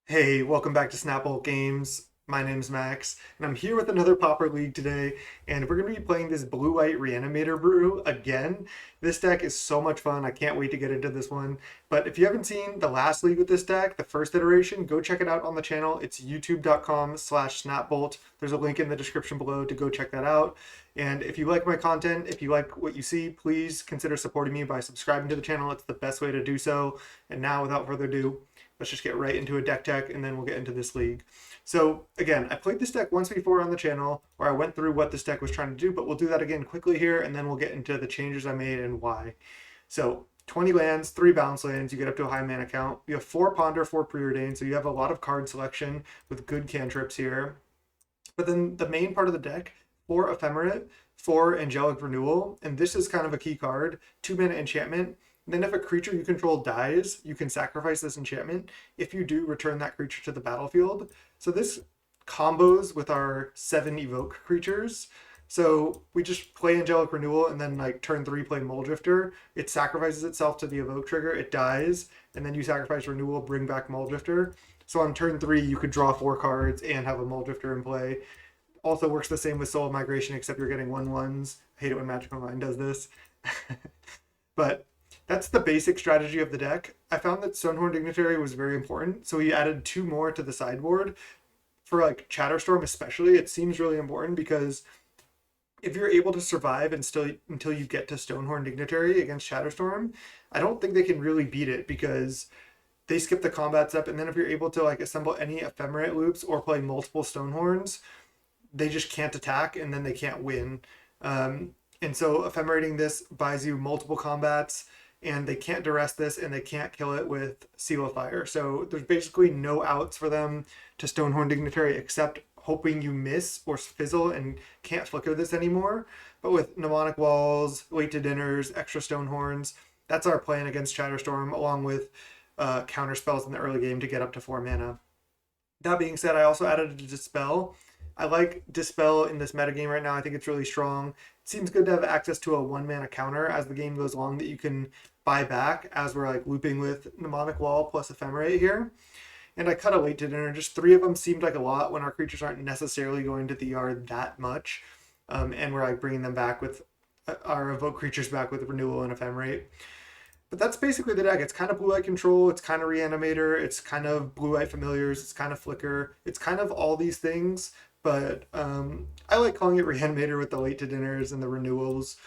Hey, welcome back to Snapple Games. My name's Max, and I'm here with another Pauper League today, and we're going to be playing this Blue-White Reanimator brew again. This deck is so much fun. I can't wait to get into this one. But if you haven't seen the last league with this deck, the first iteration, go check it out on the channel. It's youtube.com/snapbolt. There's a link in the description below to go check that out. And if you like my content, if you like what you see, please consider supporting me by subscribing to the channel. It's the best way to do so. And now, without further ado, let's just get right into a deck tech and then we'll get into this league. So again, I played this deck once before on the channel where I went through what this deck was trying to do, but we'll do that again quickly here and then we'll get into the changes I made and why. So 20 lands, 3 bounce lands, you get up to a high mana count. You have 4 Ponder, 4 Preordain, so you have a lot of card selection with good cantrips here. But then the main part of the deck, 4 Ephemerate, 4 Angelic Renewal, and this is kind of a key card, 2 mana enchantment. Then if a creature you control dies, you can sacrifice this enchantment. If you do, return that creature to the battlefield. So this combos with our 7 evoke creatures. So we just play Angelic Renewal and then like turn 3 play Muldrifter. It sacrifices itself to the evoke trigger, it dies, and then you sacrifice Renewal, bring back Muldrifter. So on turn 3 you could draw 4 cards and have a Muldrifter in play. Also works the same with Soul Migration, except you're getting 1/1s. I hate it when Magic Online does this. But that's the basic strategy of the deck. I found that Stonehorn Dignitary was very important, so we added 2 more to the sideboard. For like Chatterstorm especially, it seems really important because if you're able to survive and still until you get to Stonehorn Dignitary against Chatterstorm, I don't think they can really beat it because they skip the combat step, and then if you're able to like assemble any ephemerate loops or play multiple Stonehorns, they just can't attack and then they can't win. And so ephemerating this buys you multiple combats, and they can't duress this and they can't kill it with Seal of Fire. So there's basically no outs for them to Stonehorn Dignitary except hoping you miss or fizzle and can't flicker this anymore. But with Mnemonic Walls, Late to Dinners, extra Stonehorns, that's our plan against Chatterstorm, along with counter spells in the early game to get up to 4 mana. That being said, I also added a Dispel. I like Dispel in this metagame right now. I think it's really strong. It seems good to have access to a 1 mana counter as the game goes along that you can buy back as we're like looping with Mnemonic Wall plus Ephemerate here. And I cut a Late to Dinner. Just 3 of them seemed like a lot when our creatures aren't necessarily going to the yard that much. And we're like bringing them back with our evoke creatures back with Renewal and Ephemerate. But that's basically the deck. It's kind of Blue-White Control, it's kind of Reanimator, it's kind of Blue-White Familiars, it's kind of Flicker, it's kind of all these things. But I like calling it Reanimator with the Late to Dinners and the Renewals.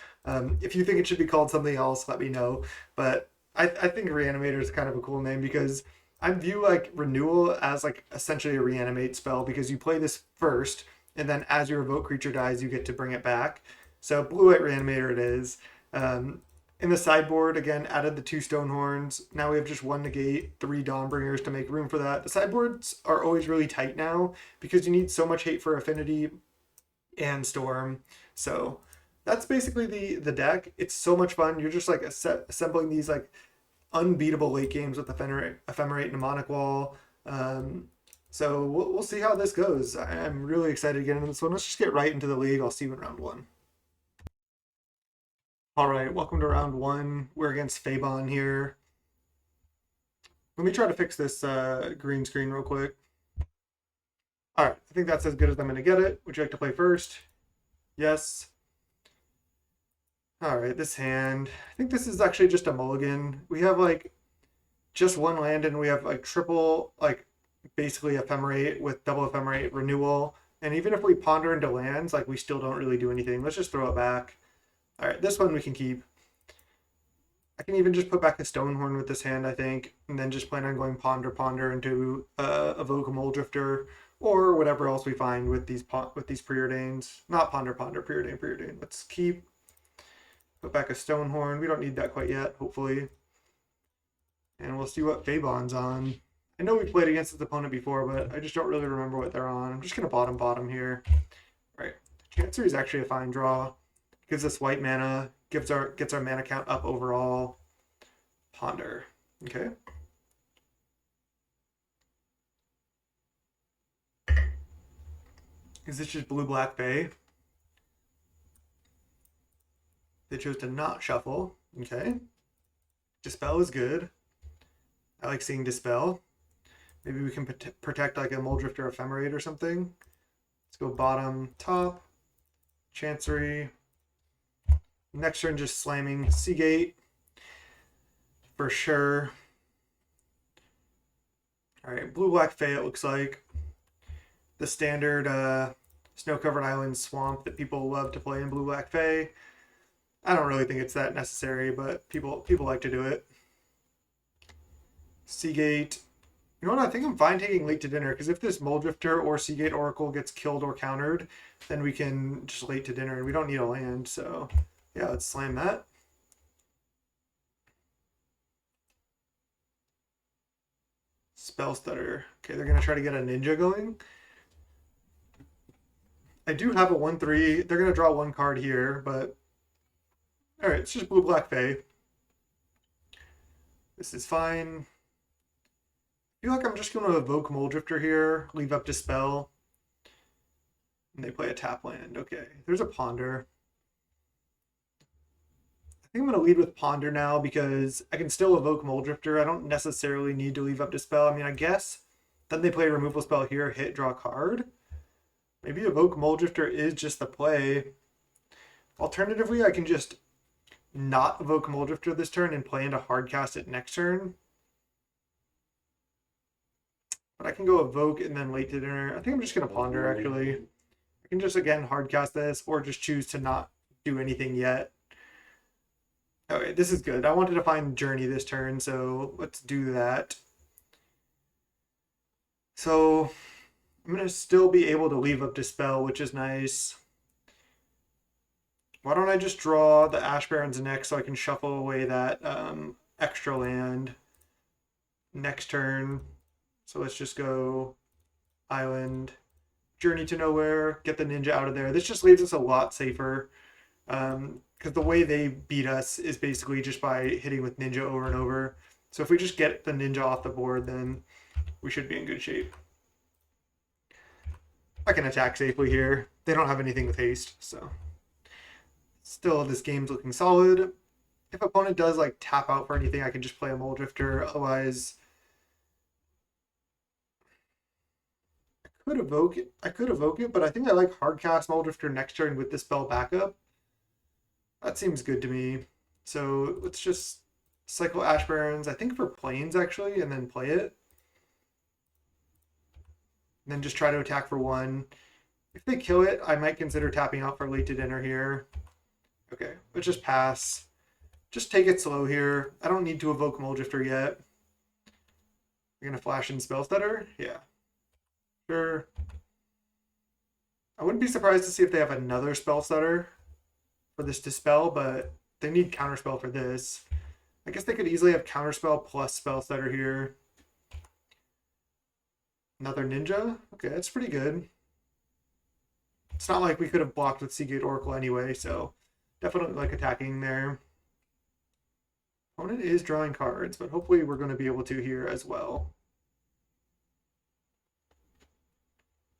If you think it should be called something else, let me know. But I think Reanimator is kind of a cool name because I view like Renewal as like essentially a reanimate spell because you play this first, and then as your evoke creature dies, you get to bring it back. So Blue-White Reanimator it is. In the sideboard, again, added the 2 Stonehorns. Now we have just 1 Negate, 3 Dawnbringers to make room for that. The sideboards are always really tight now because you need so much hate for Affinity and Storm. So that's basically the deck. It's so much fun. You're just like assembling these like unbeatable late games with Ephemerate Mnemonic Wall. So we'll see how this goes. I'm really excited to get into this one. Let's just get right into the league. I'll see you in round 1. All right, welcome to round 1. We're against Fabon here. Let me try to fix this green screen real quick. All right, I think that's as good as I'm going to get it. Would you like to play first? Yes. All right, this hand. I think this is actually just a mulligan. We have like just 1 land and we have like triple, like basically Ephemerate with double Ephemerate Renewal. And even if we ponder into lands, like we still don't really do anything. Let's just throw it back. All right, this one we can keep. I can even just put back a Stonehorn with this hand, I think, and then just plan on going Ponder into Evoke a Muldrifter or whatever else we find with these Preordains. Not Preordain. Let's keep. Put back a Stonehorn. We don't need that quite yet, hopefully. And we'll see what Fabon's on. I know we played against this opponent before, but I just don't really remember what they're on. I'm just going to bottom here. All right. Chancery is actually a fine draw. Gives us white mana, gets our mana count up overall. Ponder. Okay. Is this just blue-black Bay? They chose to not shuffle. Okay. Dispel is good. I like seeing Dispel. Maybe we can protect like a Muldrifter Ephemerate or something. Let's go bottom, top, Chancery. Next turn, just slamming Seagate for sure. All right, blue-black Fae, it looks like. The standard snow-covered island swamp that people love to play in blue-black Fae. I don't really think it's that necessary, but people like to do it. Seagate. You know what? I think I'm fine taking late to dinner, because if this Muldrifter or Seagate Oracle gets killed or countered, then we can just late to dinner, and we don't need a land. So yeah, let's slam that. Spell Stutter. Okay, they're going to try to get a ninja going. I do have a 1/3. They're going to draw one card here, but all right, it's just blue-black Fae. This is fine. I feel like I'm just going to evoke Muldrifter here, leave up Dispel. And they play a tap land. Okay, there's a Ponder. I think I'm going to lead with Ponder now because I can still evoke Muldrifter. I don't necessarily need to leave up Dispel. I mean, I guess then they play a removal spell here, hit, draw card. Maybe evoke Muldrifter is just the play. Alternatively, I can just not evoke Muldrifter this turn and play into Hardcast it next turn. But I can go evoke and then late to dinner. I think I'm just going to Ponder, actually. I can just, again, Hardcast this or just choose to not do anything yet. Okay, this is good. I wanted to find Journey this turn, so let's do that. So I'm going to still be able to leave up Dispel, which is nice. Why don't I just draw the Ash Barrens next so I can shuffle away that extra land next turn. So let's just go Island, Journey to Nowhere, get the ninja out of there. This just leaves us a lot safer. Because the way they beat us is basically just by hitting with ninja over and over. So if we just get the ninja off the board, then we should be in good shape. I can attack safely here. They don't have anything with haste, so still this game's looking solid. If opponent does like tap out for anything, I can just play a Muldrifter. Otherwise, I could evoke it, but I think I like Hardcast Muldrifter next turn with the spell backup. That seems good to me. So let's just cycle Ash Barrens, I think for planes actually, and then play it. And then just try to attack for one. If they kill it, I might consider tapping out for late to dinner here. Okay, let's just pass. Just take it slow here. I don't need to evoke Muldrifter yet. You're gonna flash in Spell Stutter? Yeah. Sure. I wouldn't be surprised to see if they have another Spell Stutter for this Dispel, but they need Counterspell for this. I guess they could easily have Counterspell plus Spell Stutter here. Another Ninja? Okay, that's pretty good. It's not like we could have blocked with Seagate Oracle anyway, so definitely like attacking there. Opponent is drawing cards, but hopefully we're going to be able to here as well.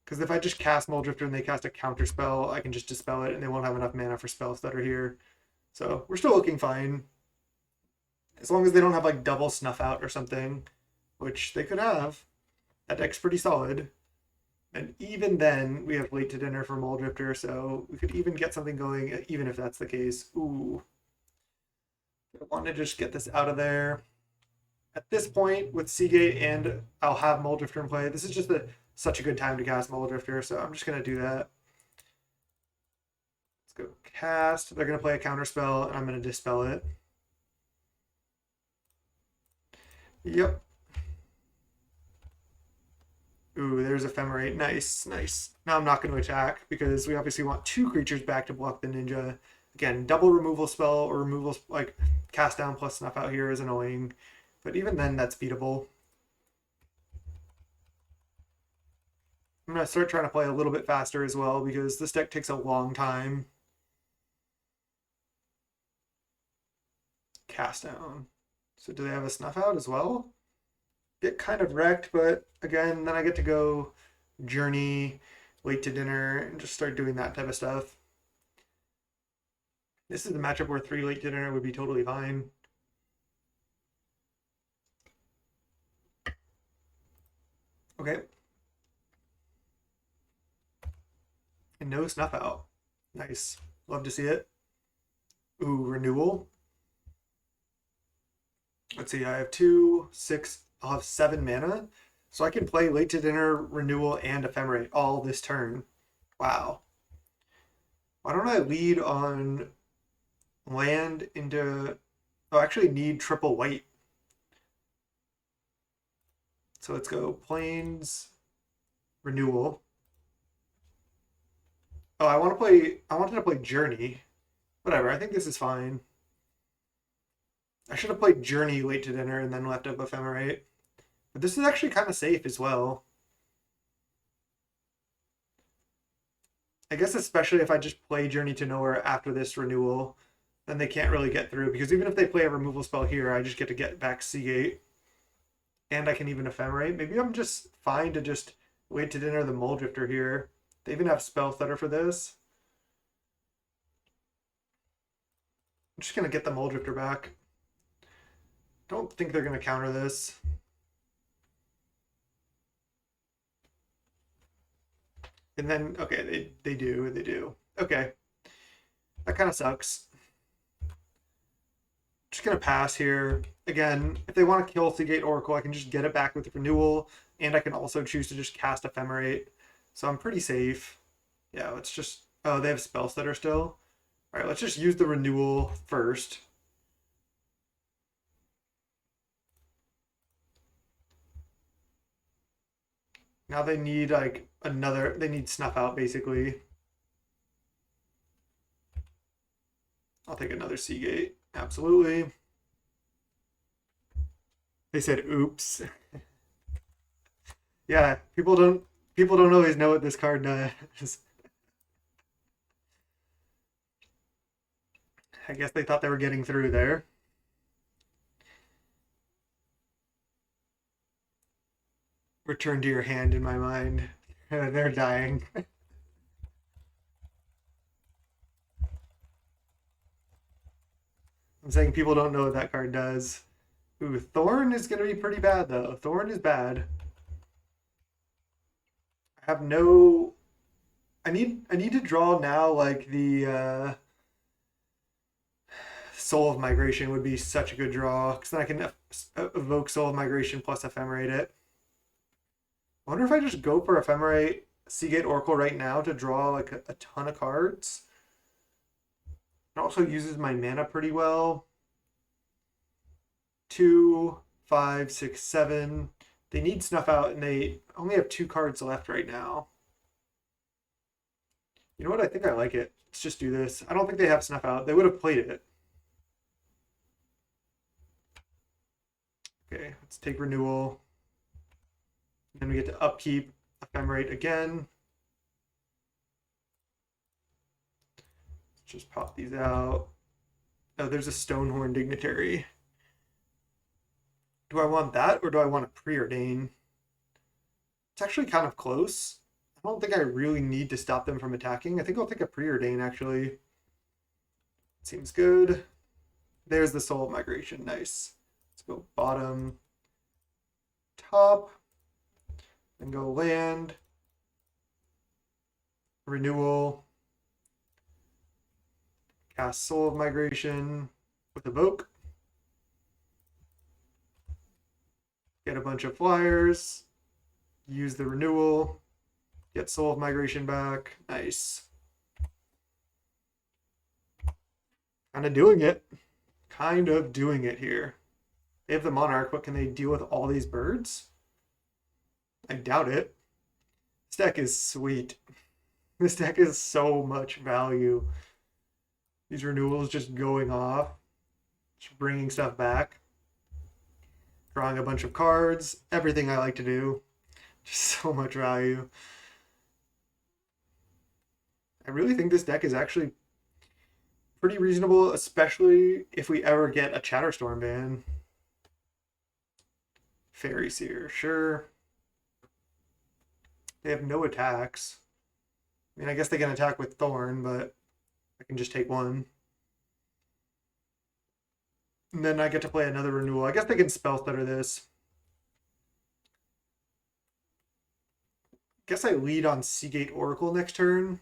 Because if I just cast Muldrifter and they cast a Counterspell, I can just Dispel it and they won't have enough mana for spells that are here. So we're still looking fine. As long as they don't have like double Snuff Out or something, which they could have. That deck's pretty solid. And even then, we have late to dinner for Muldrifter, so we could even get something going, even if that's the case. Ooh. I want to just get this out of there. At this point, with Seagate and I'll have Muldrifter in play, this is just such a good time to cast Muldrifter, so I'm just going to do that. Let's go cast. They're going to play a Counterspell, and I'm going to Dispel it. Yep. Ooh, there's Ephemerate. Nice, nice. Now I'm not going to attack because we obviously want two creatures back to block the ninja. Again, double removal spell or removal, like cast down plus Snuff Out here is annoying. But even then, that's beatable. I'm going to start trying to play a little bit faster as well because this deck takes a long time. Cast down. So do they have a Snuff Out as well? Get kind of wrecked, but again, then I get to go Journey, late to dinner, and just start doing that type of stuff. This is the matchup where 3 late to dinner would be totally fine. Okay. And no snuff out. Nice. Love to see it. Ooh, renewal. Let's see, I have 2, 6, I'll have 7 mana. So I can play late to dinner, renewal, and ephemerate all this turn. Wow. Why don't I lead on land into... Oh, I actually need triple white. So let's go plains, renewal. Oh, I wanted to play Journey. Whatever, I think this is fine. I should have played Journey late to dinner and then left up Ephemerate. But this is actually kind of safe as well. I guess especially if I just play Journey to Nowhere after this renewal, then they can't really get through. Because even if they play a removal spell here, I just get to get back Seagate. And I can even Ephemerate. Maybe I'm just fine to just wait to dinner the Muldrifter here. They even have Spell Stutter for this. I'm just going to get the Muldrifter back. Don't think they're going to counter this. And then, okay, they do. Okay. That kind of sucks. Just going to pass here. Again, if they want to kill Seagate Oracle, I can just get it back with renewal. And I can also choose to just cast Ephemerate. So I'm pretty safe. Yeah, let's just... Oh, they have Spell Stutter still? All right, let's just use the renewal first. Now they need like another, they need snuff out basically. I'll take another Seagate. Absolutely. They said oops. Yeah, people don't always know what this card does. I guess they thought they were getting through there. Return to your hand in my mind. They're dying. I'm saying people don't know what that card does. Ooh, Thorn is going to be pretty bad, though. Thorn is bad. I have no... I need to draw now, like, the... Soul of Migration would be such a good draw, because then I can evoke Soul of Migration plus Ephemerate it. I wonder if I just go for Ephemerate Seagate Oracle right now to draw like a ton of cards. It also uses my mana pretty well. 2, 5, 6, 7. They need snuff out and they only have 2 cards left right now. You know what? I think I like it. Let's just do this. I don't think they have snuff out. They would have played it. Okay, let's take renewal. Then we get to upkeep Ephemerate again. Let's just pop these out. Oh, there's a Stonehorn Dignitary. Do I want that or do I want a Preordain? It's actually kind of close. I don't think I really need to stop them from attacking. I think I'll take a Preordain actually. Seems good. There's the Soul of Migration. Nice. Let's go bottom, top, then go land, renewal, cast Soul of Migration with Evoke, get a bunch of flyers, use the renewal, get Soul of Migration back. Nice. Kind of doing it. Kind of doing it here. They have the Monarch, but can they deal with all these birds? I doubt it. This deck is sweet. This deck is so much value. These renewals just going off, just bringing stuff back, drawing a bunch of cards, everything I like to do. Just so much value. I really think this deck is actually pretty reasonable, especially if we ever get a Chatterstorm ban. Fairy Seer, sure. They have no attacks. I mean, I guess they can attack with Thorn, but I can just take one. And then I get to play another renewal. I guess they can Spell Stutter this. guess I lead on Seagate Oracle next turn.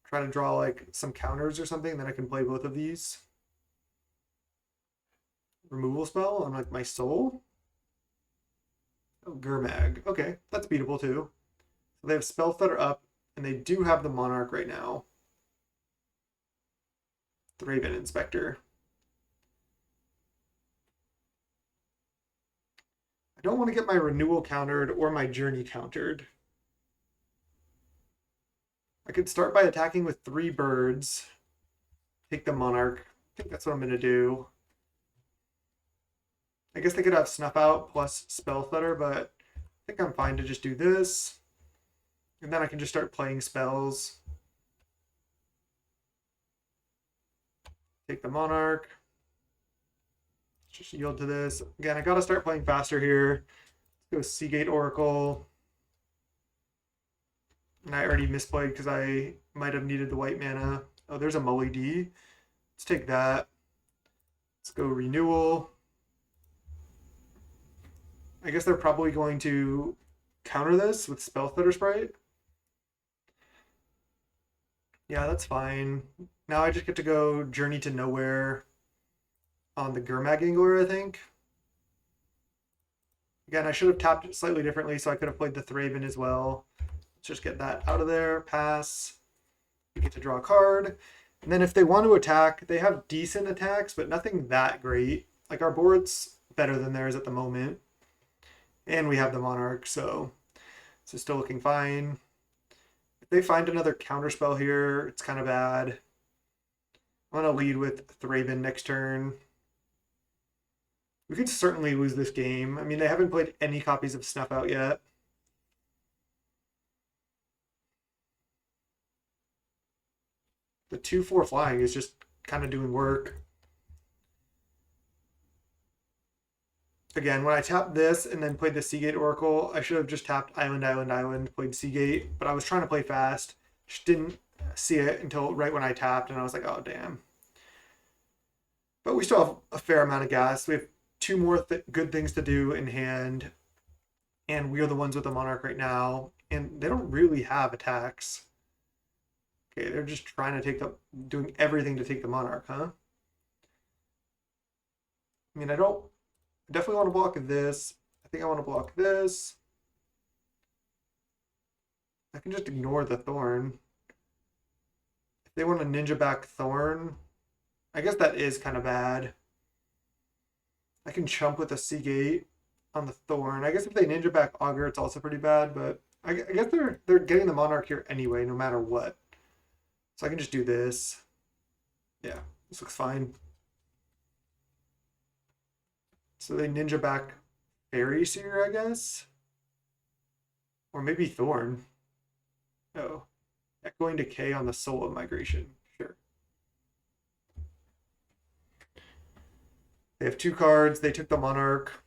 Try to draw like some counters or something, then I can play both of these. Removal spell on like my soul. Oh, Gurmag. Okay, that's beatable too. So they have spells that are up, and they do have the Monarch right now. The Raven Inspector. I don't want to get my renewal countered or my journey countered. I could start by attacking with 3 birds. Take the Monarch. I think that's what I'm going to do. I guess they could have Snuff Out plus Spell Stutter, but I think I'm fine to just do this. And then I can just start playing spells. Take the Monarch. Just yield to this. Again, I got to start playing faster here. Let's go Seagate Oracle. And I already misplayed because I might have needed the white mana. Oh, there's a Mully D. Let's take that. Let's go Renewal. I guess they're probably going to counter this with Spell Stutter Sprite. Yeah, that's fine. Now I just get to go Journey to Nowhere on the Gurmag Angler, I think. Again, I should have tapped it slightly differently, so I could have played the Thraben as well. Let's just get that out of there. Pass. We get to draw a card. And then if they want to attack, they have decent attacks, but nothing that great. Like, our board's better than theirs at the moment. And we have the Monarch, so it's still looking fine. If they find another counterspell here, it's kind of bad. I'm going to lead with Thraben next turn. We could certainly lose this game. I mean, they haven't played any copies of Snuff Out yet. The 2/4 flying is just kind of doing work. Again, when I tapped this and then played the Seagate Oracle, I should have just tapped Island, Island, Island, played Seagate, but I was trying to play fast. Just didn't see it until right when I tapped, and I was like, oh, damn. But we still have a fair amount of gas. We have 2 more good things to do in hand, and we are the ones with the Monarch right now, and they don't really have attacks. Okay, they're just trying to take the, doing everything to take the Monarch, huh? I mean, I definitely want to block this. I think I want to block this. I can just ignore the Thorn. If they want to ninja back Thorn, I guess that is kind of bad. I can chump with a Seagate on the Thorn. I guess if they ninja back Augur, it's also pretty bad, but I guess they're getting the Monarch here anyway, no matter what. So I can just do this. Yeah, this looks fine. So they ninja back Fairy Seer, I guess? Or maybe Thorn. Oh. Echoing Decay on the Soul of Migration. Sure. They have 2 cards. They took the Monarch.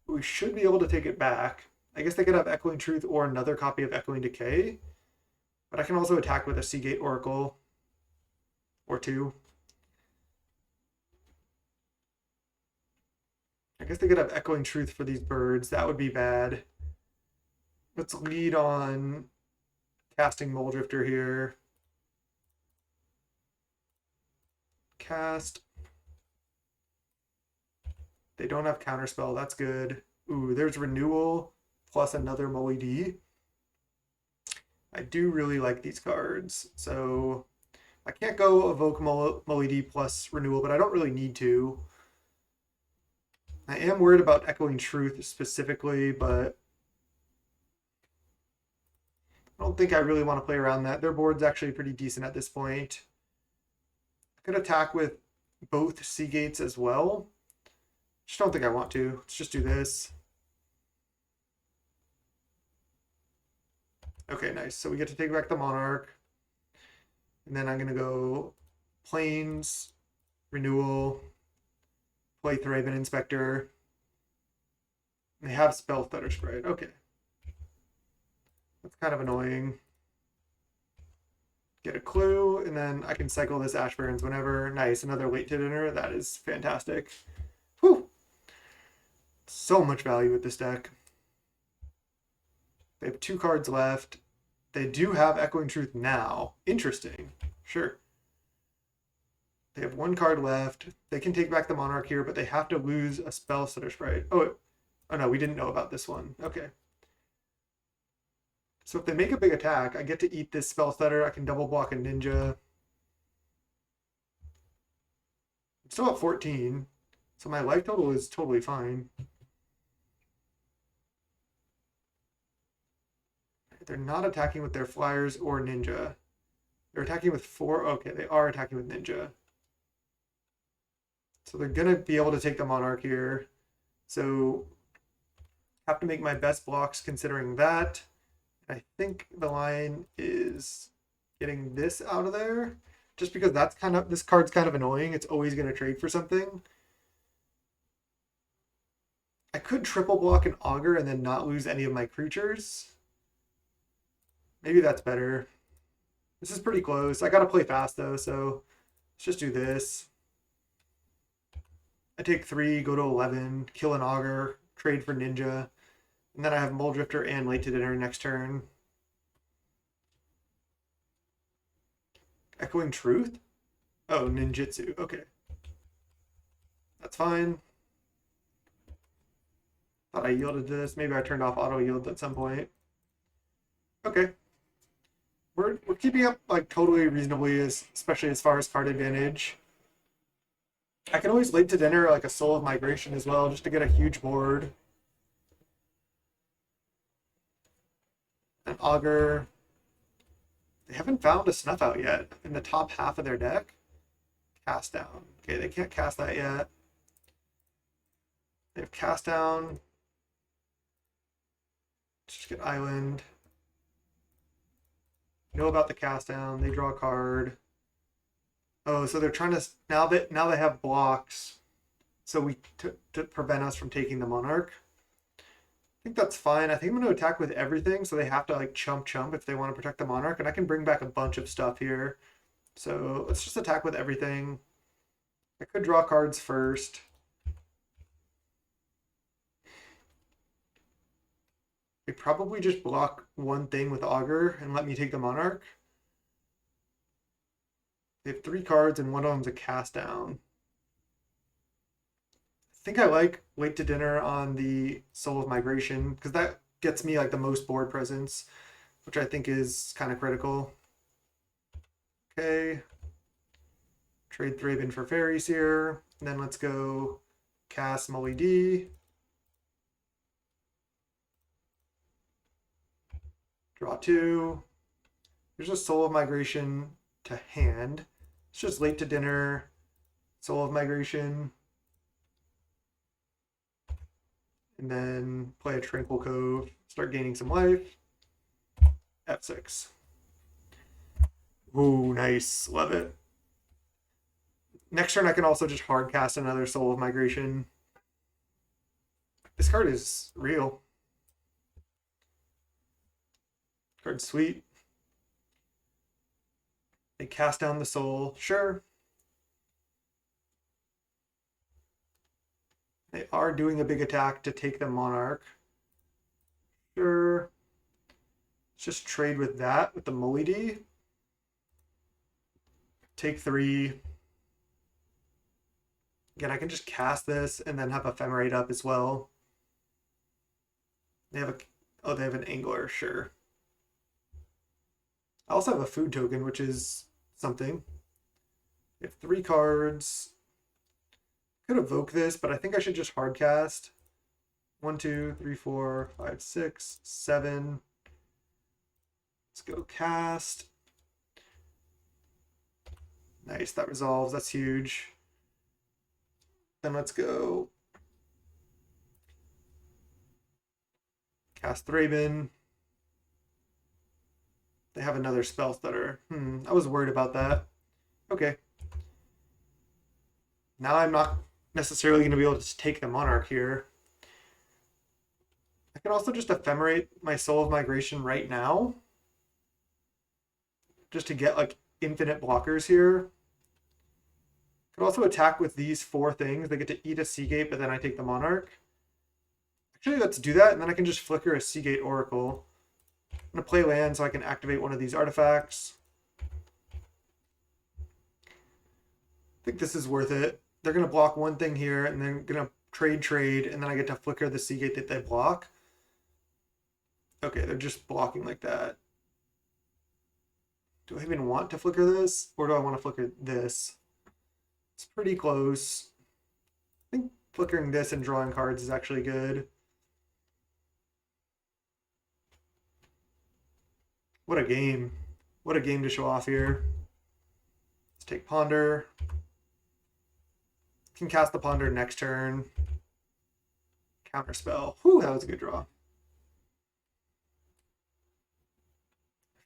We should be able to take it back. I guess they could have Echoing Truth or another copy of Echoing Decay. But I can also attack with a Seagate Oracle. Or 2. I guess they could have Echoing Truth for these birds. That would be bad. Let's lead on casting Moldrifter here. Cast. They don't have Counterspell. That's good. Ooh, there's Renewal plus another Mully D. I do really like these cards. So I can't go Evoke Mully D plus Renewal, but I don't really need to. I am worried about Echoing Truth specifically, but I don't think I really want to play around that. Their board's actually pretty decent at this point. I could attack with both Seagates as well. Just don't think I want to. Let's just do this. Okay, nice. So we get to take back the Monarch. And then I'm going to go Plains, Renewal, play Thraben Inspector. They have Spell Stutter Sprite. Okay. That's kind of annoying. Get a clue, and then I can cycle this Ash Barrens whenever. Nice, another late to dinner. That is fantastic. Whew. So much value with this deck. They have 2 cards left. They do have Echoing Truth now. Interesting. Sure. They have 1 card left. They can take back the Monarch here, but they have to lose a Spell Stutter Sprite. Oh no, we didn't know about this one. Okay. So if they make a big attack, I get to eat this Spell Stutter. I can double block a Ninja. I'm still at 14, so my life total is totally fine. They're not attacking with their Flyers or Ninja. They're attacking with 4. Okay, they are attacking with Ninja. So they're going to be able to take the Monarch here. So have to make my best blocks considering that. I think the line is getting this out of there. Just because that's this card's kind of annoying. It's always going to trade for something. I could triple block an Augur and then not lose any of my creatures. Maybe that's better. This is pretty close. I got to play fast though, so let's just do this. I take 3, go to 11, kill an Augur, trade for Ninja, and then I have Muldrifter and Late to Dinner next turn. Echoing Truth? Oh, Ninjutsu. Okay. That's fine. Thought I yielded to this. Maybe I turned off auto yield at some point. Okay. We're keeping up like totally reasonably, especially as far as card advantage. I can always Late to Dinner like a Soul of Migration as well, just to get a huge board. An Augur. They haven't found a Snuff Out yet in the top half of their deck. Cast Down. Okay, they can't cast that yet. They have Cast Down. Let's just get Island. Know about the Cast Down. They draw a card. Oh, so they're trying to now they have blocks, so to prevent us from taking the Monarch. I think that's fine. I think I'm going to attack with everything, so they have to like chump if they want to protect the Monarch, and I can bring back a bunch of stuff here. So let's just attack with everything. I could draw cards first. They probably just block one thing with Augur and let me take the Monarch. They have 3 cards and one of them's a Cast Down. I think I like Late to Dinner on the Soul of Migration because that gets me like the most board presence, which I think is kind of critical. Okay. Trade Thraben for Fairies here. And then let's go cast Molly D. Draw 2. There's a Soul of Migration to hand. It's just Late to Dinner, Soul of Migration, and then play a Tranquil Cove, start gaining some life. F6. Ooh, nice. Love it. Next turn I can also just hard cast another Soul of Migration. This card is real. Card's sweet. They cast down the Soul. Sure. They are doing a big attack to take the Monarch. Sure. Let's just trade with that, with the Molly D. Take 3. Again, I can just cast this and then have Ephemerate up as well. They have they have an Angler, sure. I also have a food token, which is something. They have 3 cards. Could evoke this, but I think I should just hard cast. 1, 2, 3, 4, 5, 6, 7. Let's go cast. Nice, that resolves. That's huge. Then let's go cast Thraben. They have another Spell Stutter. I was worried about that. Okay. Now I'm not necessarily going to be able to take the Monarch here. I can also just Ephemerate my Soul of Migration right now, just to get like infinite blockers here. Could also attack with these 4 things. They get to eat a Seagate, but then I take the Monarch. Actually, let's do that, and then I can just flicker a Seagate Oracle. I'm going to play land so I can activate one of these artifacts. I think this is worth it. They're going to block one thing here, and then going to trade, and then I get to flicker the Seagate that they block. Okay, they're just blocking like that. Do I even want to flicker this, or do I want to flicker this? It's pretty close. I think flickering this and drawing cards is actually good. What a game. What a game to show off here. Let's take Ponder. Can cast the Ponder next turn. Counterspell. Whew, that was a good draw.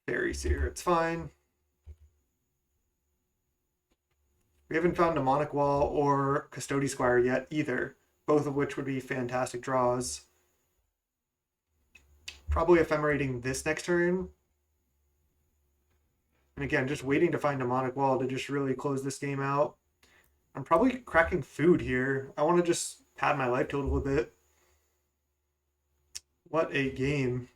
Fairy Seer. It's fine. We haven't found Mnemonic Wall or Custody Squire yet either, both of which would be fantastic draws. Probably ephemerating this next turn. And again, just waiting to find Mnemonic Wall to just really close this game out. I'm probably cracking food here. I want to just pad my life total a bit. What a game.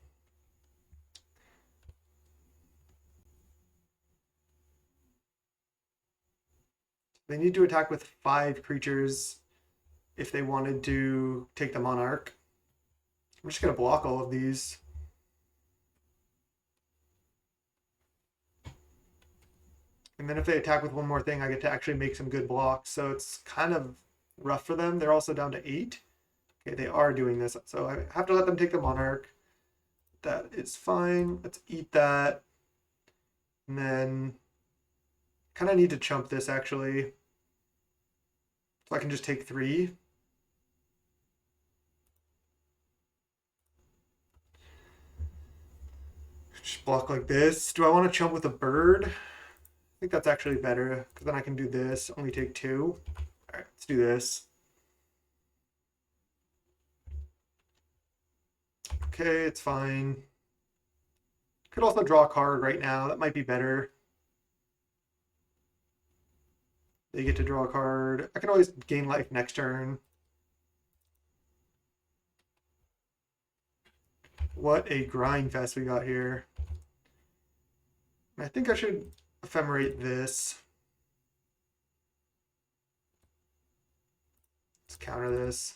They need to attack with 5 creatures if they wanted to take the Monarch. I'm just going to block all of these. And then if they attack with one more thing, I get to actually make some good blocks. So it's kind of rough for them. They're also down to 8. Okay, they are doing this. So I have to let them take the Monarch. That is fine. Let's eat that. And then kind of need to chump this actually. So I can just take 3. Just block like this. Do I want to chump with a bird? I think that's actually better because then I can do this, only take 2. All right, let's do this. Okay, it's fine. Could also draw a card right now. That might be better. They get to draw a card. I can always gain life next turn. What a grind fest we got here. I think I should ephemerate this. Let's counter this.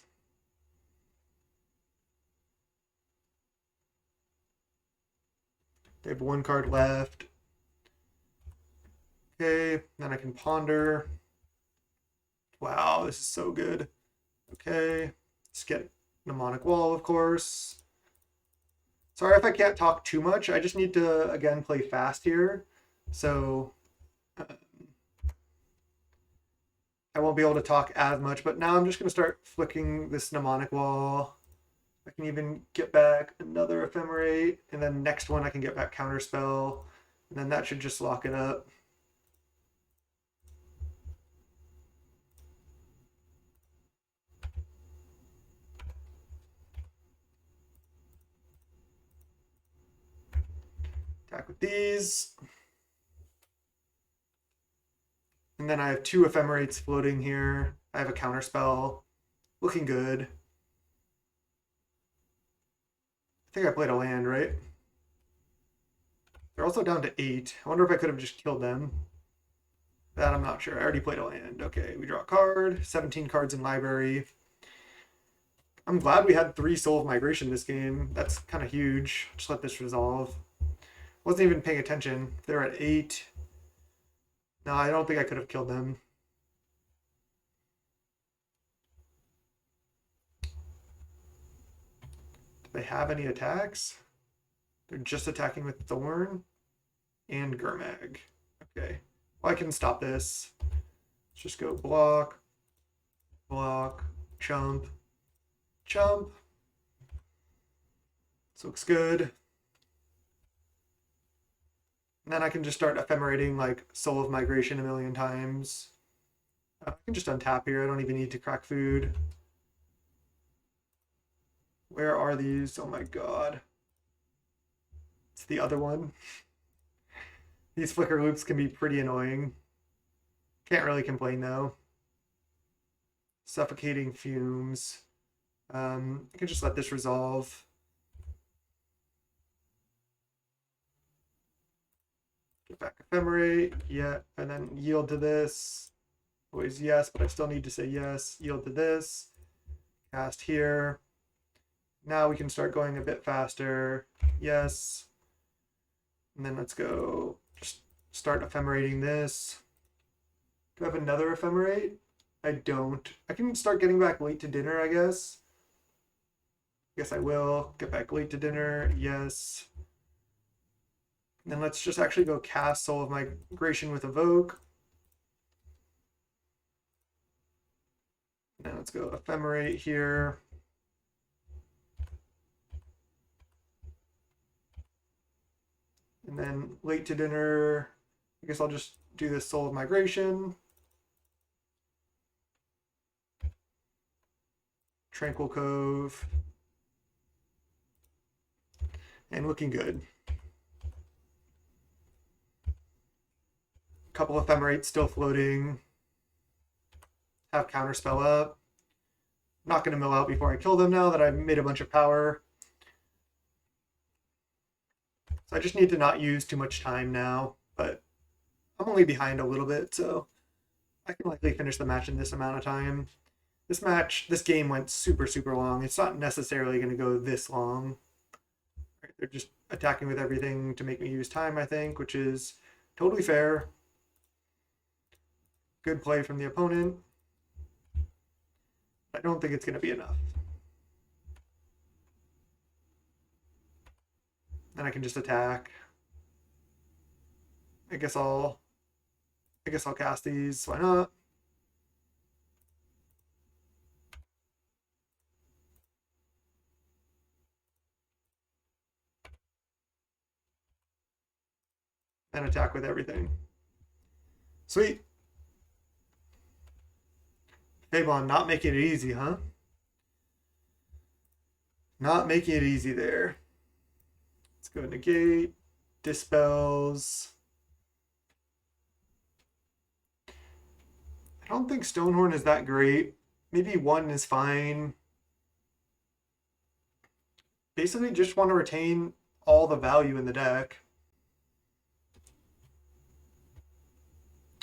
They have 1 card left. Okay, then I can ponder. Wow, this is so good. Okay, let's get Mnemonic Wall, of course. Sorry if I can't talk too much. I just need to, again, play fast here. So I won't be able to talk as much, but now I'm just going to start flicking this Mnemonic Wall. I can even get back another Ephemerate, and then next one I can get back Counterspell, and then that should just lock it up. Attack with these. And then I have 2 Ephemerates floating here. I have a Counterspell. Looking good. I think I played a land, right? They're also down to 8. I wonder if I could have just killed them. That I'm not sure. I already played a land. Okay, we draw a card. 17 cards in library. I'm glad we had 3 Soul of Migration this game. That's kind of huge. Just let this resolve. Wasn't even paying attention. They're at 8. No, I don't think I could have killed them. Do they have any attacks? They're just attacking with Thorn and Gurmag. Okay. Well, I can stop this. Let's just go block, block, chump, chump. This looks good. And then I can just start ephemerating like Soul of Migration a million times. I can just untap here. I don't even need to crack food. Where are these? Oh my god. It's the other one. These flicker loops can be pretty annoying. Can't really complain though. Suffocating Fumes. I can just let this resolve. back ephemerate, yeah, and then yield to this. Always yes, but I still need to say yes. Yield to this. Cast here. Now we can start going a bit faster. Yes. And then let's go just start ephemerating this. Do I have another ephemerate? I don't. I can start getting back late to dinner, I guess. Guess I will. Get back late to dinner. Yes. And then let's just actually go cast Soul of Migration with Evoke. Now let's go ephemerate here. And then late to dinner, I guess I'll just do this Soul of Migration. Tranquil Cove. And looking good. Couple of ephemerates still floating. Have counterspell up. Not going to mill out before I kill them now that I've made a bunch of power. So I just need to not use too much time now, but I'm only behind a little bit, so I can likely finish the match in this amount of time. This game went super, super long. It's not necessarily going to go this long. They're just attacking with everything to make me use time, I think, which is totally fair. Good play from the opponent. I don't think it's going to be enough. Then I can just attack. I guess I'll cast these. Why not? And attack with everything. Sweet. Fabon not making it easy, huh? Not making it easy there. Let's go negate, dispels. I don't think Stonehorn is that great. Maybe one is fine. Basically just want to retain all the value in the deck.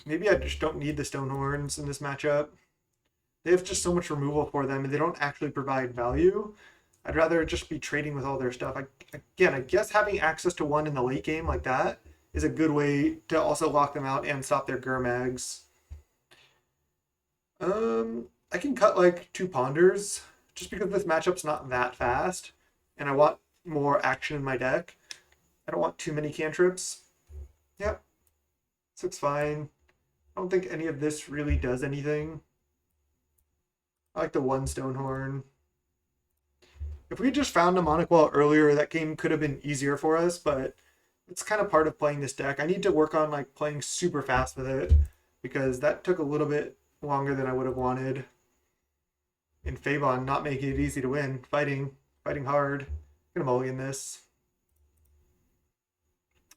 Maybe I just don't need the Stonehorns in this matchup. They have just so much removal for them, and they don't actually provide value. I'd rather just be trading with all their stuff. Again, I guess having access to one in the late game like that is a good way to also lock them out and stop their Gurmags. I can cut like 2 Ponders, just because this matchup's not that fast, and I want more action in my deck. I don't want too many cantrips. Yep, this looks fine. I don't think any of this really does anything. I like the one Stonehorn. If we just found a Demonic Wall earlier, that game could have been easier for us, but it's kind of part of playing this deck. I need to work on like playing super fast with it, because that took a little bit longer than I would have wanted. And Fabon not making it easy to win. Fighting hard. I'm gonna mulligan this.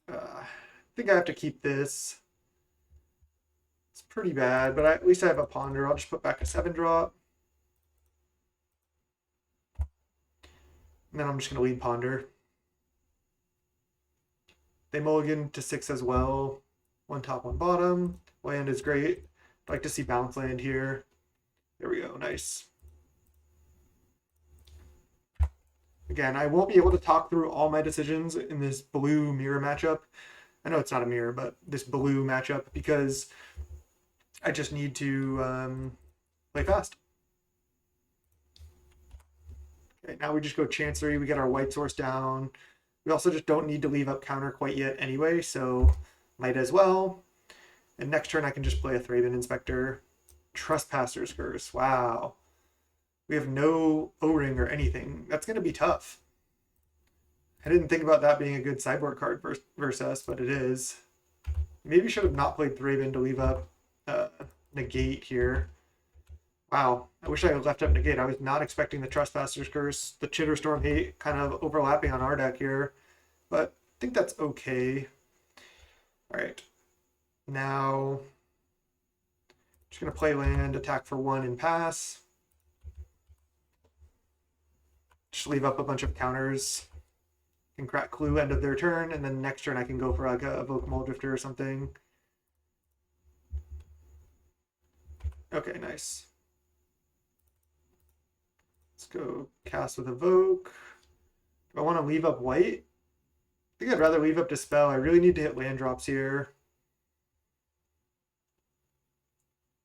I think I have to keep this. It's pretty bad, but at least I have a Ponder. I'll just put back a 7-drop. And then I'm just going to lead Ponder. They mulligan to 6 as well. 1 top, 1 bottom. Land is great. I'd like to see bounce land here. There we go. Nice. Again, I won't be able to talk through all my decisions in this blue mirror matchup. I know it's not a mirror, but this blue matchup, because I just need to play fast. Okay, now we just go Chancery. We get our white source down. We also just don't need to leave up counter quite yet anyway, so might as well. And next turn I can just play a Thraben Inspector. Trespasser's Curse. Wow. We have no O-Ring or anything. That's going to be tough. I didn't think about that being a good sideboard card versus us, but it is. Maybe should have not played Thraben to leave up Negate here. Wow, I wish I had left up Negate. I was not expecting the Trespasser's Curse, the Chitterstorm Hate kind of overlapping on our deck here, but I think that's okay. All right, now just gonna play land, attack for 1 and pass. Just leave up a bunch of counters. Can crack Clue end of their turn, and then next turn I can go for like a Evoke Muldrifter or something. Okay, nice. Let's go cast with Evoke. Do I want to leave up white? I think I'd rather leave up Dispel. I really need to hit land drops here.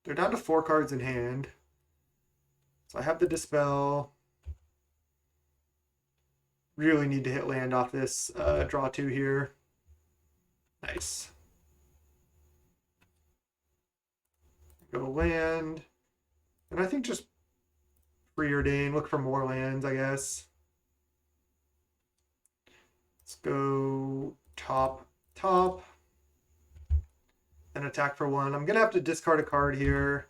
They're down to 4 cards in hand. So I have the Dispel. Really need to hit land off this draw 2 here. Nice. Go land. And I think just preordain, look for more lands, I guess. Let's go top. And attack for 1. I'm gonna have to discard a card here.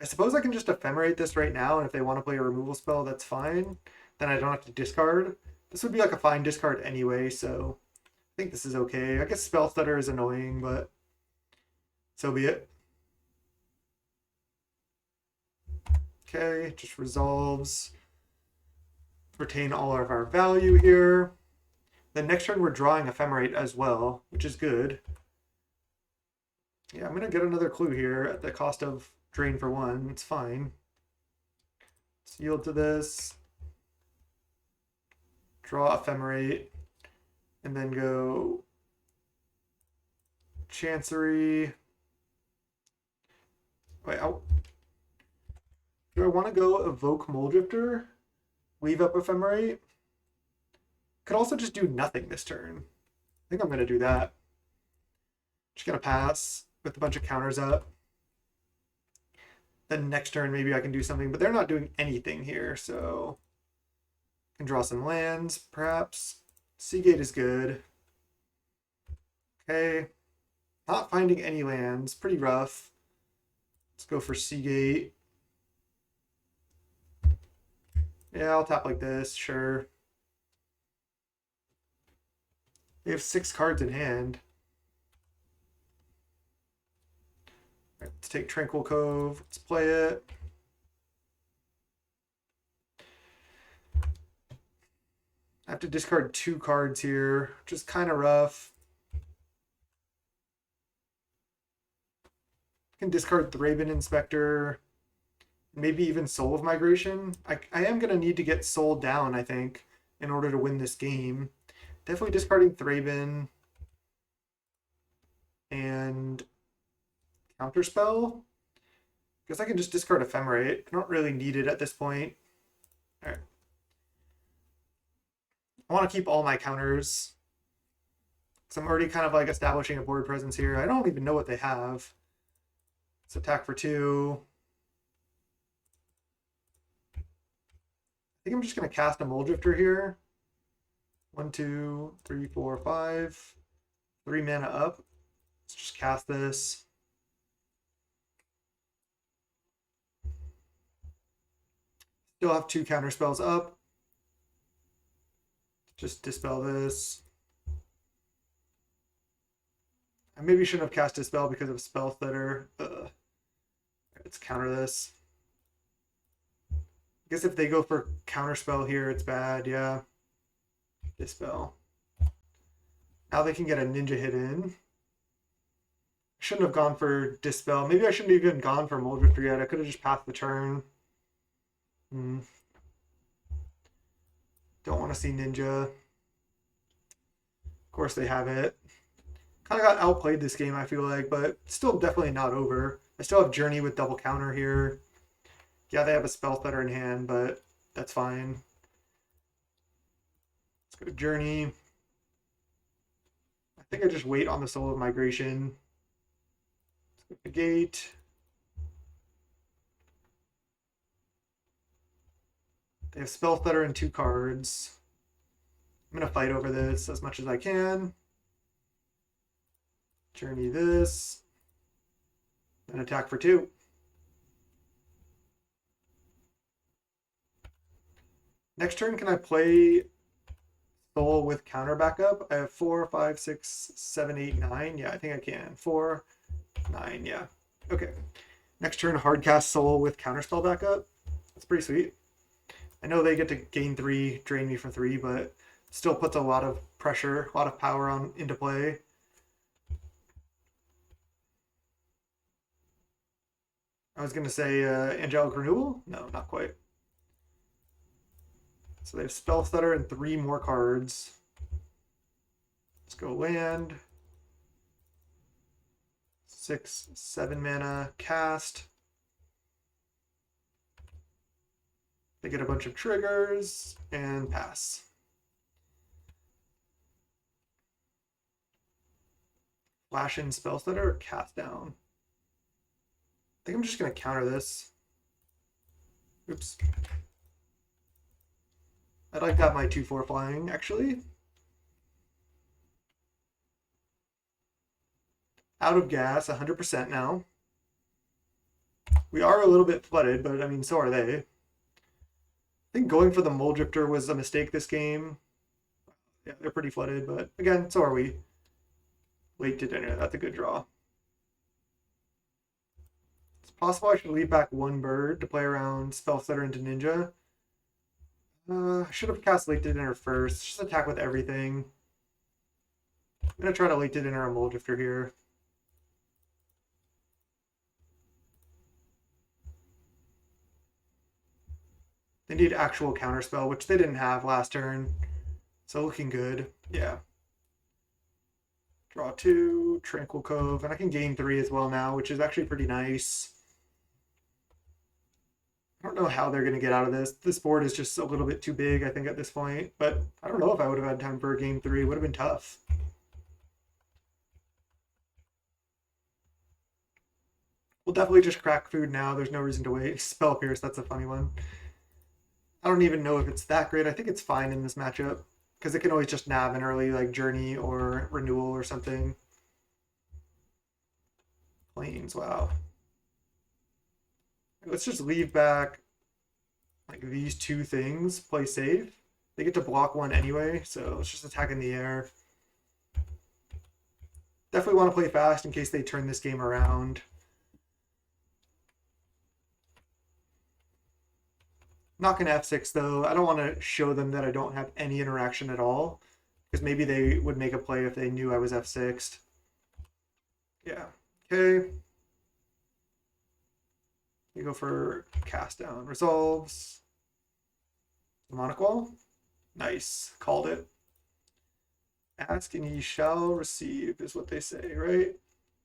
I suppose I can just ephemerate this right now, and if they want to play a removal spell, that's fine. Then I don't have to discard. This would be like a fine discard anyway, so I think this is okay. I guess Spell Stutter is annoying, but so be it. Okay, just resolves. Retain all of our value here. Then next turn we're drawing Ephemerate as well, which is good. Yeah, I'm going to get another Clue here at the cost of drain for 1. It's fine. Let's yield to this. Draw Ephemerate. And then go Chancery. Wait, do I want to go Evoke Muldrifter? Leave up Ephemerate? Could also just do nothing this turn. I think I'm going to do that. Just going to pass with a bunch of counters up. Then next turn maybe I can do something, but they're not doing anything here, so I can draw some lands, perhaps. Seagate is good. Okay. Not finding any lands. Pretty rough. Let's go for Seagate. Yeah, I'll tap like this, sure. They have 6 cards in hand. All right, let's take Tranquil Cove. Let's play it. I have to discard 2 cards here, which is kind of rough. I can discard Thraben Inspector. Maybe even Soul of Migration. I am going to need to get Soul down, I think, in order to win this game. Definitely discarding Thraben. And Counterspell. Guess I can just discard Ephemerate. I don't really need it at this point. Alright. I want to keep all my counters. Because I'm already kind of like establishing a board presence here. I don't even know what they have. Let's attack for 2. I think I'm just going to cast a Muldrifter here. 1, 2, 3, 4, 5. 3 mana up. Let's just cast this. Still have 2 counter spells up. Just dispel this. I maybe shouldn't have cast Dispel because of Spell Stutter. Let's counter this. I guess if they go for Counterspell here, it's bad, yeah. Dispel. Now they can get a Ninja hit in. Shouldn't have gone for Dispel. Maybe I shouldn't have even gone for Muldrifter yet. I could have just passed the turn. Don't want to see Ninja. Of course they have it. Kind of got outplayed this game, I feel like, but still definitely not over. I still have Journey with double counter here. Yeah, they have a Spell Stutter in hand, but that's fine. Let's go to Journey. I think I just wait on the Soul of Migration. Let's go to Gate. They have Spell Stutter and 2 cards. I'm going to fight over this as much as I can. Journey this. Then attack for 2. Next turn, can I play Soul with counter backup? I have 4, 5, 6, 7, 8, 9. Yeah, I think I can. 4, 9, yeah. Okay. Next turn, hardcast Soul with counterspell backup. That's pretty sweet. I know they get to gain 3, drain me for 3, but Still puts a lot of pressure, a lot of power on into play. I was gonna say Angelic Renewal? No, not quite. So they have Spell Stutter and 3 more cards. Let's go land. 6, 7 mana, cast. They get a bunch of triggers and pass. Flash in Spell Stutter or cast down. I think I'm just gonna counter this. Oops. I'd like to have my 2/4 flying, actually. Out of gas, 100% now. We are a little bit flooded, but I mean, so are they. I think going for the Mole Drifter was a mistake this game. Yeah, they're pretty flooded, but again, so are we. Late to dinner, that's a good draw. It's possible I should leave back 1 bird to play around Spellstutter into Ninja. I should have cast late to dinner first. Just attack with everything. I'm gonna try to late to dinner a Mole Drifter here. They need actual counterspell, which they didn't have last turn. So looking good. Yeah. Draw 2, Tranquil Cove, and I can gain 3 as well now, which is actually pretty nice. I don't know how they're going to get out of this. This board is just a little bit too big, I think, at this point. But I don't know if I would have had time for a game 3. It would have been tough. We'll definitely just crack food now. There's no reason to wait. Spell Pierce, that's a funny one. I don't even know if it's that great. I think it's fine in this matchup because it can always just nab an early like Journey or Renewal or something. Planes, wow. Let's just leave back like these 2 things, play safe. They get to block 1 anyway, so let's just attack in the air. Definitely want to play fast in case they turn this game around. Not going to F6 though. I don't want to show them that I don't have any interaction at all, because maybe they would make a play if they knew I was F6'd. Yeah, okay. You go for cast down. Resolves. Demonic Wall. Nice. Called it. Ask and ye shall receive is what they say, right?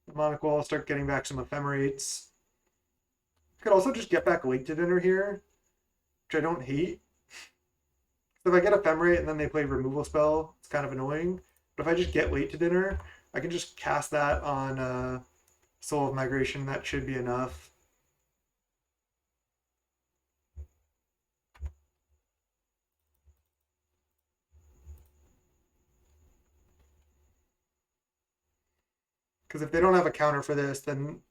Demonic Wall, start getting back some ephemerates. I could also just get back late to dinner here, which I don't hate. If I get Ephemerate and then they play Removal Spell, it's kind of annoying. But if I just get late to dinner, I can just cast that on Soul of Migration. That should be enough. Because if they don't have a counter for this, then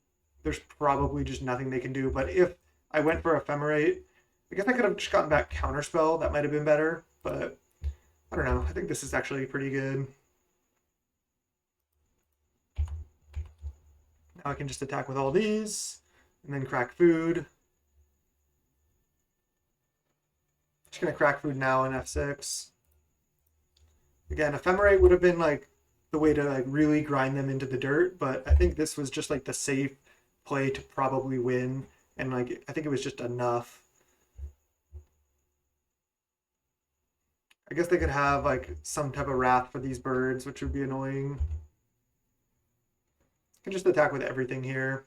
there's probably just nothing they can do. But if I went for Ephemerate, I guess I could have just gotten back Counterspell. That might have been better, but I don't know. I think this is actually pretty good. Now I can just attack with all these, and then crack food. Just gonna crack food now in F6. Again, Ephemerate would have been like the way to like really grind them into the dirt, but I think this was just like the safe play to probably win, and like I think it was just enough. I guess they could have like some type of wrath for these birds, which would be annoying. I can just attack with everything here.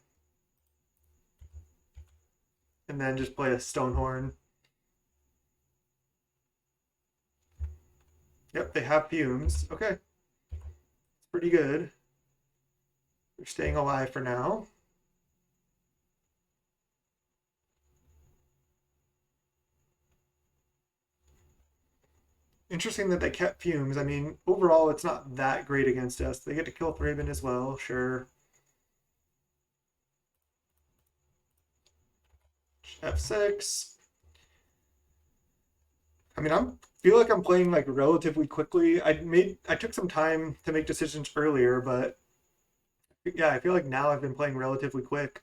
And then just play a Stonehorn. Yep, they have fumes. Okay. It's pretty good. They're staying alive for now. Interesting that they kept fumes. I mean, overall, it's not that great against us. They get to kill Thraben as well, sure. F6. I mean, I feel like I'm playing like relatively quickly. I took some time to make decisions earlier, but yeah, I feel like now I've been playing relatively quick.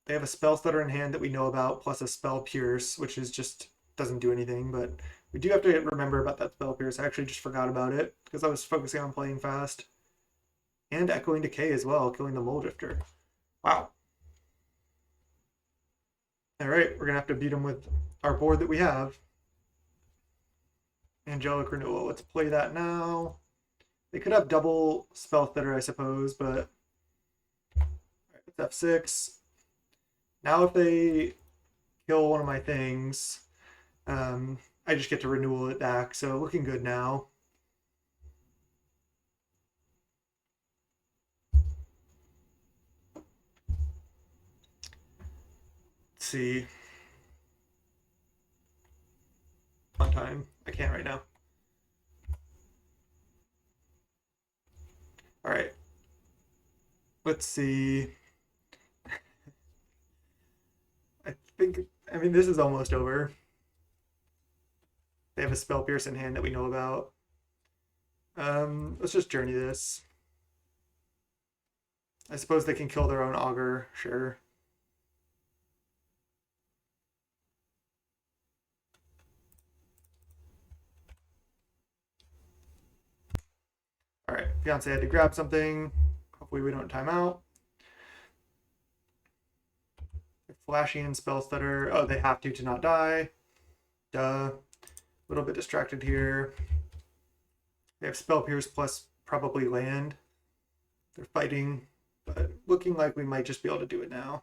They have a Spell Stutter in hand that we know about, plus a Spell Pierce, which is just doesn't do anything, but we do have to remember about that spell pierce. I actually just forgot about it because I was focusing on playing fast. And Echoing Decay as well, killing the Mole Drifter. Wow. All right, we're going to have to beat him with our board that we have. Angelic Renewal. Let's play that now. They could have double Spell Threader, I suppose, but it's F6. Now if they kill one of my things, I just get to renewal it back, so looking good now. Let's see. On time. I can't right now. All right. Let's see. I mean, this is almost over. They have a Spell Pierce in hand that we know about. Let's just journey this. I suppose they can kill their own Augur, sure. All right, Fiance had to grab something. Hopefully we don't time out. Flashy and Spell Stutter. Oh, they have to not die. Duh. A little bit distracted here. They have Spell Pierce plus probably land. They're fighting, but looking like we might just be able to do it now.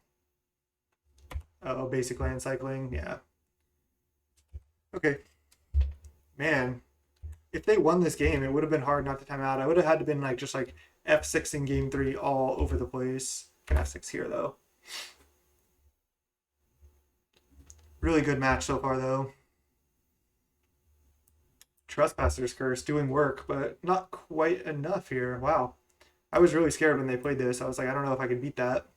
Oh, basic land cycling. Yeah. Okay. Man, if they won this game, it would have been hard not to time out. I would have had to been like just like F6 in game 3 all over the place. Can F6 here though. Really good match so far though. Trespasser's Curse doing work, but not quite enough here. Wow. I was really scared when they played this. I was like, I don't know if I could beat that.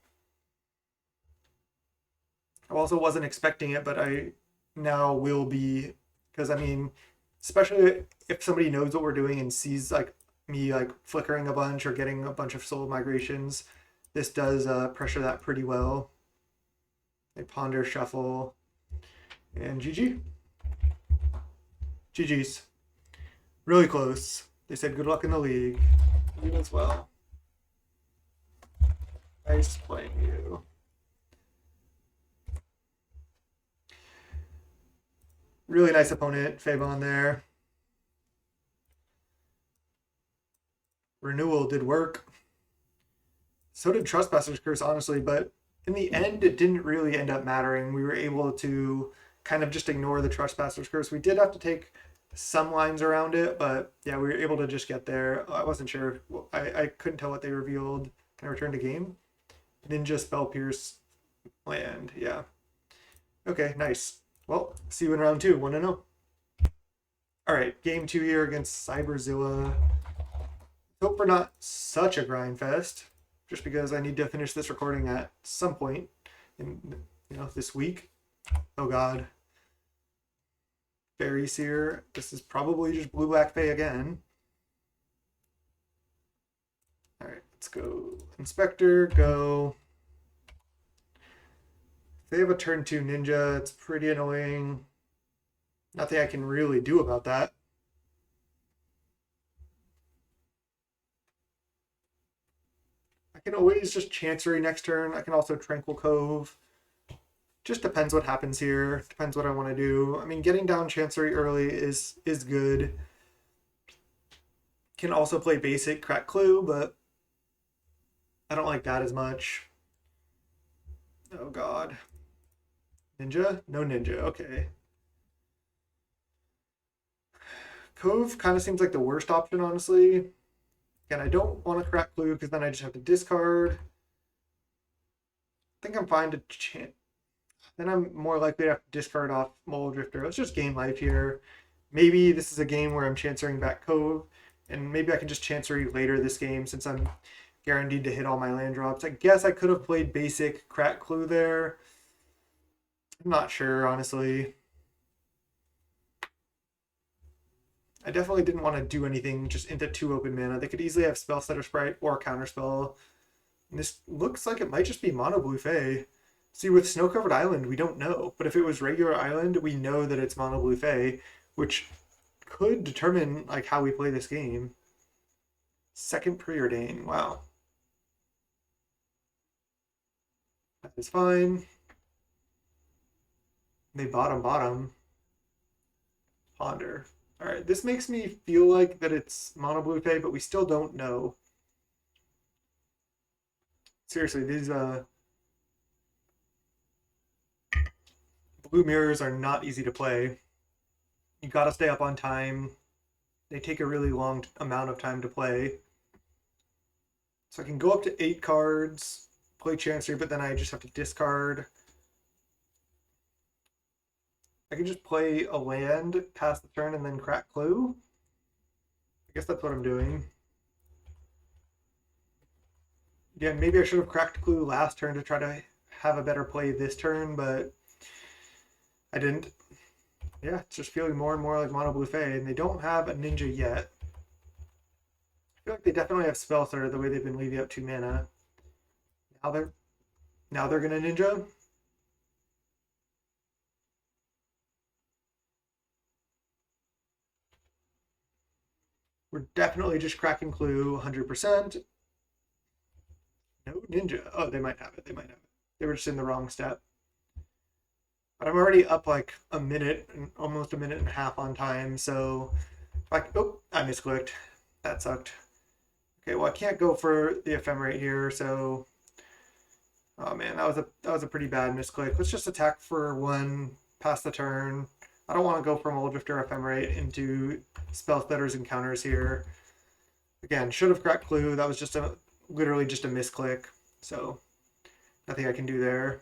I also wasn't expecting it, but I now will be, because I mean, especially if somebody knows what we're doing and sees like me like flickering a bunch or getting a bunch of soul migrations, this does pressure that pretty well. They ponder, shuffle, and GG. GG's. Really close. They said good luck in the league. You as well. Nice playing you. Really nice opponent, Fabon there. Renewal did work. So did Trespasser's Curse, honestly, but in the end, it didn't really end up mattering. We were able to kind of just ignore the Trespasser's Curse. We did have to take some lines around it, but yeah, we were able to just get there. I wasn't sure. I couldn't tell what they revealed. Can I return to game? Ninja Spell Pierce land. Yeah. Okay, nice. Well, see you in round 2. 1-0. All right, game 2 here against Cyberzilla. Hope for not such a grind fest, just because I need to finish this recording at some point in this week. Oh God. Fairy Seer. This is probably just Blue Black Fae again. All right, let's go. Inspector, go. If they have a turn 2 ninja, it's pretty annoying. Nothing I can really do about that. I can always just Chancery next turn. I can also Tranquil Cove. Just depends what happens here. Depends what I want to do. I mean, getting down Chancery early is good. Can also play basic Crack Clue, but I don't like that as much. Oh God. Ninja? No ninja. Okay. Cove kind of seems like the worst option, honestly. And I don't want to Crack Clue because then I just have to discard. I think I'm fine to chant. Then I'm more likely to have to discard off Mole Drifter. Let's just gain life here. Maybe this is a game where I'm Chancerying back Cove, and maybe I can just Chancery later this game since I'm guaranteed to hit all my land drops. I guess I could have played basic Crack Clue there. I'm not sure, honestly. I definitely didn't want to do anything just into 2 open mana. They could easily have Spell Stutter Sprite or Counterspell. And this looks like it might just be Mono Blue Fae. See, with Snow-Covered Island, we don't know. But if it was regular island, we know that it's Mono Blue Fey, which could determine like how we play this game. Second Preordain. Wow. That is fine. They bottom. Ponder. Alright, this makes me feel like that it's Mono Blue Fey, but we still don't know. Seriously, these blue mirrors are not easy to play. You gotta stay up on time. They take a really long amount of time to play. So I can go up to 8 cards, play Chancery, but then I just have to discard. I can just play a land, pass the turn, and then crack Clue. I guess that's what I'm doing. Yeah, maybe I should have cracked Clue last turn to try to have a better play this turn, but I didn't. Yeah, it's just feeling more and more like Mono Blue Fey, and they don't have a ninja yet. I feel like they definitely have Spell Stutter the way they've been leaving up 2 mana. Now they're gonna ninja. We're definitely just cracking Clue 100%. No ninja. Oh, they might have it. They might have it. They were just in the wrong step. But I'm already up like a minute, almost a minute and a half on time. So, oh, I misclicked. That sucked. Okay, well I can't go for the Ephemerate here. So, oh man, that was a pretty bad misclick. Let's just attack for 1, pass the turn. I don't want to go from Muldrifter Ephemerate into Spell Stutters and counters here. Again, should have cracked Clue. That was just literally just a misclick. So, nothing I can do there.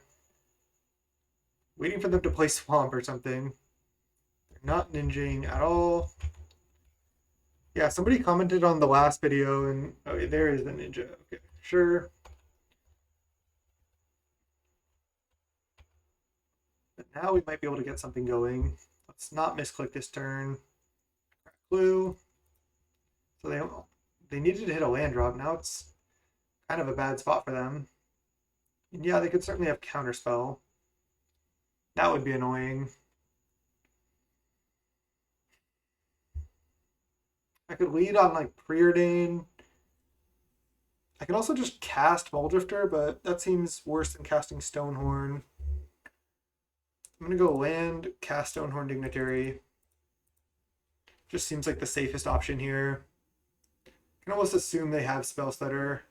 Waiting for them to play Swamp or something. They're not ninjing at all. Yeah, somebody commented on the last video and okay, there is the ninja. Okay, sure. But now we might be able to get something going. Let's not misclick this turn. Clue. So they needed to hit a land drop. Now it's kind of a bad spot for them. And yeah, they could certainly have counterspell. That would be annoying. I could lead on like Preordain. I could also just cast Muldrifter, but that seems worse than casting Stonehorn. I'm gonna go land, cast Stonehorn Dignitary. Just seems like the safest option here. I can almost assume they have Spell Stutter.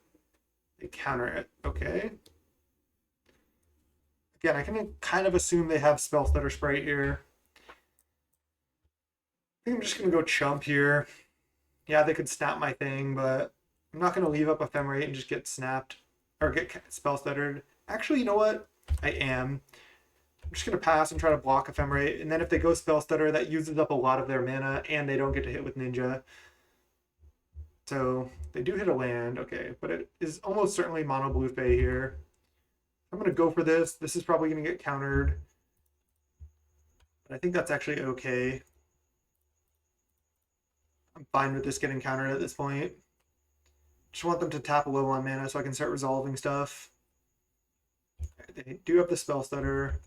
They counter it. Okay. Again, I can kind of assume they have Spell Stutter Sprite here. I think I'm just gonna go chump here. Yeah, they could snap my thing, but I'm not gonna leave up Ephemerate and just get snapped or get Spell Stuttered. Actually, you know what? I am. I'm just gonna pass and try to block Ephemerate, and then if they go Spell Stutter, that uses up a lot of their mana, and they don't get to hit with Ninja. So they do hit a land, okay, but it is almost certainly Mono Blue Fey here. I'm gonna go for this. This is probably gonna get countered, but I think that's actually okay. I'm fine with this getting countered at this point. Just want them to tap low on mana so I can start resolving stuff. They do have the Spell Stutter.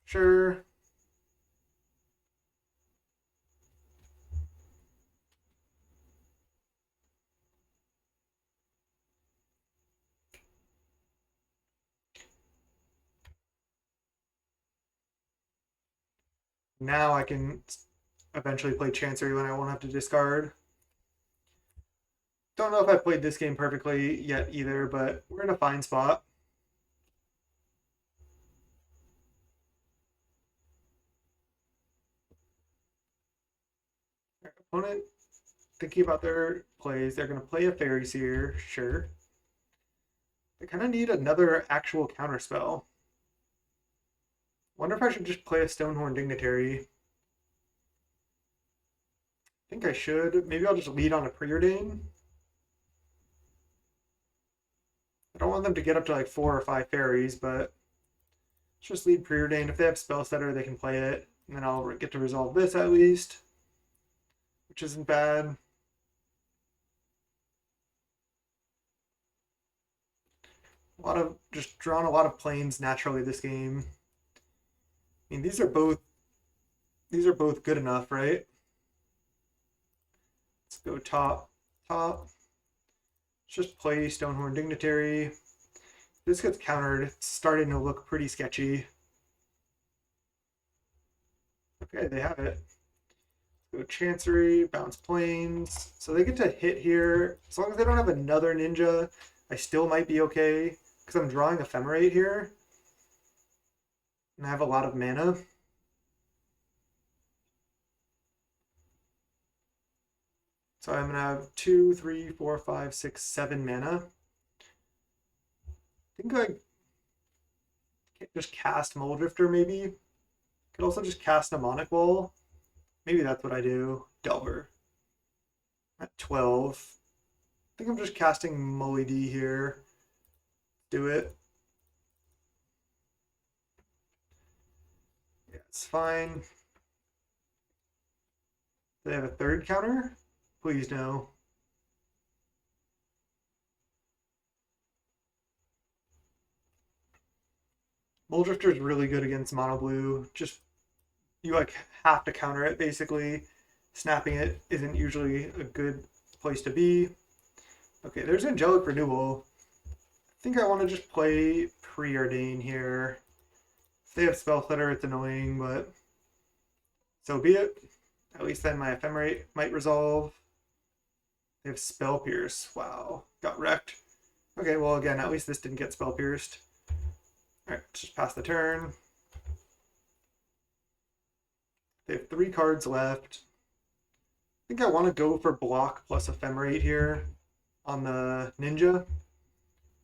Sure. Now I can eventually play Chancery when I won't have to discard. Don't know if I played this game perfectly yet either, but we're in a fine spot. Our opponent thinking about their plays. They're going to play a Fairy Seer, sure. They kind of need another actual counterspell. Wonder if I should just play a Stonehorn Dignitary. I think I should. Maybe I'll just lead on a Preordain. I don't want them to get up to like 4 or 5 fairies, but let's just lead Preordain. If they have Spell Stutter, they can play it. And then I'll get to resolve this at least, which isn't bad. A lot of just drawn a lot of planes naturally this game. I mean, these are both good enough, right? Let's go top, top. Let's just play Stonehorn Dignitary. If this gets countered, it's starting to look pretty sketchy. Okay, they have it. Go Chancery, bounce planes. So they get to hit here. As long as they don't have another ninja, I still might be okay. Because I'm drawing Ephemerate here. And I have a lot of mana. So I'm going to have 2, 3, 4, 5, 6, 7 mana. I think I can't just cast Muldrifter maybe. Could also just cast Mnemonic Wall. Maybe that's what I do. Delver. At 12. I think I'm just casting Mully D here. Do it. Yeah, it's fine. Do they have a third counter? Please no. Muldrifter is really good against mono blue. Just you like have to counter it basically. Snapping it isn't usually a good place to be. Okay, there's Angelic Renewal. I think I want to just play Preordain here. If they have Spell Stutter, it's annoying, but so be it. At least then my Ephemerate might resolve. They have Spell Pierce. Wow, got wrecked. Okay, well again, at least this didn't get Spell Pierced. Alright, just pass the turn. They have 3 cards left. I think I want to go for block plus Ephemerate here on the ninja.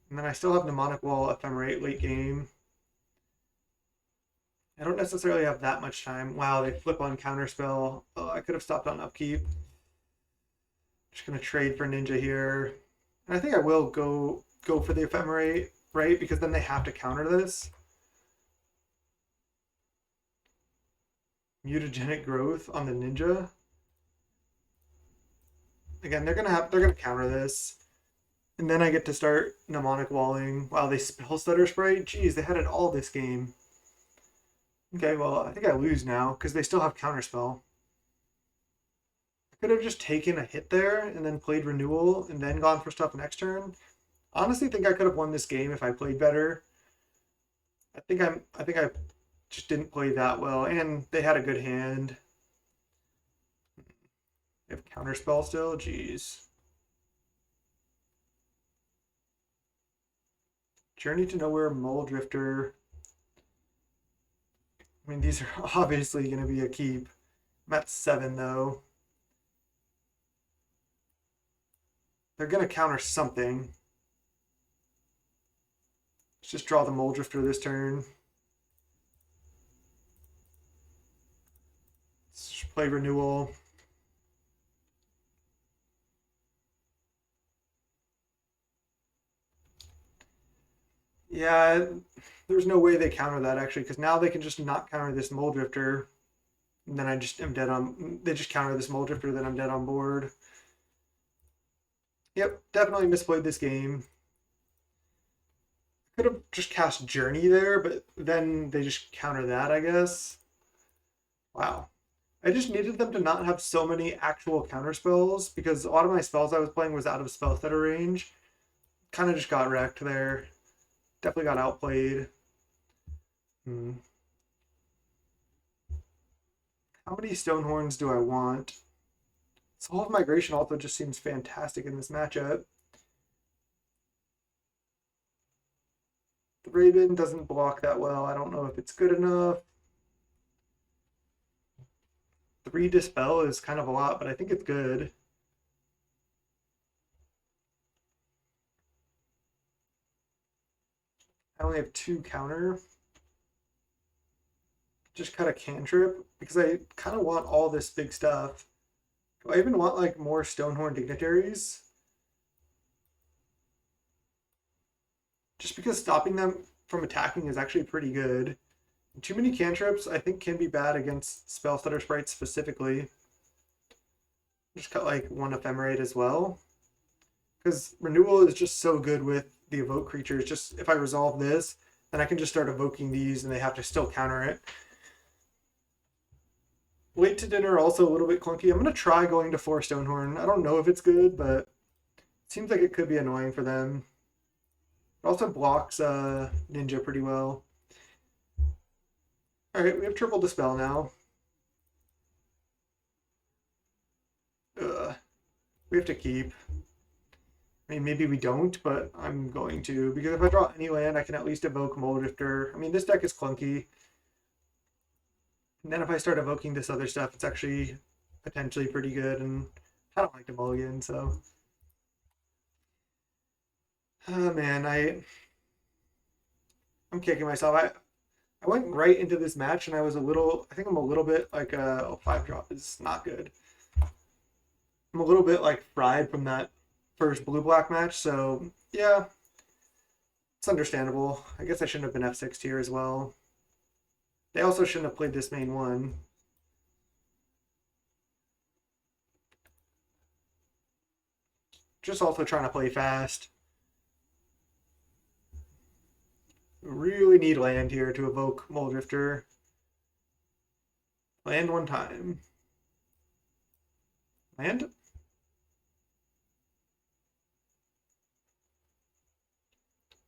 And then I still have Mnemonic Wall, Ephemerate late game. I don't necessarily have that much time. Wow, they flip on Counterspell. Oh, I could have stopped on Upkeep. Just going to trade for Ninja here. And I think I will go for the Ephemerate, right? Because then they have to counter this. Mutagenic Growth on the Ninja. Again, they're gonna counter this. And then I get to start Mnemonic Walling. Wow, they Spell Stutter Spray? Jeez, they had it all this game. Okay, well, I think I lose now because they still have Counterspell. I could have just taken a hit there and then played Renewal and then gone for stuff next turn. Honestly, think I could have won this game if I played better. I think I just didn't play that well, and they had a good hand. They have Counterspell still? Jeez. Journey to Nowhere, Muldrifter. I mean, these are obviously going to be a keep. I'm at 7, though. They're going to counter something. Let's just draw the Muldrifter this turn. Let's just play Renewal. Yeah, there's no way they counter that actually, because now they can just not counter this Muldrifter. And then I just am dead on. They just counter this Muldrifter, then I'm dead on board. Yep, definitely misplayed this game. Could have just cast Journey there, but then they just counter that, I guess. Wow. I just needed them to not have so many actual counter spells because a lot of my spells I was playing was out of Spell Stutter range. Kind of just got wrecked there. Definitely got outplayed. How many Stonehorns do I want? Soul of Migration also just seems fantastic in this matchup. The Raven doesn't block that well. I don't know if it's good enough. 3 Dispel is kind of a lot, but I think it's good. I only have 2 counter. Just cut a cantrip because I kind of want all this big stuff. Do I even want like more Stonehorn Dignitaries? Just because stopping them from attacking is actually pretty good. Too many cantrips I think can be bad against Spell Stutter Sprites specifically. Just cut like 1 Ephemerate as well. Because Renewal is just so good with the evoke creatures. Just if I resolve this, then I can just start evoking these and they have to still counter it. Late to dinner also a little bit clunky. I'm going to try going to 4 Stonehorn. I don't know if it's good, but it seems like it could be annoying for them. It also blocks Ninja pretty well. Alright, we have triple Dispel now. We have to keep. I mean, maybe we don't, but I'm going to. Because if I draw any land, I can at least evoke Moldrifter. I mean, this deck is clunky. And then if I start evoking this other stuff, it's actually potentially pretty good. And I don't like to mulligan, so... Oh, man, I'm kicking myself. I went right into this match, and I was a little... I think I'm a little bit like... Oh, 5-drop is not good. I'm a little bit like fried from that first blue-black match, so yeah, it's understandable. I guess I shouldn't have been F6 here as well. They also shouldn't have played this main one. Just also trying to play fast. Really need land here to evoke Moldrifter. Land one time. Land?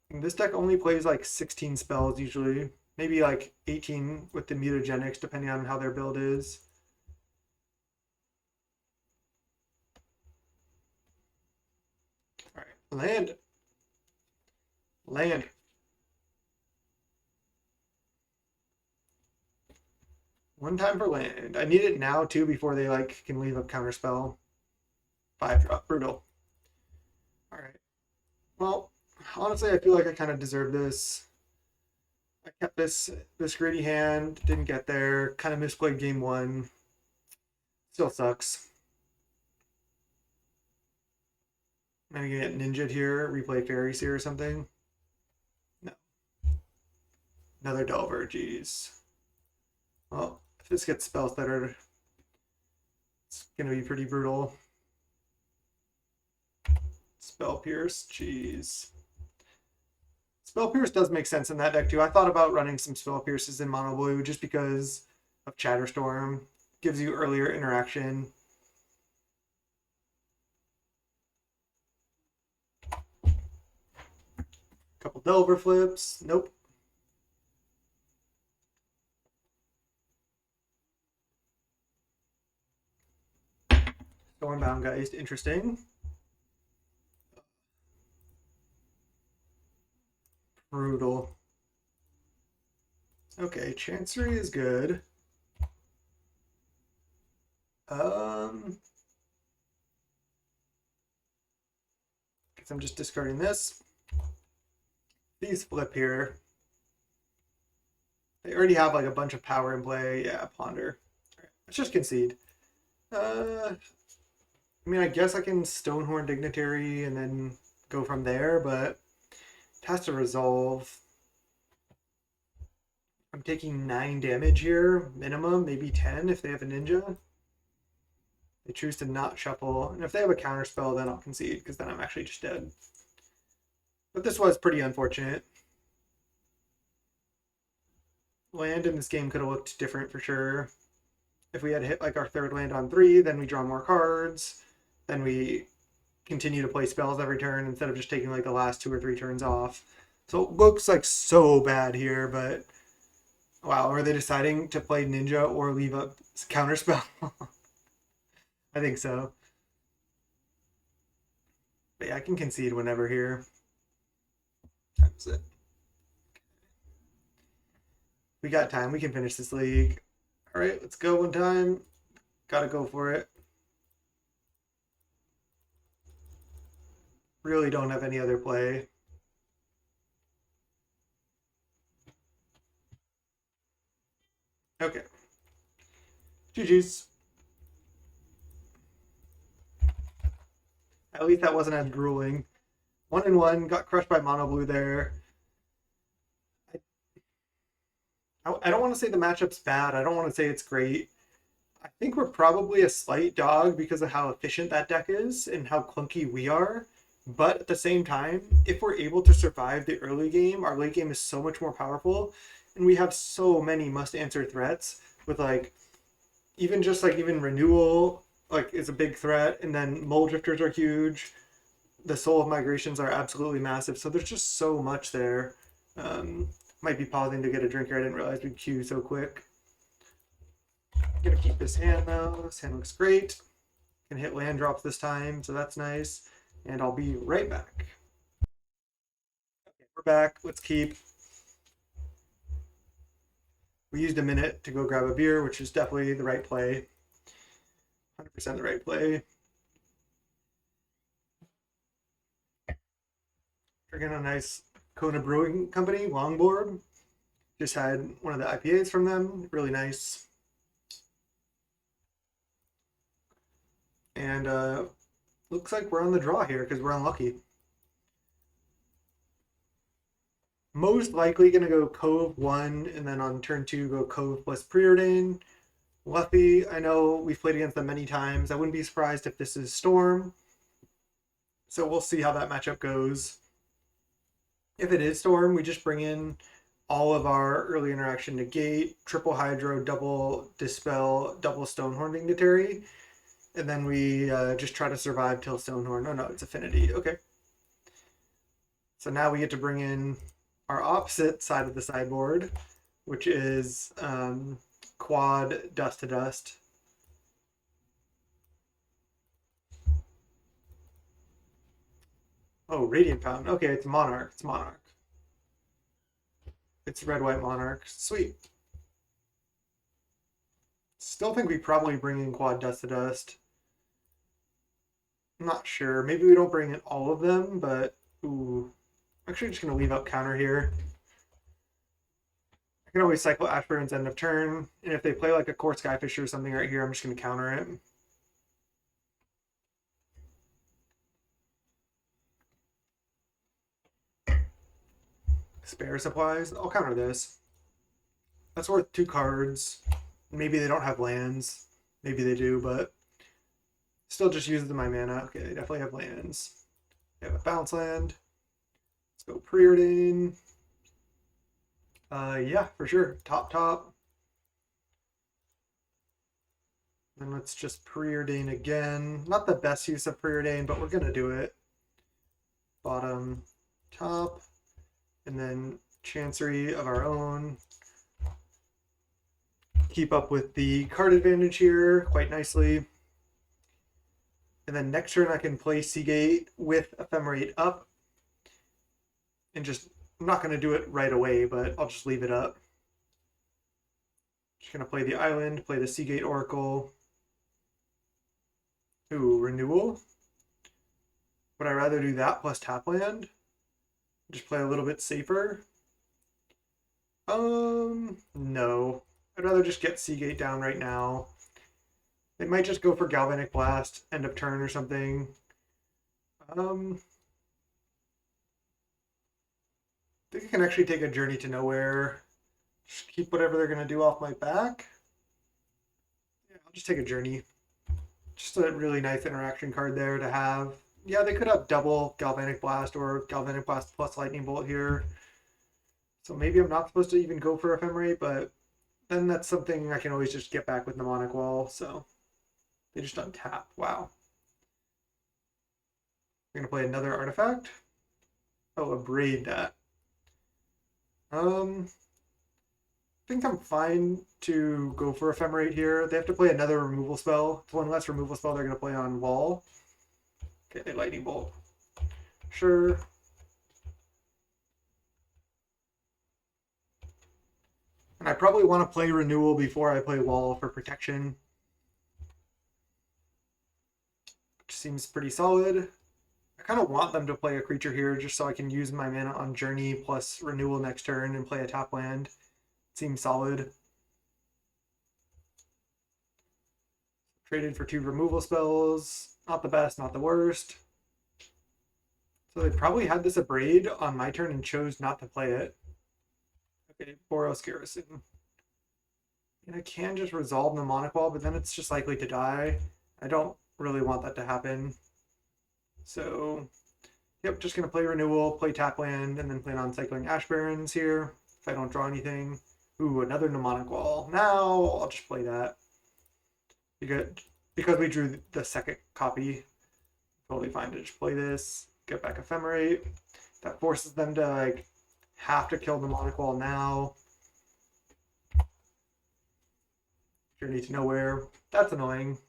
And this deck only plays like 16 spells usually. Maybe like 18 with the mutagenics, depending on how their build is. Alright, land. Land. One time for land. I need it now too before they like can leave a counterspell. 5-drop, brutal. Alright. Well, honestly, I feel like I kind of deserve this. I kept this greedy hand, didn't get there, kind of misplayed game 1. Still sucks. Am I gonna get ninja'd here, replay Fairy Seer or something? No. Another Delver, jeez. Well, if this gets spell stuttered, it's gonna be pretty brutal. Spell Pierce, jeez. Spell Pierce does make sense in that deck too. I thought about running some Spell Pierces in mono blue just because of Chatterstorm. Gives you earlier interaction. Couple Delver flips. Nope. Stormbound Geist, interesting. Brutal. Okay, Chancery is good. Guess I'm just discarding this. These flip here. They already have like a bunch of power in play. Yeah, Ponder. All right, let's just concede. I mean, I guess I can Stonehorn Dignitary and then go from there, but it has to resolve. I'm taking 9 damage here, minimum, maybe 10 if they have a ninja. They choose to not shuffle, and if they have a counterspell, then I'll concede, because then I'm actually just dead. But this was pretty unfortunate. Land in this game could have looked different for sure. If we had hit like our 3rd land on 3, then we draw more cards. Then we continue to play spells every turn instead of just taking like the last 2 or 3 turns off. So it looks like so bad here, but wow, are they deciding to play ninja or leave a counterspell? I think so. But yeah, I can concede whenever here. That's it. We got time. We can finish this league. All right, let's go one time. Gotta go for it. Really don't have any other play. Okay. GG's. At least that wasn't as grueling. 1-1, got crushed by mono blue there. I don't want to say the matchup's bad. I don't want to say it's great. I think we're probably a slight dog because of how efficient that deck is and how clunky we are. But at the same time, if we're able to survive the early game, our late game is so much more powerful, and we have so many must-answer threats with like even renewal like is a big threat, and then mole drifters are huge. The soul of migrations are absolutely massive. So there's just so much there. Um, might be pausing to get a drink here. I didn't realize we'd queue so quick. Gonna keep this hand though. This hand looks great. Can hit land drops this time, so that's nice. And I'll be right back. Okay, we're back. Let's keep. We used a minute to go grab a beer, which is definitely the right play. 100% the right play. Drinking a nice Kona Brewing Company longboard. Just had one of the IPAs from them. Really nice. And looks like we're on the draw here because we're unlucky. Most likely going to go Cove 1, and then on turn 2 go Cove plus Preordain. Luffy, I know we've played against them many times. I wouldn't be surprised if this is Storm. So we'll see how that matchup goes. If it is Storm, we just bring in all of our early interaction negate, triple Hydro, double Dispel, double Stonehorn Dignitary, and then we just try to survive till Stonehorn. Oh no, it's Affinity. Okay. So now we get to bring in our opposite side of the sideboard, which is quad Dust to Dust. Oh, Radiant Fountain. Okay, it's Monarch. It's Monarch. It's red-white Monarch. Sweet. Still think we probably bring in quad Dust to Dust. I'm not sure. Maybe we don't bring in all of them, but ooh. I'm actually just going to leave up counter here. I can always cycle Ashburn's end of turn, and if they play like a Core Skyfish or something right here, I'm just going to counter it. Spare supplies. I'll counter this. That's worth 2 cards. Maybe they don't have lands. Maybe they do, but still just uses my mana. Okay, they definitely have lands. They have a bounce land. Let's go Preordain. Yeah, for sure. Top. Then let's just Preordain again. Not the best use of Preordain, but we're gonna do it. Bottom, top, and then Chancery of our own. Keep up with the card advantage here quite nicely. And then next turn I can play Seagate with Ephemerate up. And just, I'm not going to do it right away, but I'll just leave it up. Just going to play the island, play the Seagate Oracle. Ooh, Renewal. Would I rather do that plus tap land? Just play a little bit safer? No. I'd rather just get Seagate down right now. They might just go for Galvanic Blast, end of turn or something. I think I can actually take a Journey to Nowhere. Just keep whatever they're going to do off my back. Yeah, I'll just take a Journey. Just a really nice interaction card there to have. Yeah, they could have double Galvanic Blast or Galvanic Blast plus Lightning Bolt here. So maybe I'm not supposed to even go for Ephemerate, but then that's something I can always just get back with Mnemonic Wall. So they just untap. Wow. I'm going to play another artifact. Oh, abrade that. I think I'm fine to go for Ephemerate here. They have to play another removal spell. It's one less removal spell they're going to play on wall. Okay, Lightning Bolt. Sure. And I probably want to play Renewal before I play Wall for protection. Which seems pretty solid. I kind of want them to play a creature here just so I can use my mana on Journey plus Renewal next turn and play a tap land. Seems solid. Traded for 2 removal spells. Not the best, not the worst. So they probably had this abrade on my turn and chose not to play it. Okay, Boros Garrison. And I can just resolve Mnemonic Wall, but then it's just likely to die. I don't really want that to happen. So Yep, just going to play Renewal, play Tap Land, and then plan on cycling Ash Barrens here if I don't draw anything. Ooh, another Mnemonic Wall. Now I'll just play that. Because we drew the second copy, totally fine to just play this, get back Ephemerate. That forces them to like have to kill the Mnemonic Wall now. Journey to Nowhere. That's annoying.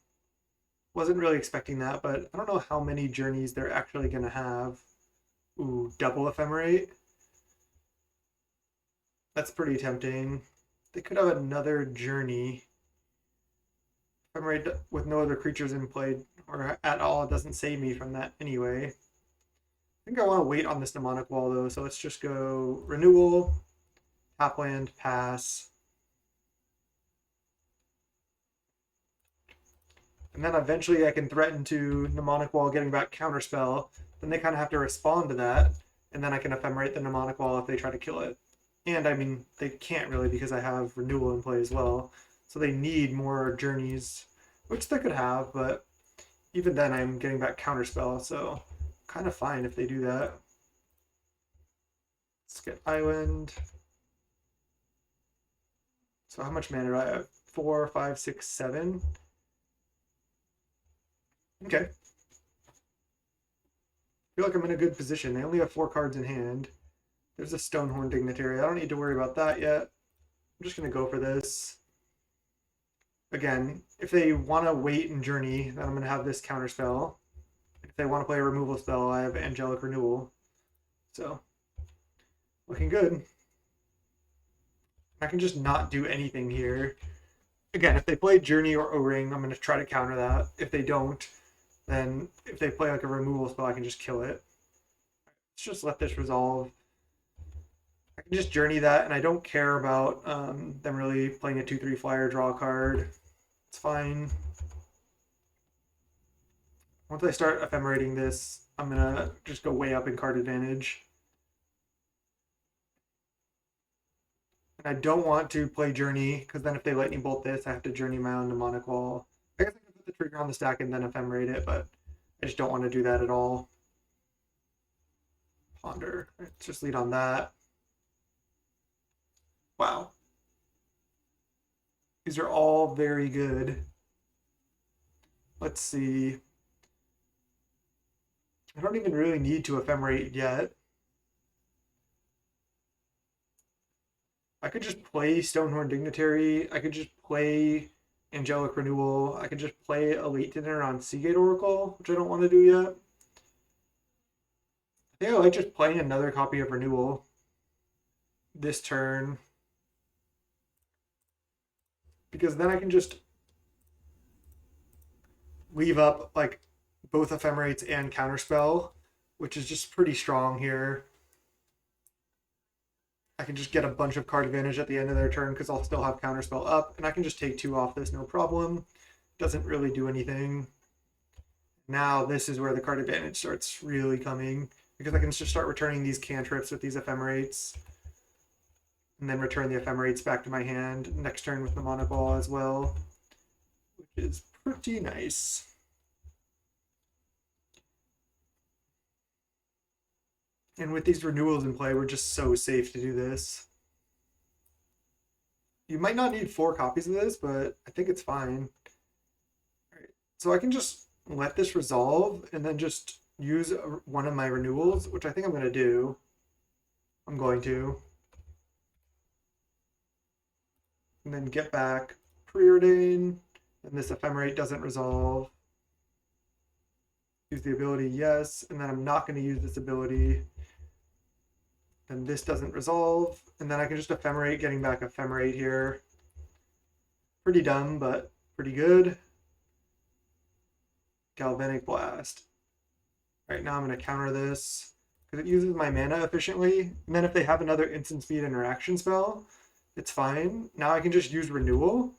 Wasn't really expecting that, but I don't know how many journeys they're actually going to have. Ooh, double Ephemerate. That's pretty tempting. They could have another journey. Ephemerate with no other creatures in play or at all. It doesn't save me from that anyway. I think I want to wait on this Mnemonic Wall though, so let's just go Renewal, Tap Land, pass. And then eventually I can threaten to Mnemonic Wall getting back Counterspell. Then they kind of have to respond to that. And then I can Ephemerate the Mnemonic Wall if they try to kill it. And I mean, they can't really because I have Renewal in play as well. So they need more journeys, which they could have, but even then I'm getting back Counterspell, so kind of fine if they do that. Let's get Island. So how much mana do I have? 4, 5, 6, 7. Okay. I feel like I'm in a good position. They only have 4 cards in hand. There's a Stonehorn Dignitary. I don't need to worry about that yet. I'm just going to go for this. Again, if they want to wait and journey, then I'm going to have this Counterspell. If they want to play a removal spell, I have Angelic Renewal. So, looking good. I can just not do anything here. Again, if they play Journey or O-Ring, I'm going to try to counter that. If they don't, then if they play like a removal spell, I can just kill it. Let's just let this resolve. I can just Journey that, and I don't care about them really playing a 2/3 flyer, draw a card. It's fine. Once I start ephemerating this, I'm going to just go way up in card advantage. And I don't want to play Journey, because then if they Lightning Bolt this, I have to Journey my own Mnemonic Wall. I guess I can put the trigger on the stack and then ephemerate it, but I just don't want to do that at all. Ponder. Let's just lead on that. Wow. These are all very good. Let's see. I don't even really need to ephemerate yet. I could just play Stonehorn Dignitary. I could just play Angelic Renewal. I could just play a late dinner on Seagate Oracle, which I don't want to do yet. I think I like just playing another copy of Renewal this turn, because then I can just leave up like both Ephemerates and Counterspell, which is just pretty strong here. I can just get a bunch of card advantage at the end of their turn because I'll still have Counterspell up, and I can just take 2 off this, no problem. Doesn't really do anything. Now this is where the card advantage starts really coming, because I can just start returning these cantrips with these Ephemerates, and then return the Ephemerates back to my hand next turn with the Mnemonic Wall as well, which is pretty nice. And with these renewals in play, we're just so safe to do this. You might not need 4 copies of this, but I think it's fine. All right. So I can just let this resolve and then just use one of my renewals, which I think I'm going to do. I'm going to. And then get back Preordain, and this Ephemerate doesn't resolve. Use the ability, yes, and then I'm not going to use this ability. And this doesn't resolve, and then I can just Ephemerate, getting back Ephemerate here. Pretty dumb, but pretty good. Galvanic Blast. Right now I'm going to counter this, because it uses my mana efficiently, and then if they have another instant speed interaction spell, it's fine. Now I can just use Renewal,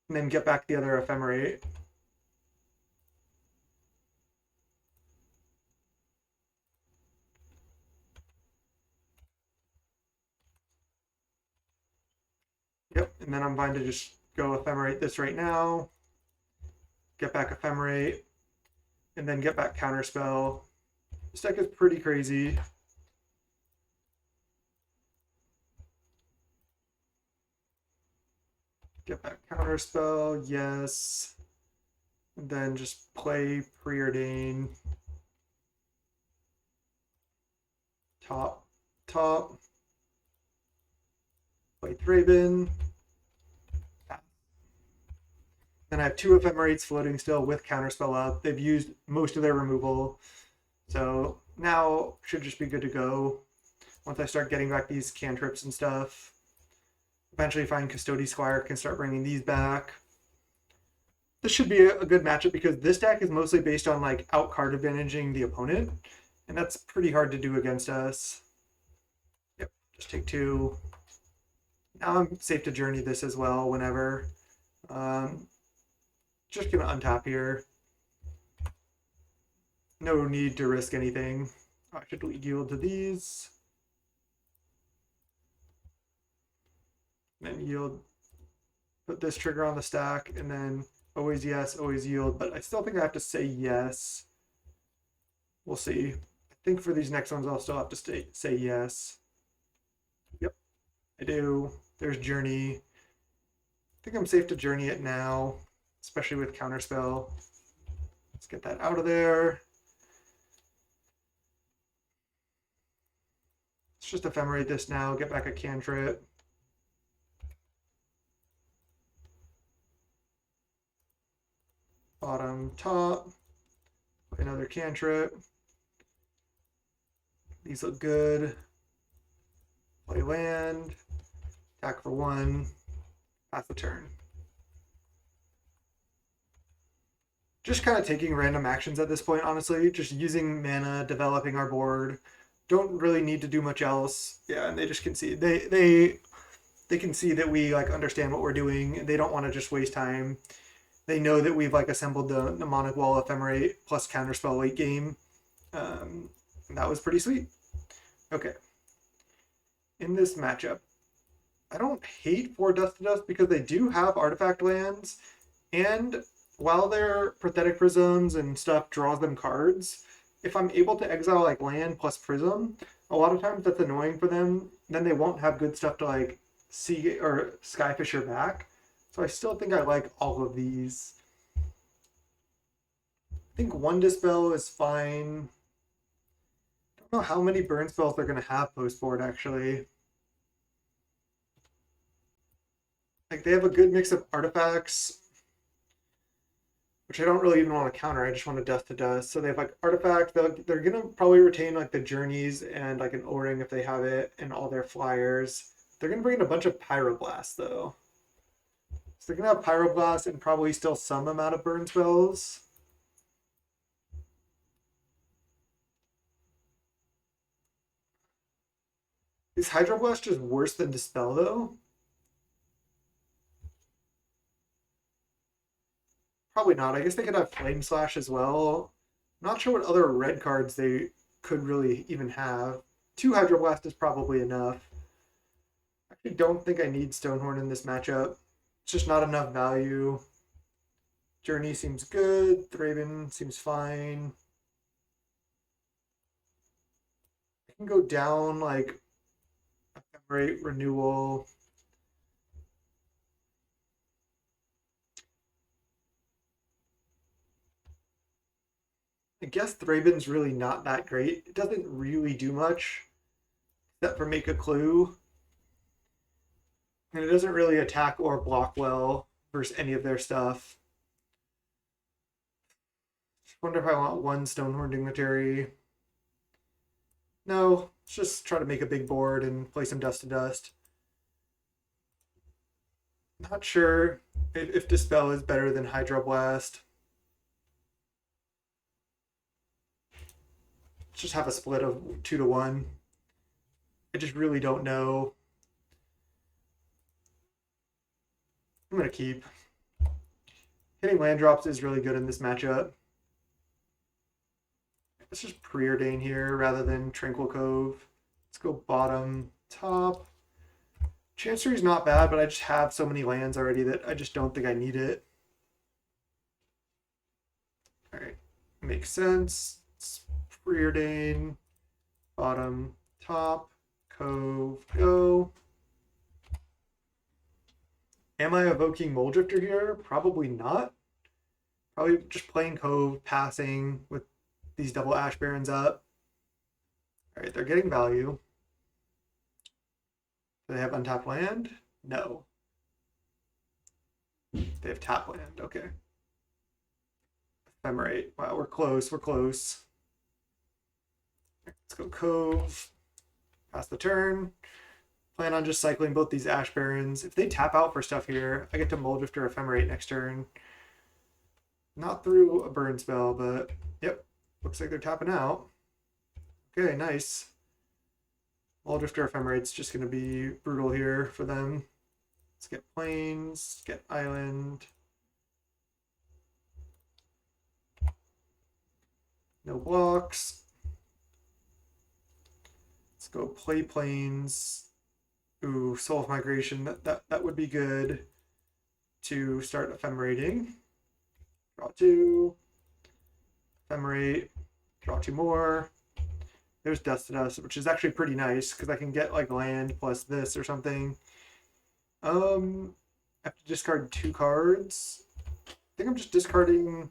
and then get back the other Ephemerate. Yep, and then I'm fine to just go Ephemerate this right now, get back Ephemerate, and then get back Counterspell. This deck is pretty crazy. Get back Counterspell, yes. And then just play Preordain. Top. Play Thraben. Then I have 2 Ephemerates floating still with Counterspell up. They've used most of their removal. So now should just be good to go. Once I start getting back these cantrips and stuff. Eventually find Custody Squire, can start bringing these back. This should be a good matchup because this deck is mostly based on like out card advantaging the opponent. And that's pretty hard to do against us. Yep, just take 2. Now I'm safe to journey this as well whenever. Just gonna untap here. No need to risk anything. I should yield to these. And then yield, put this trigger on the stack, and then always yes, always yield. But I still think I have to say yes. We'll see. I think for these next ones, I'll still have to say yes. Yep, I do. There's Journey. I think I'm safe to Journey it now, especially with Counterspell. Let's get that out of there. Let's just Ephemerate this now, get back a cantrip. Bottom, top. Another cantrip. These look good. Play land. Attack for 1. Pass the turn. Just kind of taking random actions at this point, honestly. Just using mana, developing our board. Don't really need to do much else. Yeah, and they just can see. They can see that we like understand what we're doing. They don't want to just waste time. They know that we've like assembled the mnemonic wall Ephemerate plus Counterspell late game. That was pretty sweet. Okay. In this matchup, I don't hate 4 Dust to Dust because they do have artifact lands, and while their Pathetic Prisms and stuff draws them cards, if I'm able to exile like land plus Prism, a lot of times that's annoying for them. Then they won't have good stuff to like see or Skyfisher back. So I still think I like all of these. I think 1 Dispel is fine. I don't know how many burn spells they're going to have post board actually. Like they have a good mix of artifacts, which I don't really even want to counter. I just want to Dust to Dust. So they have like artifacts. They're going to probably retain like the Journeys and like an O-Ring if they have it and all their flyers. They're going to bring in a bunch of Pyroblasts though. So they're going to have Pyroblast and probably still some amount of burn spells. Is Hydroblast just worse than Dispel though? Probably not. I guess they could have Flame Slash as well. Not sure what other red cards they could really even have. 2 Hydroblast is probably enough. I actually don't think I need Stonehorn in this matchup. It's just not enough value. Journey seems good. Thraben seems fine. I can go down like Ephemerate, Renewal. I guess Thraben's really not that great. It doesn't really do much except for make a clue. And it doesn't really attack or block well versus any of their stuff. Just wonder if I want 1 Stonehorn Dignitary. No, let's just try to make a big board and play some Dust to Dust. Not sure if Dispel is better than Hydroblast. Let's just have a split of 2 to 1. I just really don't know. I'm going to keep. Hitting land drops is really good in this matchup. Let's just Preordain here rather than Tranquil Cove. Let's go bottom, top. Chancery's not bad, but I just have so many lands already that I just don't think I need it. All right, makes sense. Let's Preordain, bottom, top, cove, go. Am I evoking Mole Drifter here? Probably not. Probably just playing cove, passing with these double Ash Barrens up. All right, they're getting value. Do they have untapped land? No. They have tap land. Okay. Ephemerate. Wow, we're close. We're close. Let's go cove. Pass the turn. Plan on just cycling both these Ash Barrens. If they tap out for stuff here, I get to Mole Drifter Ephemerate next turn. Not through a burn spell, but yep. Looks like they're tapping out. Okay, nice. Mole Drifter Ephemerate's just going to be brutal here for them. Let's get plains, get island. No blocks. Let's go play plains. Ooh, Soul of Migration. That would be good to start ephemerating. Draw 2. Ephemerate. Draw 2 more. There's Dust to Dust, which is actually pretty nice because I can get like land plus this or something. I have to discard 2 cards. I think I'm just discarding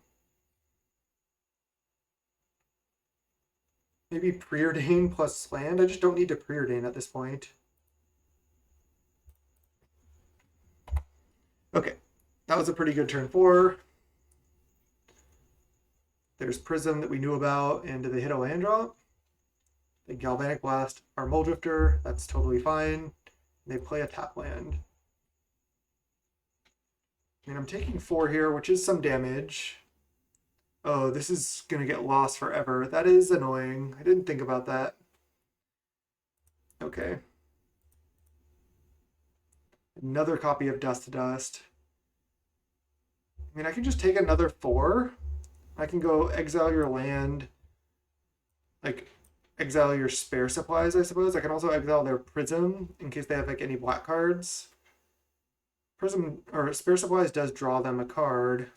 maybe Preordain plus land. I just don't need to Preordain at this point. Okay, that was a pretty good turn 4. There's Prism that we knew about, and do they hit a land drop? They Galvanic Blast our Mole Drifter. That's totally fine. They play a tap land. And I'm taking 4 here, which is some damage. Oh, this is going to get lost forever. That is annoying. I didn't think about that. Okay. Another copy of Dust to Dust. I mean, I can just take another 4. I can go exile your land, like exile your spare supplies, I suppose. I can also exile their Prism in case they have like any black cards. Prism or spare supplies does draw them a card.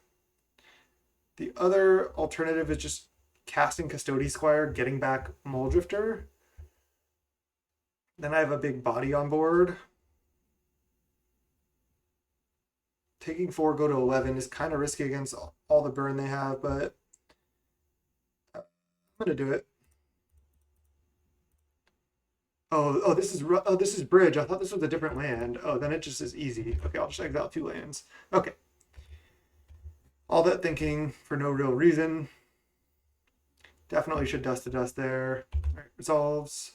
The other alternative is just casting Custody Squire, getting back Mole Drifter. Then I have a big body on board. Taking 4, go to 11 is kind of risky against all the burn they have, but I'm going to do it. Oh, this is Bridge. I thought this was a different land. Oh, then it just is easy. Okay, I'll just exile 2 lands. Okay. All that thinking for no real reason. Definitely should Dust to Dust there. All right, resolves.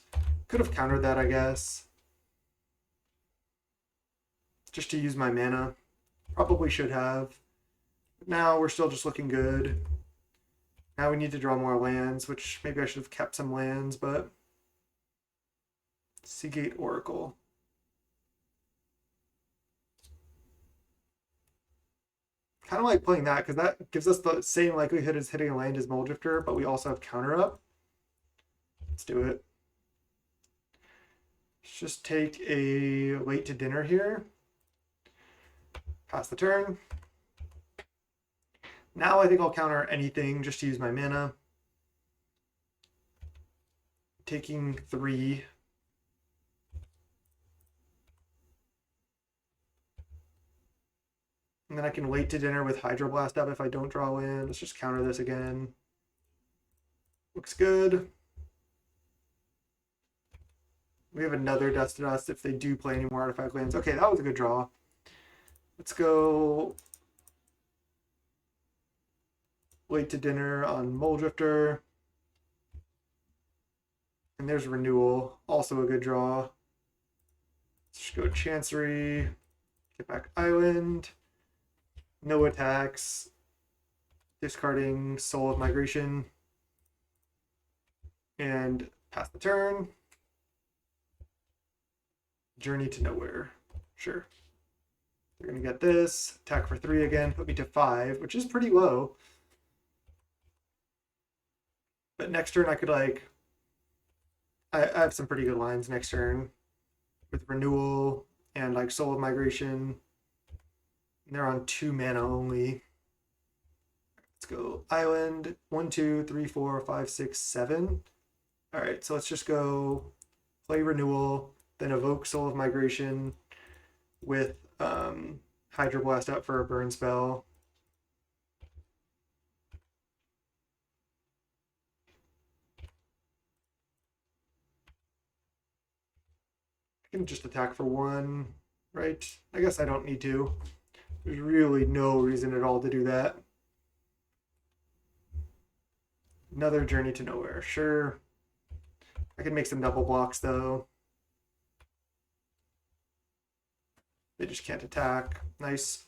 Could have countered that, I guess. Just to use my mana. Probably should have. But now we're still just looking good. Now we need to draw more lands, which maybe I should have kept some lands, but Seagate Oracle. Kind of like playing that because that gives us the same likelihood as hitting a land as Mole Drifter, but we also have counter up. Let's do it. Let's just take a late to dinner here. Pass the turn. Now I think I'll counter anything just to use my mana. Taking 3. And then I can late to dinner with Hydroblast up if I don't draw land. Let's just counter this again. Looks good. We have another Dust to Dust if they do play any more artifact lands. Okay, that was a good draw. Let's go late to dinner on Mole Drifter. And there's Renewal, also a good draw. Let's just go Chancery, get back Island, no attacks, discarding Soul of Migration, and pass the turn. Journey to Nowhere, sure. They're going to get this, attack for 3 again, put me to 5, which is pretty low. But next turn I could like, I have some pretty good lines next turn with Renewal and like Soul of Migration. And they're on 2 mana only. Let's go island. 1, 2, 3, 4, 5, 6, 7. All right, so let's just go play renewal, then evoke Soul of Migration with Hydroblast out for a burn spell. I can just attack for 1, right? I guess I don't need to. There's really no reason at all to do that. Another Journey to Nowhere, sure. I can make some double blocks though. They just can't attack. Nice.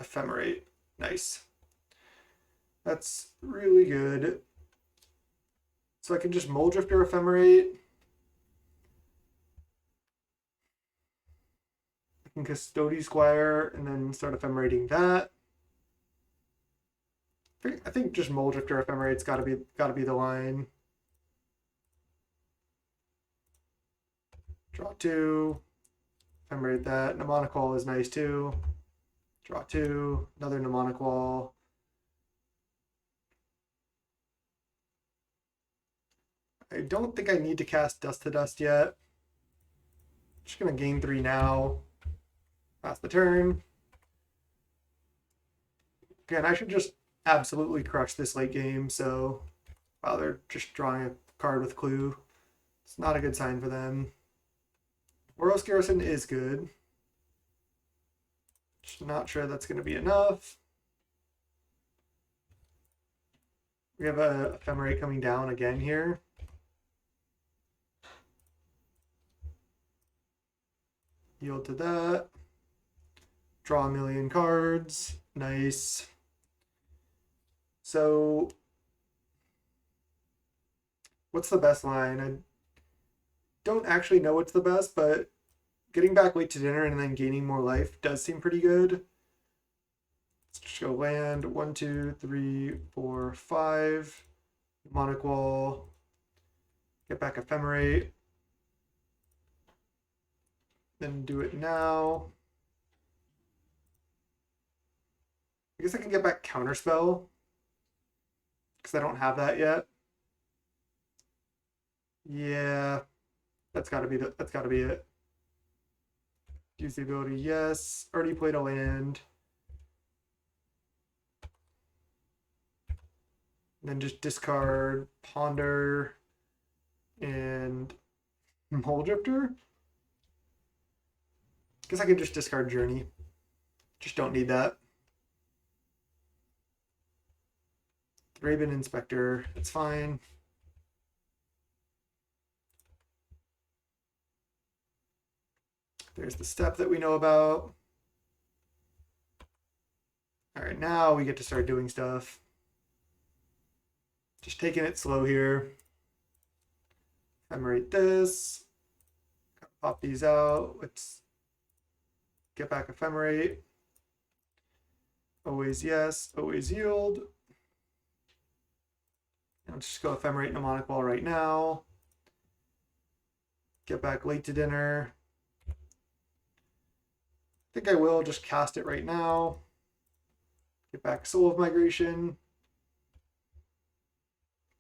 Ephemerate. Nice. That's really good. So I can just Muldrifter Ephemerate. I can Custody Squire and then start ephemerating that. I think just Muldrifter Ephemerate's gotta be the line. Draw 2. Ephemerate that. Mnemonic Wall is nice too. Draw 2. Another Mnemonic Wall. I don't think I need to cast Dust to Dust yet. Just gonna gain 3 now. Pass the turn. Again, I should just absolutely crush this late game, so wow, they're just drawing a card with Clue. It's not a good sign for them. Boros Garrison is good. Just not sure that's going to be enough. We have a Ephemerate coming down again here. Yield to that. Draw a million cards. Nice. So, what's the best line? I don't actually know what's the best, but getting back late to dinner and then gaining more life does seem pretty good. Let's just go land. 1, 2, 3, 4, 5. Mnemonic Wall. Get back Ephemerate. Then do it now. I guess I can get back Counterspell because I don't have that yet. Yeah, that's gotta be it. Use the ability, yes. Already played a land. Then just discard Ponder and Muldrifter. Guess I can just discard Journey. Just don't need that. Raven Inspector, it's fine. There's the step that we know about. All right, now we get to start doing stuff. Just taking it slow here. Ephemerate this. Pop these out. Let's get back Ephemerate. Always yes, always yield. Let's just go Ephemerate Mnemonic Wall right now. Get back late to dinner. I think I will just cast it right now. Get back Soul of Migration.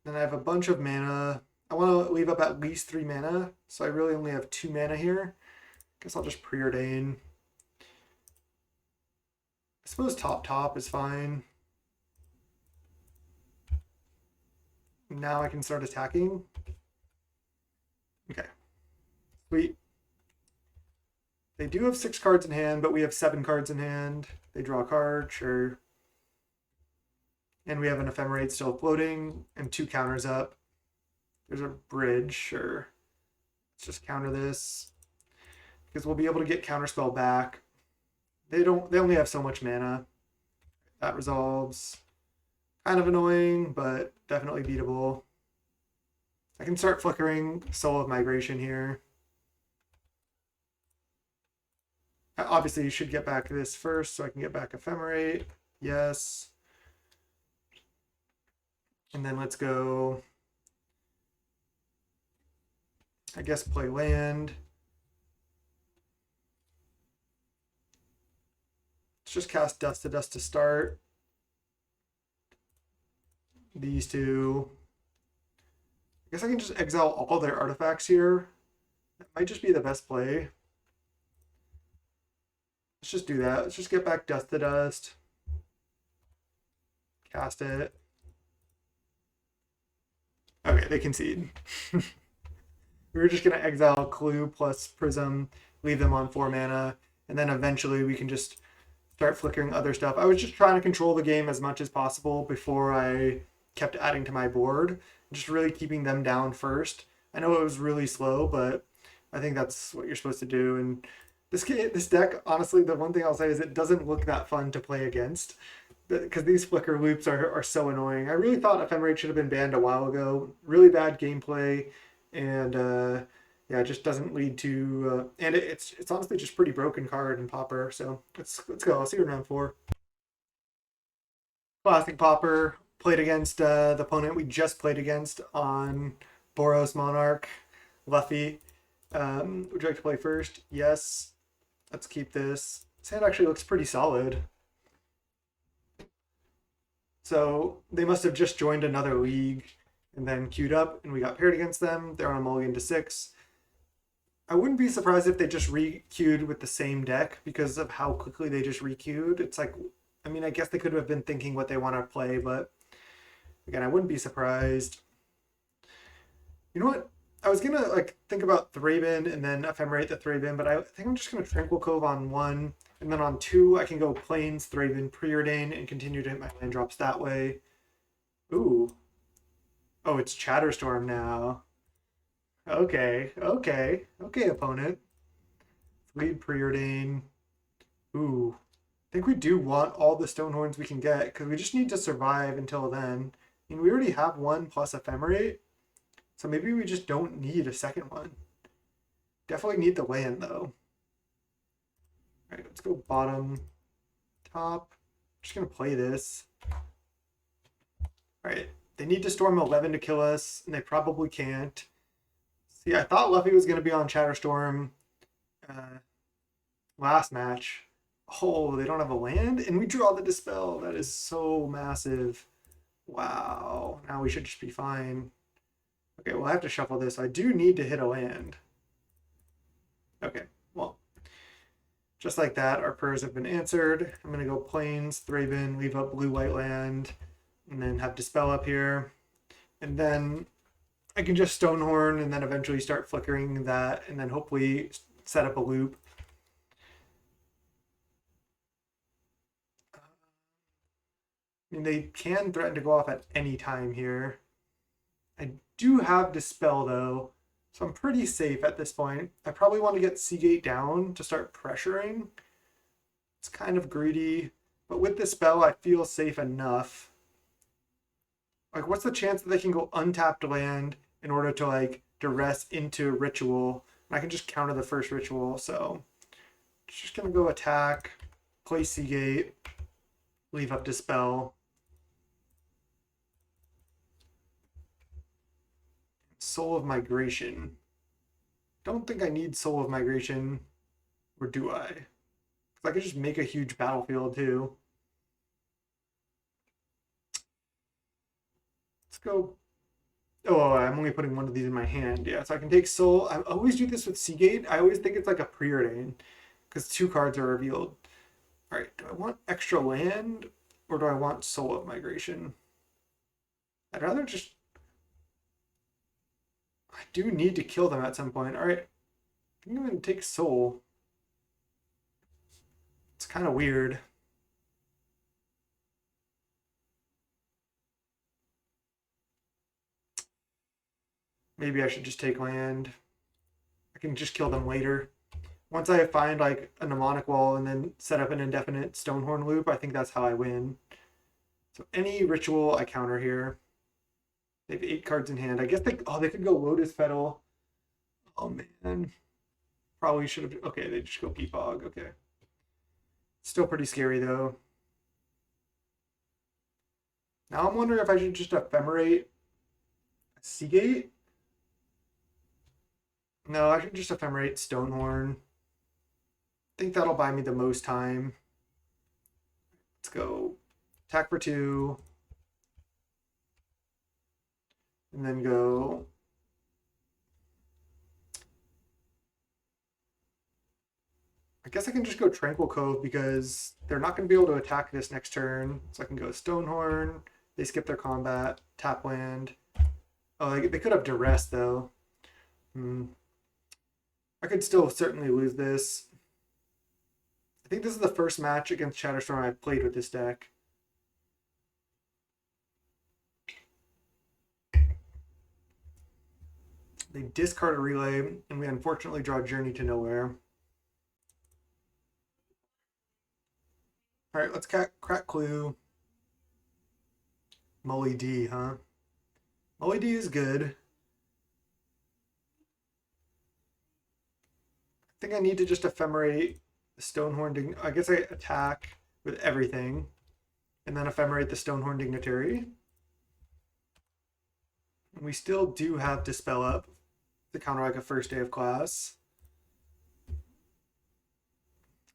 Then I have a bunch of mana. I want to leave up at least 3 mana, so I really only have 2 mana here. Guess I'll just preordain. I suppose top is fine. Now I can start attacking. Okay. Sweet. They do have 6 cards in hand, but we have 7 cards in hand. They draw a card, sure. And we have an Ephemerate still floating and 2 counters up. There's a bridge, sure. Let's just counter this. Because we'll be able to get Counterspell back. They only have so much mana. That resolves. Kind of annoying, but definitely beatable. I can start flickering Soul of Migration here. Obviously, you should get back this first, so I can get back Ephemerate. Yes. And then let's go, I guess, play land. Let's just cast Dust to Dust to start. These two. I guess I can just exile all their artifacts here. That might just be the best play. Let's just do that. Let's just get back Dust to Dust. Cast it. Okay, they concede. We were just going to exile Clue plus Prism, leave them on 4 mana, and then eventually we can just start flickering other stuff. I was just trying to control the game as much as possible before I kept adding to my board, just really keeping them down first. I know it was really slow, but I think that's what you're supposed to do. And this deck, honestly, the one thing I'll say is it doesn't look that fun to play against, because these flicker loops are so annoying. I really thought Ephemerate should have been banned a while ago. Really bad gameplay, and yeah, it just doesn't lead to. And it's honestly just pretty broken card in Pauper. So let's go. I'll see you in round 4. Classic Pauper played against the opponent we just played against on Boros Monarch, Luffy. Would you like to play first? Yes. Let's keep this. This hand actually looks pretty solid. So they must have just joined another league and then queued up, and we got paired against them. They're on a mulligan to 6. I wouldn't be surprised if they just re-queued with the same deck because of how quickly they just re-queued. It's like, I mean, I guess they could have been thinking what they want to play, but again, I wouldn't be surprised. You know what? I was gonna like think about Thraben and then Ephemerate the Thraben, but I think I'm just gonna Tranquil Cove on 1, and then on 2 I can go Plains, Thraben, Preordain, and continue to hit my land drops that way. Ooh. Oh, it's Chatterstorm now. Okay, opponent. Lead Preordain. Ooh. I think we do want all the Stonehorns we can get, because we just need to survive until then. I mean, we already have 1 plus Ephemerate, so maybe we just don't need a second one. Definitely need the land, though. All right, let's go bottom, top. I'm just going to play this. All right, they need to storm 11 to kill us, and they probably can't. See, I thought Luffy was going to be on Chatterstorm last match. Oh, they don't have a land? And we draw the Dispel. That is so massive. Wow. Now we should just be fine. Okay, well, I have to shuffle this. I do need to hit a land. Okay, well, just like that, our prayers have been answered. I'm going to go Plains, Thraben, leave up blue-white land, and then have Dispel up here. And then I can just Stonehorn and then eventually start flickering that and then hopefully set up a loop. I mean, they can threaten to go off at any time here. I do have Dispel, though, so I'm pretty safe at this point. I probably want to get Seagate down to start pressuring. It's kind of greedy, but with Dispel, I feel safe enough. Like, what's the chance that they can go untapped land in order to, like, duress into Ritual? And I can just counter the first Ritual, so just going to go attack, play Seagate, leave up Dispel. Soul of Migration. Don't think I need Soul of Migration, or do I? Because I could just make a huge battlefield too. Let's go. Oh, I'm only putting 1 of these in my hand. Yeah, so I can take Soul. I always do this with Seagate. I always think it's like a Preordain because 2 cards are revealed. All right, do I want extra land or do I want Soul of Migration? I'd rather just. I do need to kill them at some point. All right, I think I'm going to take Soul. It's kind of weird. Maybe I should just take land. I can just kill them later. Once I find like a mnemonic wall and then set up an indefinite Stonehorn loop, I think that's how I win. So any Ritual I counter here. They have 8 cards in hand. I guess they could go Lotus Petal. Oh man. Probably should have. Okay, they just go Peepog. Okay. Still pretty scary though. Now I'm wondering if I should just Ephemerate Seagate. No, I should just Ephemerate Stonehorn. I think that'll buy me the most time. Let's go attack for 2. And then go I guess I can just go Tranquil Cove because they're not going to be able to attack this next turn. So I can go Stonehorn. They skip their combat. Tap land. Oh, they could have Duress though. I could still certainly lose this. I think this is the first match against Shatterstorm I've played with this deck. They discard a Relay, and we unfortunately draw Journey to Nowhere. All right, let's crack Clue. Molly D, huh? Molly D is good. I think I need to just ephemerate the Stonehorn. I guess I attack with everything, and then ephemerate the Stonehorn Dignitary. And we still do have Dispel up to counteract a first day of class.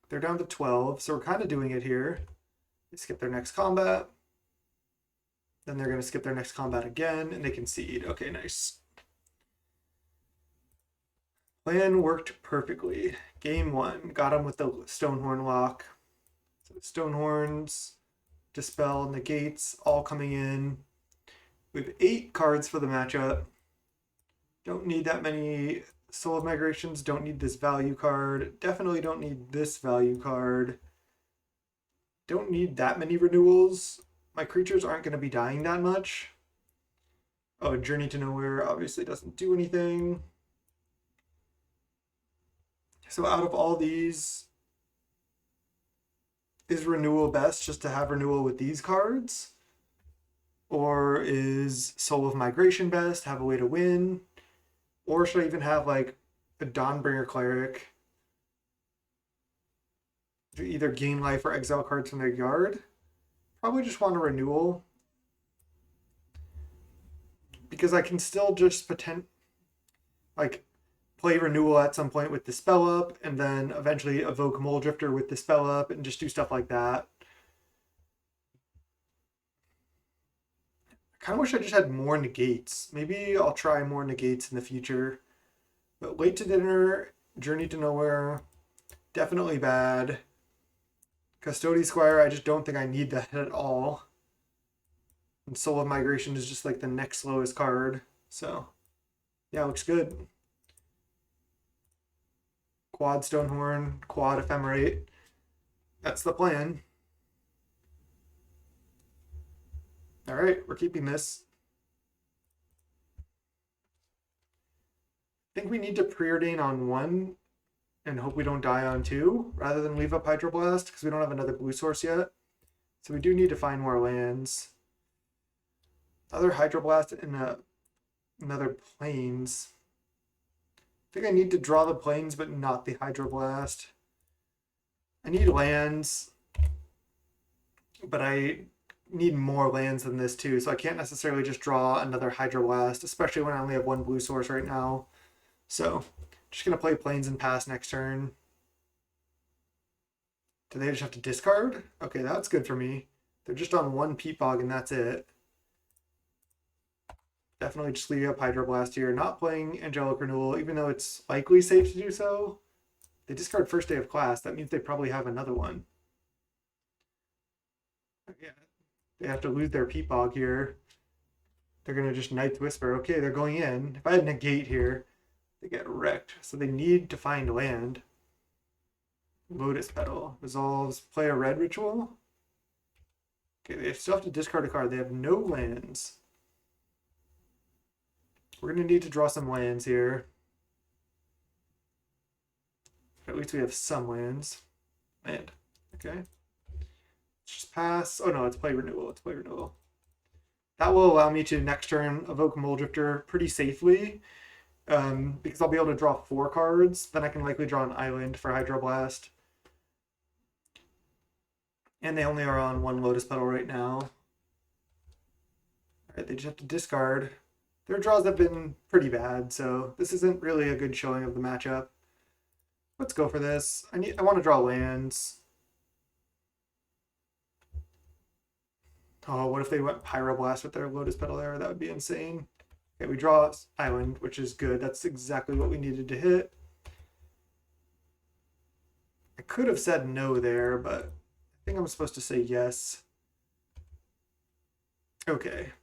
They're down to 12, so we're kind of doing it here. They skip their next combat. Then they're going to skip their next combat again, and they concede. Okay, nice. Plan worked perfectly. Game 1. Got him with the Stonehorn lock. So Stonehorns, Dispel, Negates, all coming in. We have 8 cards for the matchup. Don't need that many Soul of Migrations. Don't need this value card. Definitely don't need this value card. Don't need that many renewals. My creatures aren't going to be dying that much. Oh, Journey to Nowhere obviously doesn't do anything. So out of all these, is Renewal best just to have Renewal with these cards? Or is Soul of Migration best, have a way to win? Or should I even have like a Dawnbringer Cleric to either gain life or exile cards from their yard? Probably just want a Renewal. Because I can still just play Renewal at some point with the spell up, and then eventually evoke Mole Drifter with the spell up, and just do stuff like that. I kind of wish I just had more negates. Maybe I'll try more negates in the future. But Late to Dinner, Journey to Nowhere, definitely bad. Custody Squire, I just don't think I need that at all. And Soul of Migration is just like the next lowest card. So, yeah, looks good. Quad Stonehorn, quad Ephemerate. That's the plan. All right, we're keeping this. I think we need to preordain on 1 and hope we don't die on 2 rather than leave up Hydroblast because we don't have another blue source yet. So we do need to find more lands. Other Hydroblast in another Plains. I think I need to draw the Plains but not the Hydroblast. I need lands, but I need more lands than this too, so I can't necessarily just draw another Hydroblast, especially when I only have 1 blue source right now. So, just going to play Plains and pass next turn. Do they just have to discard? Okay, that's good for me. They're just on 1 Peat Bog and that's it. Definitely just leaving up Hydroblast here. Not playing Angelic Renewal, even though it's likely safe to do so. They discard first day of class. That means they probably have another one. Yeah, they have to lose their Peat Bog here. They're going to just Night's Whisper. Okay, they're going in. If I had Negate here, they get wrecked. So they need to find land. Lotus Petal. Resolves. Play a red ritual. Okay, they still have to discard a card. They have no lands. We're going to need to draw some lands here. At least we have some lands. Land. Okay. Let's just pass. Oh no, let's play Renewal. Let's play Renewal. That will allow me to next turn evoke Mole Drifter pretty safely. Because I'll be able to draw 4 cards. Then I can likely draw an island for Hydroblast. And they only are on 1 Lotus Petal right now. Alright, they just have to discard. Their draws have been pretty bad, so this isn't really a good showing of the matchup. Let's go for this. I want to draw lands. Oh, what if they went Pyroblast with their Lotus Petal there? That would be insane. Okay, we draw Island, which is good. That's exactly what we needed to hit. I could have said no there, but I think I'm supposed to say yes. Okay.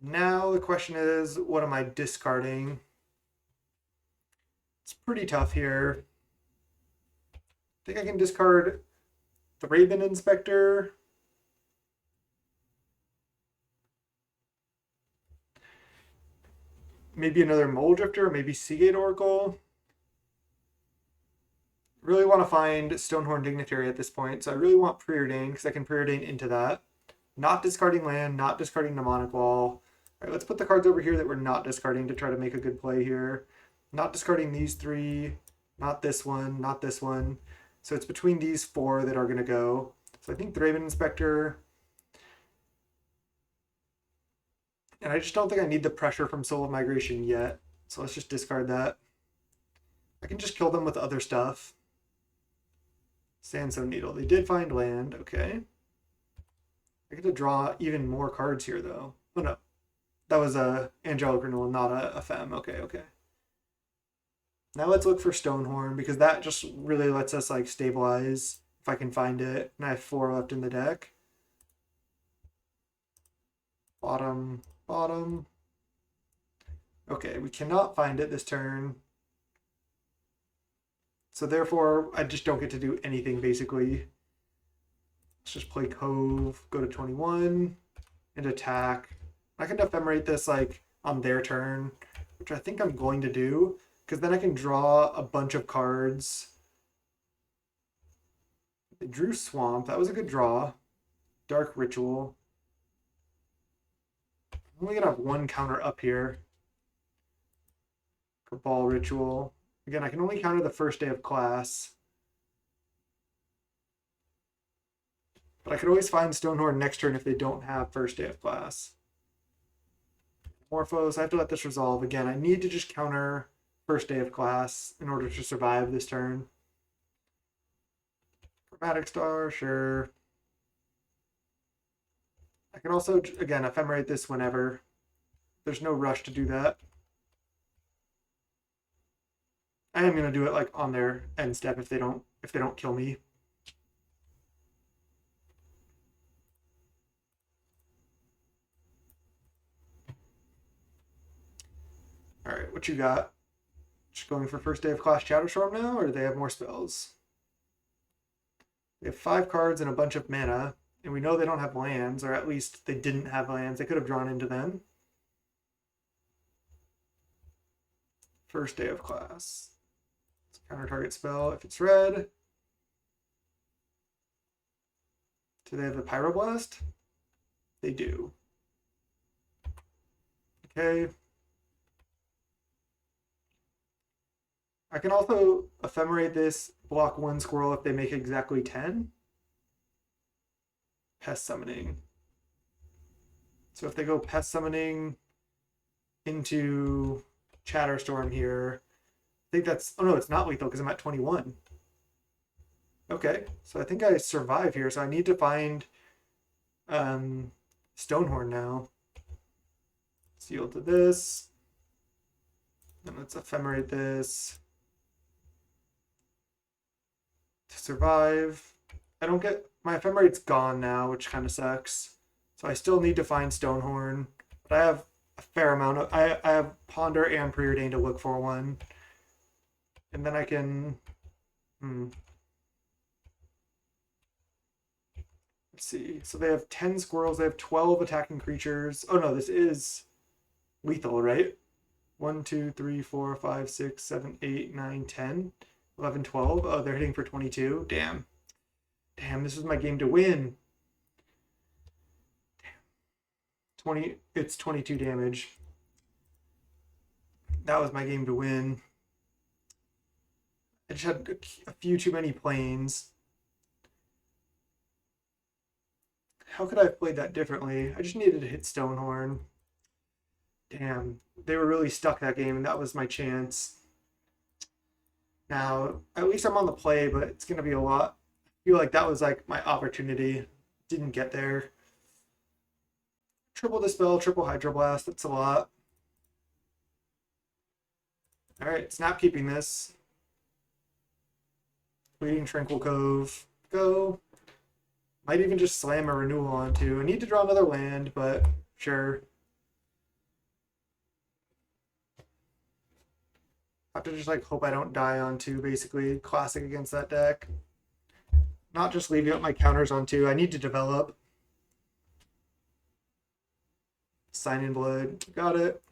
Now the question is, what am I discarding? It's pretty tough here. I think I can discard the Raven Inspector. Maybe another Mole Drifter, maybe Seagate Oracle. Really want to find Stonehorn Dignitary at this point, so I really want Preordain because I can Preordain into that. Not discarding land, not discarding Mnemonic Wall. All right, let's put the cards over here that we're not discarding to try to make a good play here. Not discarding these three, not this one, not this one. So it's between these four that are going to go. So I think the Raven Inspector. And I just don't think I need the pressure from Soul of Migration yet. So let's just discard that. I can just kill them with other stuff. Sandstone Needle. They did find land. Okay. I get to draw even more cards here, though. Oh, no. That was a Angelic Renewal, not a Femme. Okay, okay. Now let's look for Stonehorn, because that just really lets us, like, stabilize if I can find it. And I have 4 left in the deck. Bottom, bottom. Okay, we cannot find it this turn. So therefore, I just don't get to do anything, basically. Let's just play Cove, go to 21, and attack. I can ephemerate this, like, on their turn, which I think I'm going to do, because then I can draw a bunch of cards. They drew Swamp. That was a good draw. Dark Ritual. I'm only going to have 1 counter up here. Cabal Ritual. Again, I can only counter the first day of class. But I could always find Stonehorn next turn if they don't have first day of class. Morphos, I have to let this resolve. Again, I need to just counter first day of class in order to survive this turn. Chromatic Star, sure. I can also, again, ephemerate this whenever. There's no rush to do that. I am going to do it like on their end step if they don't kill me. All right, what you got? Just going for first day of class Shadowstorm now, or do they have more spells? They have 5 cards and a bunch of mana, and we know they don't have lands, or at least they didn't have lands. They could have drawn into them. First day of class. Counter target spell if it's red. Do they have the Pyroblast? They do. Okay. I can also ephemerate this, block 1 squirrel if they make exactly 10. Pest Summoning. So if they go Pest Summoning into Chatterstorm here, I think that's, oh no, it's not lethal because I'm at 21. Okay, so I think I survive here, so I need to find Stonehorn now. Seal to this. And let's ephemerate this. To survive. I don't get, my ephemerate's gone now, which kind of sucks. So I still need to find Stonehorn, but I have a fair amount of, I have Ponder and Preordain to look for one. And then I can, let's see. So they have 10 squirrels. They have 12 attacking creatures. Oh no, this is lethal, right? 1, 2, 3, 4, 5, 6, 7, 8, 9, 10, 11, 12. Oh, they're hitting for 22. Damn. Damn, this is my game to win. Damn. It's 22 damage. That was my game to win. I just had a few too many planes. How could I have played that differently? I just needed to hit Stonehorn. Damn, they were really stuck that game, and that was my chance. Now, at least I'm on the play, but it's going to be a lot. I feel like that was like my opportunity. Didn't get there. Triple Dispel, triple Hydroblast. That's a lot. All right, snap keeping this. Fleeting Tranquil Cove. Go. Might even just slam a renewal onto. I need to draw another land, but sure. I have to just like hope I don't die on two, basically. Classic against that deck. Not just leaving up my counters on two. I need to develop. Sign in Blood. Got it.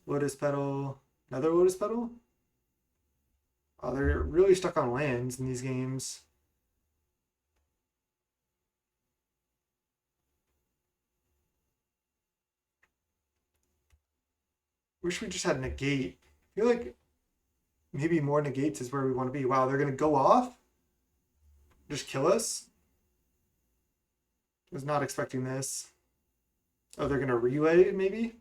Lotus Petal. Another Lotus Petal? Oh, they're really stuck on lands in these games. Wish we just had negate. I feel like maybe more negates is where we want to be. Wow, they're going to go off? Just kill us? Was not expecting this. Oh, they're going to relay, maybe?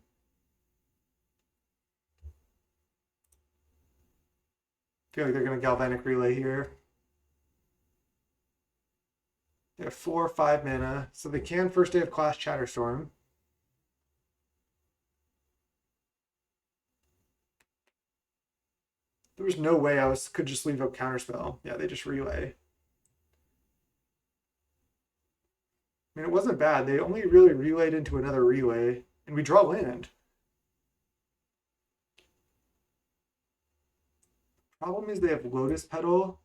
Feel like they're going to Galvanic Relay here. They have 4 or 5 mana, so they can first day of class Chatterstorm. There was no way I could just leave up Counterspell. Yeah, they just relay. I mean, it wasn't bad. They only really relayed into another relay, and we draw land. Problem is they have Lotus Petal,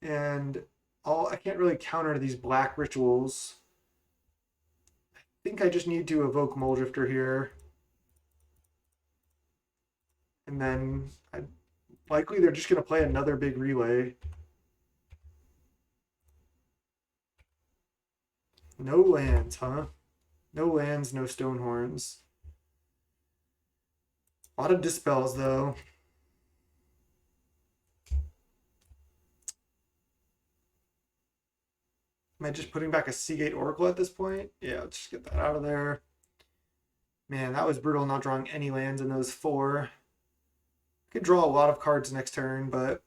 and I can't really counter these black rituals. I think I just need to evoke Muldrifter here. And then likely they're just going to play another big relay. No lands, huh? No lands, no Stonehorns. A lot of Dispels, though. Am I just putting back a Seagate Oracle at this point? Yeah, let's just get that out of there. Man, that was brutal not drawing any lands in those 4. I could draw a lot of cards next turn, but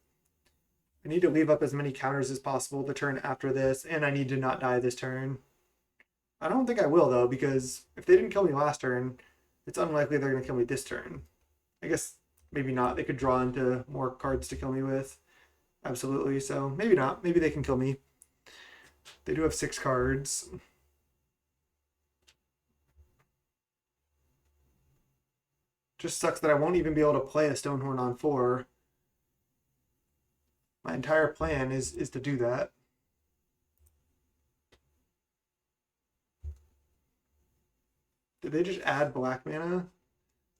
I need to leave up as many counters as possible the turn after this, and I need to not die this turn. I don't think I will, though, because if they didn't kill me last turn, it's unlikely they're going to kill me this turn. I guess maybe not. They could draw into more cards to kill me with. Absolutely. So maybe not. Maybe they can kill me. They do have 6 cards. Just sucks that I won't even be able to play a Stonehorn on 4. My entire plan is to do that. Did they just add black mana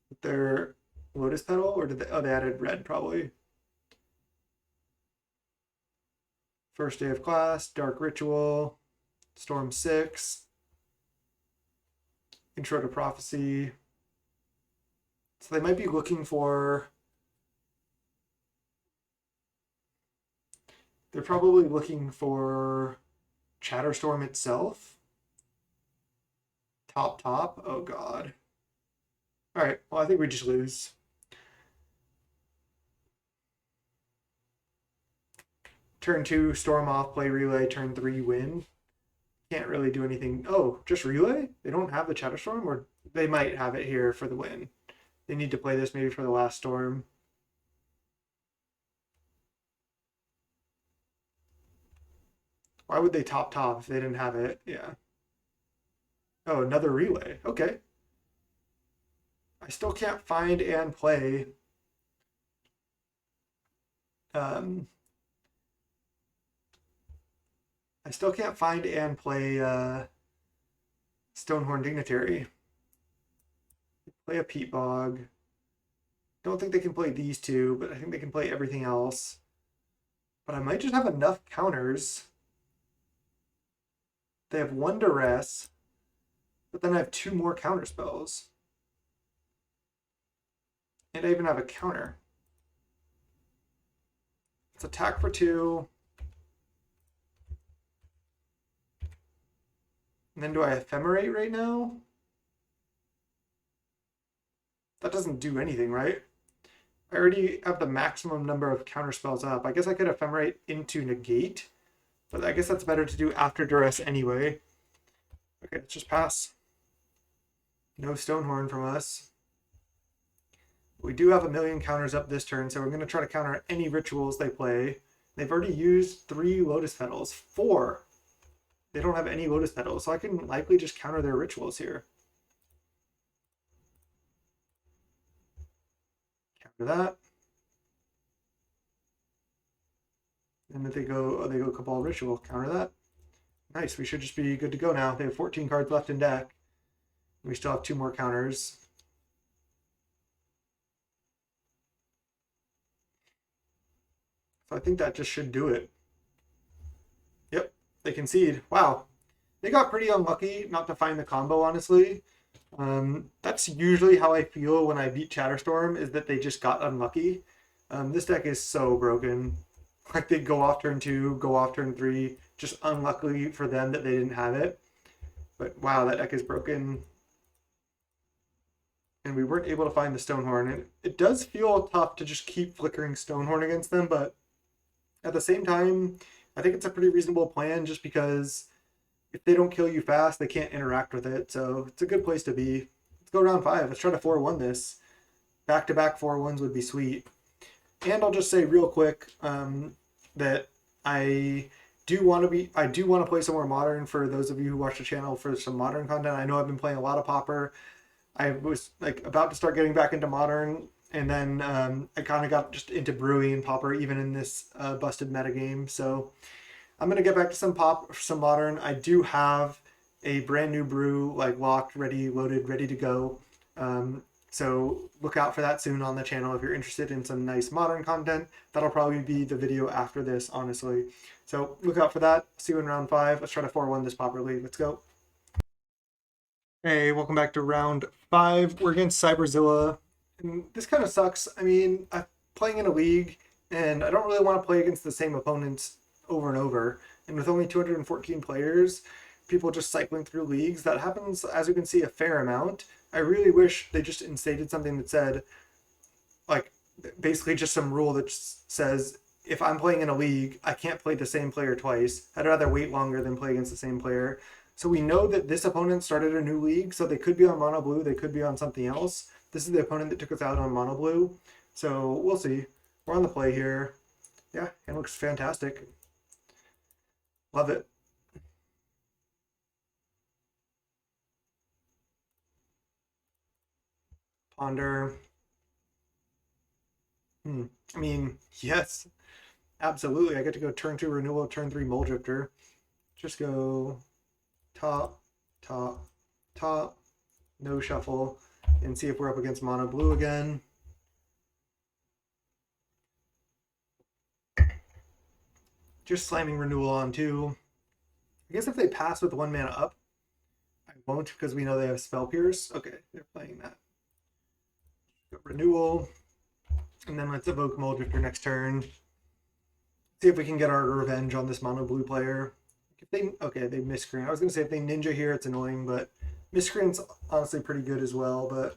with their Lotus Petal, or did they? Oh, they added red probably. First day of class, Dark Ritual, Storm 6, Intro to Prophecy. So they might be looking for. They're probably looking for Chatterstorm itself. Top. Oh, God. All right. Well, I think we just lose. Turn 2, Storm off, play Relay. Turn 3, win. Can't really do anything. Oh, just Relay? They don't have the Chatterstorm? Or they might have it here for the win. They need to play this maybe for the last Storm. Why would they top if they didn't have it? Yeah. Oh, another Relay. Okay. I still can't find and play I still can't find and play Stonehorn Dignitary. Play a Peat Bog. Don't think they can play these 2, but I think they can play everything else. But I might just have enough counters. They have 1 Duress, but then I have 2 more counter spells. And I even have a counter. Let's attack for 2. And then do I Ephemerate right now? That doesn't do anything, right? I already have the maximum number of counter spells up. I guess I could Ephemerate into Negate, but I guess that's better to do after Duress anyway. Okay, let's just pass. No Stonehorn from us. We do have a million counters up this turn, so we're going to try to counter any rituals they play. They've already used 3 Lotus Petals. 4! They don't have any Lotus Petals, so I can likely just counter their rituals here. Counter that. And if they go Cabal Ritual, counter that. Nice, we should just be good to go now. They have 14 cards left in deck. We still have 2 more counters. So I think that just should do it. Yep, they concede. Wow. They got pretty unlucky not to find the combo, honestly. That's usually how I feel when I beat Chatterstorm, is that they just got unlucky. This deck is so broken. Like, they go off turn 2, go off turn 3, just unlucky for them that they didn't have it. But wow, that deck is broken. And we weren't able to find the Stonehorn. And it does feel tough to just keep flickering Stonehorn against them, but at the same time, I think it's a pretty reasonable plan just because if they don't kill you fast, they can't interact with it. So it's a good place to be. Let's go round 5. Let's try to 4-1 this. Back-to-back 4-1s would be sweet. And I'll just say real quick that I do want to play some more Modern for those of you who watch the channel for some Modern content. I know I've been playing a lot of Pauper. I was like about to start getting back into Modern, and then I kind of got just into brewing and Pauper even in this busted metagame. So I'm gonna get back to some Modern. I do have a brand new brew like locked, ready, loaded, ready to go. So look out for that soon on the channel if you're interested in some nice Modern content. That'll probably be the video after this, honestly. So look out for that. See you in round 5. Let's try to 4-1 this properly. Let's go. Hey, welcome back to round 5. We're against Cyberzilla. And this kind of sucks. I mean, I'm playing in a league, and I don't really want to play against the same opponents over and over. And with only 214 players, people just cycling through leagues, that happens, as you can see, a fair amount. I really wish they just instated something that said, like, basically just some rule that says, if I'm playing in a league, I can't play the same player twice. I'd rather wait longer than play against the same player. So we know that this opponent started a new league, so they could be on mono blue, they could be on something else. This is the opponent that took us out on mono blue. So we'll see. We're on the play here. Yeah, it looks fantastic. Love it. Ponder. I mean, yes, absolutely. I get to go turn 2 renewal, turn 3 mold drifter. Just go top, top, top, no shuffle, and see if we're up against mono blue again. Just slamming renewal on 2. I guess if they pass with 1 mana up, I won't because we know they have Spell Pierce. Okay, they're playing that. Go renewal. And then let's evoke Mold Drifter next turn. See if we can get our revenge on this mono blue player. If they miscreant. I was gonna say if they ninja here, it's annoying, but miscreant's honestly pretty good as well. But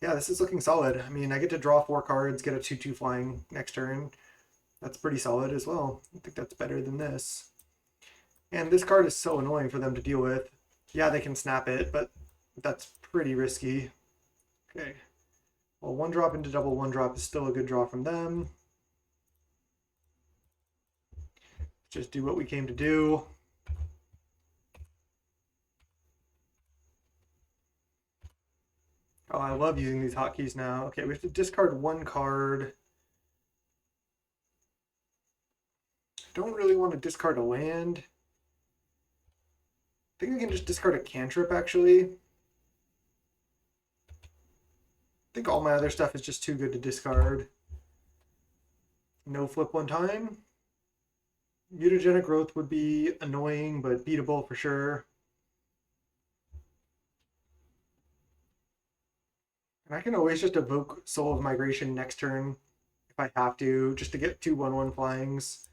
yeah, this is looking solid. I mean, I get to draw 4 cards, get a 2/2 flying next turn. That's pretty solid as well. I think that's better than this. And this card is so annoying for them to deal with. Yeah, they can snap it, but that's pretty risky. Okay. Well, 1-drop into double 1-drop is still a good draw from them. Just do what we came to do. Oh, I love using these hotkeys now. Okay, we have to discard 1 card. I don't really want to discard a land. I think we can just discard a cantrip, actually. I think all my other stuff is just too good to discard. No flip 1 time. Mutagenic growth would be annoying, but beatable for sure. And I can always just evoke Soul of Migration next turn if I have to, just to get 2 1/1 flyings.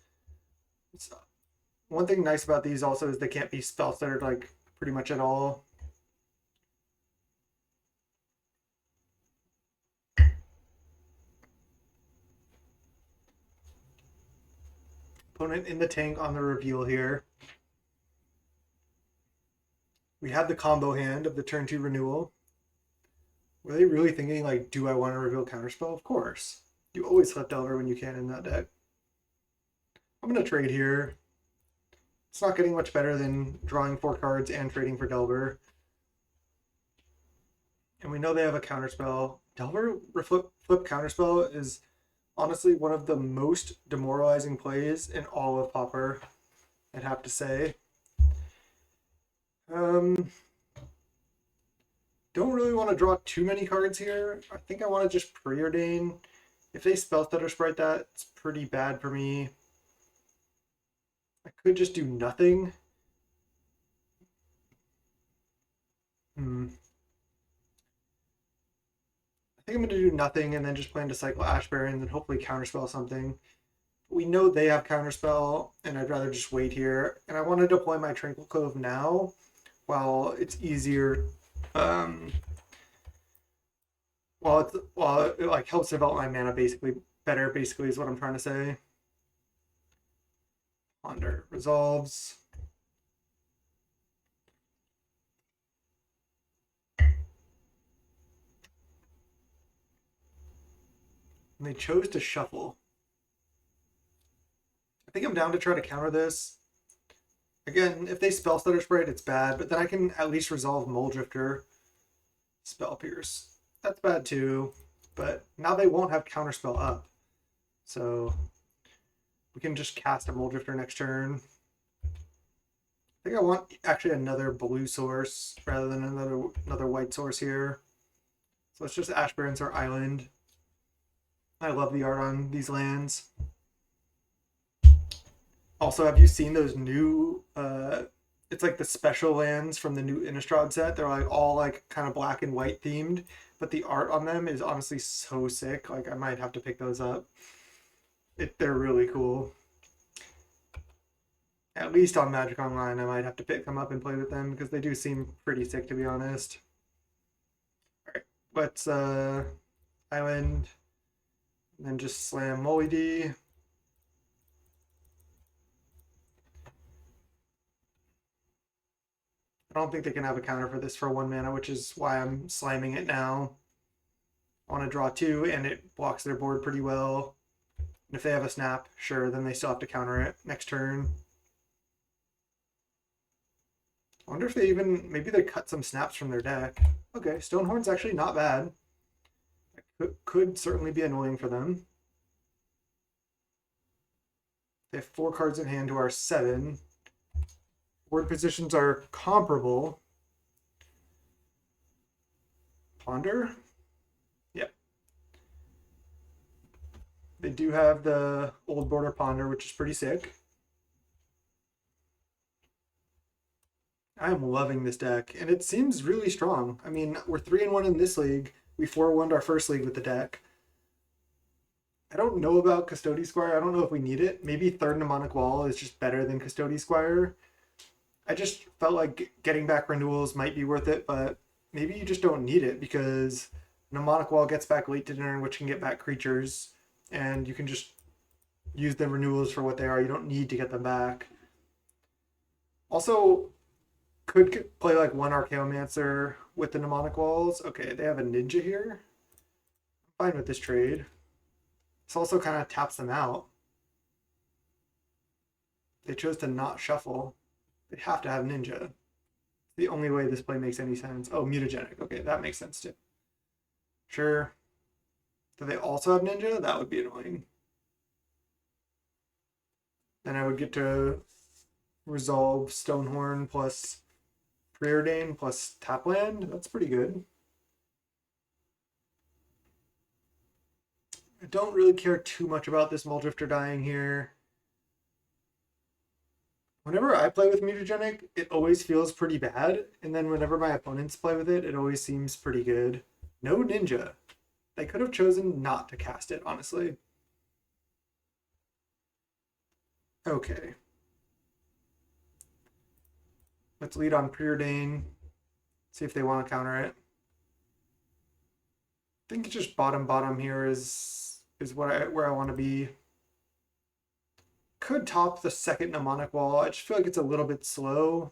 One thing nice about these also is they can't be spell centered like pretty much at all. Opponent in the tank on the reveal here. We had the combo hand of the turn 2 renewal. Were they really thinking, like, do I want to reveal Counterspell? Of course. You always flip Delver when you can in that deck. I'm going to trade here. It's not getting much better than drawing 4 cards and trading for Delver. And we know they have a Counterspell. Delver flip Counterspell is honestly one of the most demoralizing plays in all of Pauper, I'd have to say. Don't really want to draw too many cards here. I think I want to just preordain. If they spell stutter sprite that, it's pretty bad for me. I could just do nothing. I think I'm going to do nothing and then just plan to cycle Ashberry and then hopefully counterspell something. We know they have counterspell, and I'd rather just wait here. And I want to deploy my Tranquil Cove now while it's easier. While it like helps develop my mana better is what I'm trying to say. Ponder resolves. And they chose to shuffle. I think I'm down to try to counter this. Again, if they spell stutter sprite, it's bad, but then I can at least resolve Mole Drifter, Spell Pierce. That's bad too, but now they won't have counterspell up. So we can just cast a Mole Drifter next turn. I think I want actually another blue source rather than another white source here. So it's just Ashburns or Island. I love the art on these lands. Also, have you seen those new it's like the special lands from the new Innistrad set? They're like all like kind of black and white themed, but the art on them is honestly so sick. Like I might have to pick those up. They're really cool. At least on Magic Online, I might have to pick them up and play with them because they do seem pretty sick, to be honest. All right, let's Island, and then just slam Molly D. I don't think they can have a counter for this for 1 mana, which is why I'm slamming it now. I want to draw 2, and it blocks their board pretty well. And if they have a snap, sure, then they still have to counter it next turn. I wonder if they maybe they cut some snaps from their deck. Okay, Stonehorn's actually not bad. Could certainly be annoying for them. They have 4 cards in hand to our 7. Board positions are comparable. Ponder? Yep. They do have the old border Ponder, which is pretty sick. I am loving this deck, and it seems really strong. I mean, we're 3-1 in this league. We 4-1'd our first league with the deck. I don't know about Custody Squire. I don't know if we need it. Maybe third Mnemonic Wall is just better than Custody Squire. I just felt like getting back renewals might be worth it, but maybe you just don't need it because Mnemonic Wall gets back late to turn, which can get back creatures, and you can just use the renewals for what they are. You don't need to get them back. Also, could play like 1 Archaeomancer with the Mnemonic Walls. Okay, they have a Ninja here. I'm fine with this trade. This also kind of taps them out. They chose to not shuffle. They have to have Ninja. The only way this play makes any sense. Oh, Mutagenic. Okay, that makes sense too. Sure. Do they also have Ninja? That would be annoying. Then I would get to resolve Stonehorn plus Preordain plus Tapland. That's pretty good. I don't really care too much about this Muldrifter dying here. Whenever I play with Mutagenic, it always feels pretty bad, and then whenever my opponents play with it, it always seems pretty good. No Ninja. They could have chosen not to cast it, honestly. Okay. Let's lead on Preordain. See if they want to counter it. I think just bottom here is where I want to be. Could top the second Mnemonic Wall. I just feel like it's a little bit slow.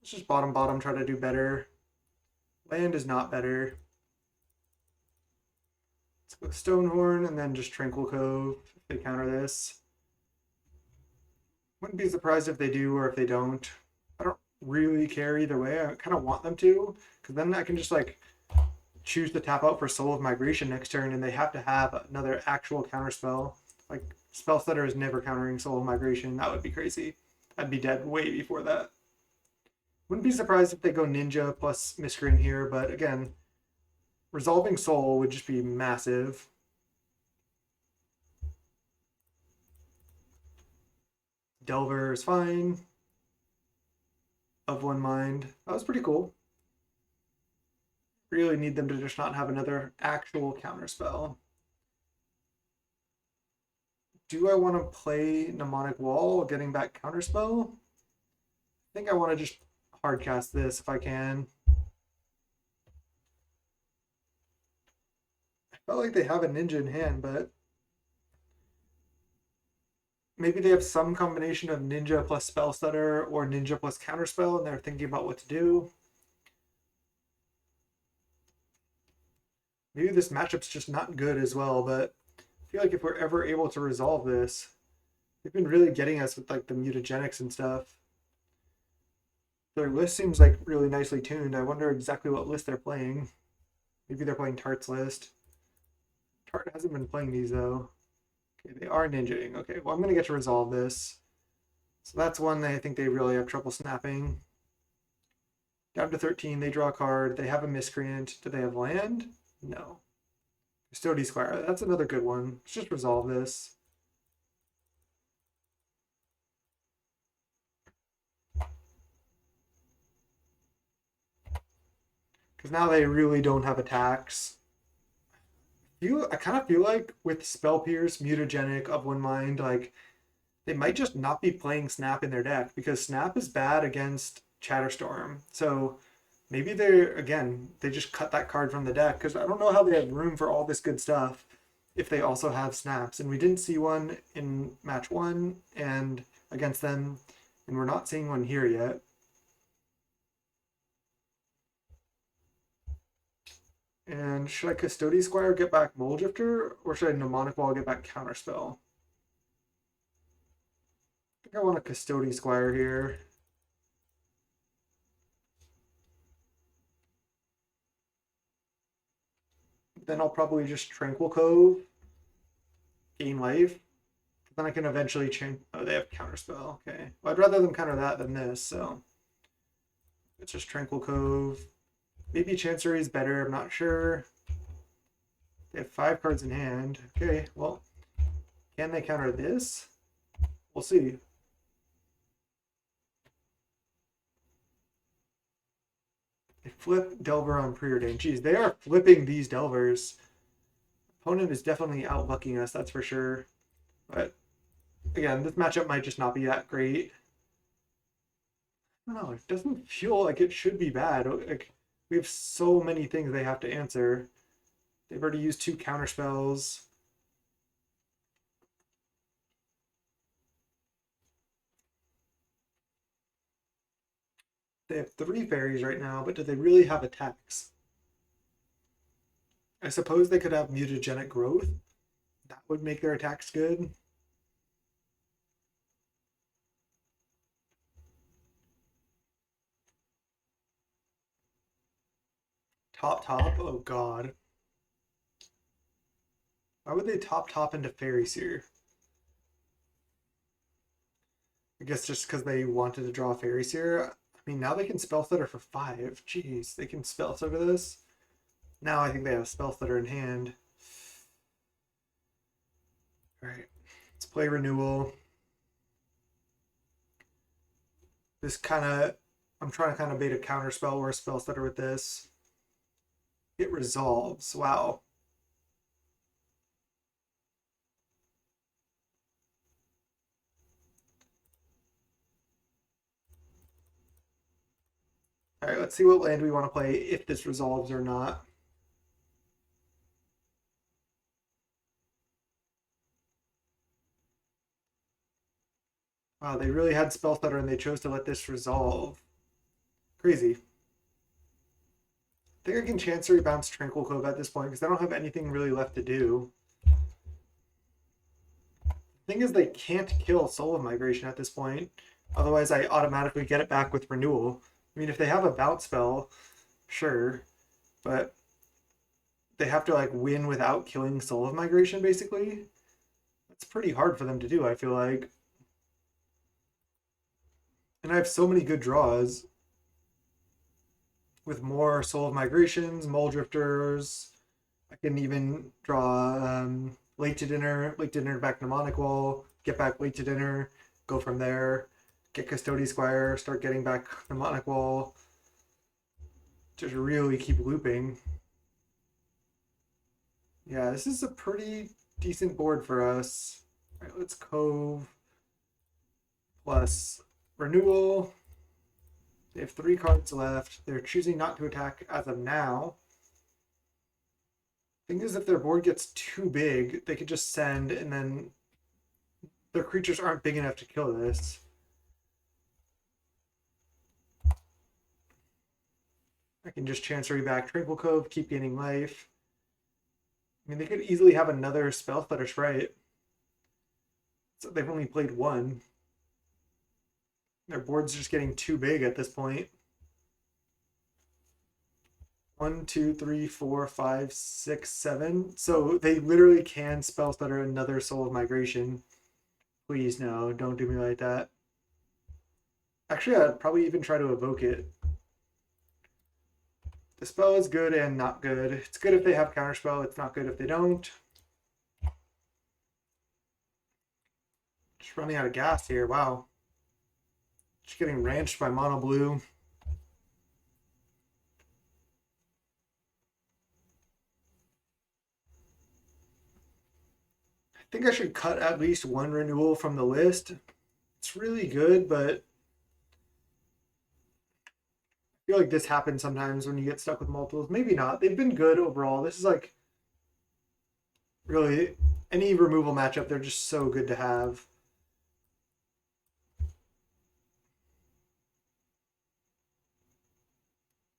Let's just bottom, try to do better. Land is not better. Let's go Stonehorn and then just Tranquil Cove if they counter this. Wouldn't be surprised if they do or if they don't. I don't really care either way. I kind of want them to, because then I can just like choose to tap out for Soul of Migration next turn, and they have to have another actual counter spell. Like Spell Stutter is never countering Soul of Migration. That would be crazy. I'd be dead way before that. Wouldn't be surprised if they go Ninja plus Miscreant here, but again, resolving Soul would just be massive. Delver is fine. Of One Mind. That was pretty cool. Really need them to just not have another actual counter spell. Do I want to play Mnemonic Wall, getting back counterspell? I think I want to just hardcast this if I can. I felt like they have a ninja in hand, but maybe they have some combination of ninja plus spell stutter or ninja plus counterspell, and they're thinking about what to do. Maybe this matchup's just not good as well, but I feel like if we're ever able to resolve this, they've been really getting us with like the mutagenics and stuff. Their list seems like really nicely tuned. I wonder exactly what list they're playing. Maybe they're playing Tart's list. Tart hasn't been playing these though. Okay, they are ninjaing. Okay, well I'm gonna get to resolve this. So that's one that I think they really have trouble snapping. Down to 13, they draw a card. They have a Miscreant. Do they have land? No. Custody Squire. That's another good one. Let's just resolve this. Because now they really don't have attacks. I kind of feel like with Spell Pierce, Mutagenic, Of One Mind, like they might just not be playing Snap in their deck because Snap is bad against Chatterstorm. So maybe they just cut that card from the deck because I don't know how they have room for all this good stuff if they also have snaps. And we didn't see one in match one and against them, and we're not seeing one here yet. And should I Custody Squire get back Moldrifter, or should I Mnemonic Wall get back Counterspell? I think I want a Custody Squire here. Then I'll probably just Tranquil Cove, gain life. Then I can eventually change. Oh, they have Counterspell. Okay. Well, I'd rather them counter that than this, so it's just Tranquil Cove. Maybe Chancery is better. I'm not sure. They have 5 cards in hand. Okay, well, can they counter this? We'll see. They flip Delver on Preordained. Geez, they are flipping these Delvers. Opponent is definitely outlucking us, that's for sure. But again, this matchup might just not be that great. I don't know. It doesn't feel like it should be bad. Like we have so many things they have to answer. They've already used 2 counter spells. They have 3 fairies right now, but do they really have attacks? I suppose they could have mutagenic growth. That would make their attacks good. Top. Oh god. Why would they top into Fairy Seer? I guess just because they wanted to draw Fairy Seer. I mean, now they can Spell Stutter for 5. Jeez, they can Spell Stutter this. Now I think they have Spell Stutter in hand. Alright, let's play Renewal. This kind of, I'm trying to kind of bait a counter spell or a Spell Stutter with this. It resolves. Wow. All right, let's see what land we want to play if this resolves or not. Wow, they really had Spell Stutter and they chose to let this resolve. Crazy. I think I can Chancery bounce Tranquil Cove at this point because I don't have anything really left to do. The thing is, they can't kill Soul of Migration at this point. Otherwise, I automatically get it back with Renewal. I mean, if they have a bounce spell, sure. But they have to like win without killing Soul of Migration, basically. That's pretty hard for them to do, I feel like. And I have so many good draws with more Soul of Migrations, Mole Drifters. I can even draw late to dinner back Mnemonic Wall, get back late to dinner, go from there, get Custody Squire, start getting back Mnemonic Wall. Just really keep looping. Yeah, this is a pretty decent board for us. All right, let's Cove plus Renewal. They have 3 cards left. They're choosing not to attack as of now. Thing is, if their board gets too big, they could just send, and then their creatures aren't big enough to kill this. I can just Chancery back Tranquil Cove, keep gaining life. I mean, they could easily have another Spell Stutter Sprite. So they've only played 1. Their board's just getting too big at this point. 1, 2, 3, 4, 5, 6, 7. So they literally can Spell Stutter another Soul of Migration. Please, no, don't do me like that. Actually, I'd probably even try to evoke it. The spell is good and not good. It's good if they have counterspell. It's not good if they don't. Just running out of gas here. Wow. Just getting ranched by mono blue. I think I should cut at least 1 renewal from the list. It's really good, but I feel like this happens sometimes when you get stuck with multiples. Maybe not. They've been good overall. This is like really any removal matchup. They're just so good to have.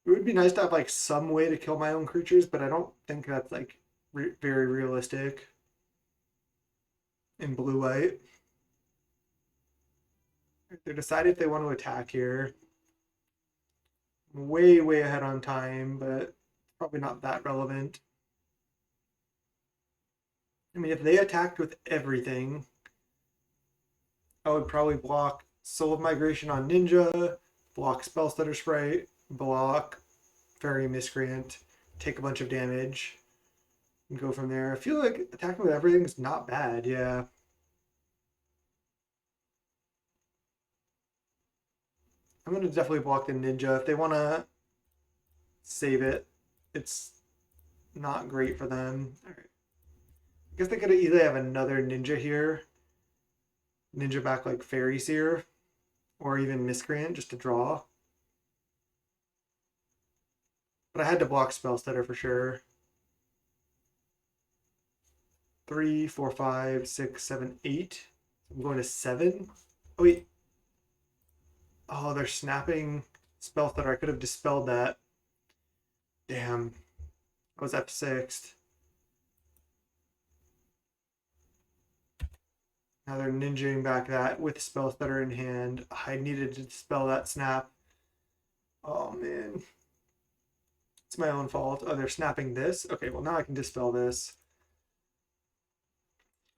It would be nice to have like some way to kill my own creatures, but I don't think that's like very realistic in blue white. They decided if they want to attack here. Way ahead on time, but probably not that relevant. I mean, if they attacked with everything, I would probably block Soul of Migration on Ninja, block Spell Stutter Sprite, block Fairy Miscreant, take a bunch of damage, and go from there. I feel like attacking with everything is not bad, yeah. I'm going to definitely block the Ninja. If they want to save it, it's not great for them. All right. I guess they could either have another Ninja here, Ninja back like Fairy Seer, or even Miscreant just to draw. But I had to block Spell Stutter for sure. 3, 4, 5, 6, 7, 8. I'm going to 7. Oh, wait. Oh, they're snapping Spell Stutter. I could have dispelled that. Damn. I was F6. Now they're ninjaing back that with Spell Stutter in hand. I needed to dispel that snap. Oh, man. It's my own fault. Oh, they're snapping this? Okay, well, now I can dispel this.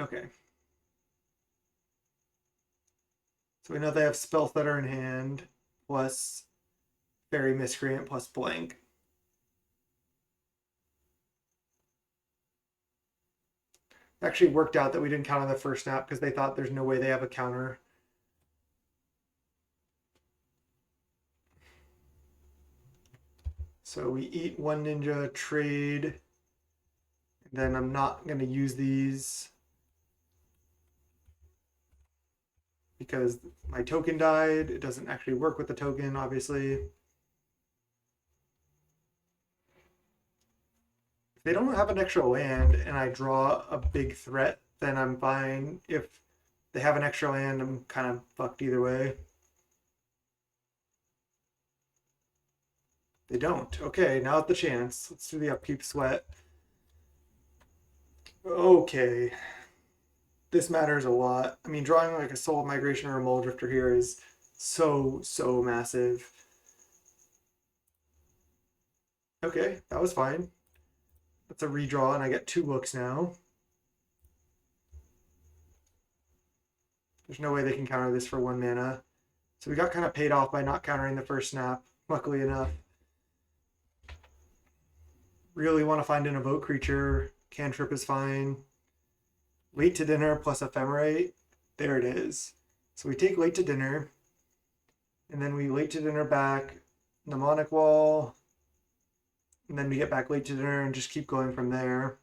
Okay. So we know they have Spell Stutter in hand, plus Fairy Miscreant, plus blank. It actually worked out that we didn't count on the first snap because they thought there's no way they have a counter. So we eat 1 Ninja, trade. Then I'm not going to use these because my token died. It doesn't actually work with the token, obviously. If they don't have an extra land and I draw a big threat, then I'm fine. If they have an extra land, I'm kind of fucked either way. They don't. Okay, now's the chance. Let's do the upkeep sweat. Okay. This matters a lot. I mean, drawing like a Soul of Migration or a Mole Drifter here is so massive. Okay, that was fine. That's a redraw, and I get 2 looks now. There's no way they can counter this for 1 mana. So we got kind of paid off by not countering the first snap, luckily enough. Really want to find an Evoke creature. Cantrip is fine. Late to Dinner plus Ephemerate. There it is. So we take Late to Dinner, and then we Late to Dinner back Mnemonic Wall, and then we get back Late to Dinner and just keep going from there.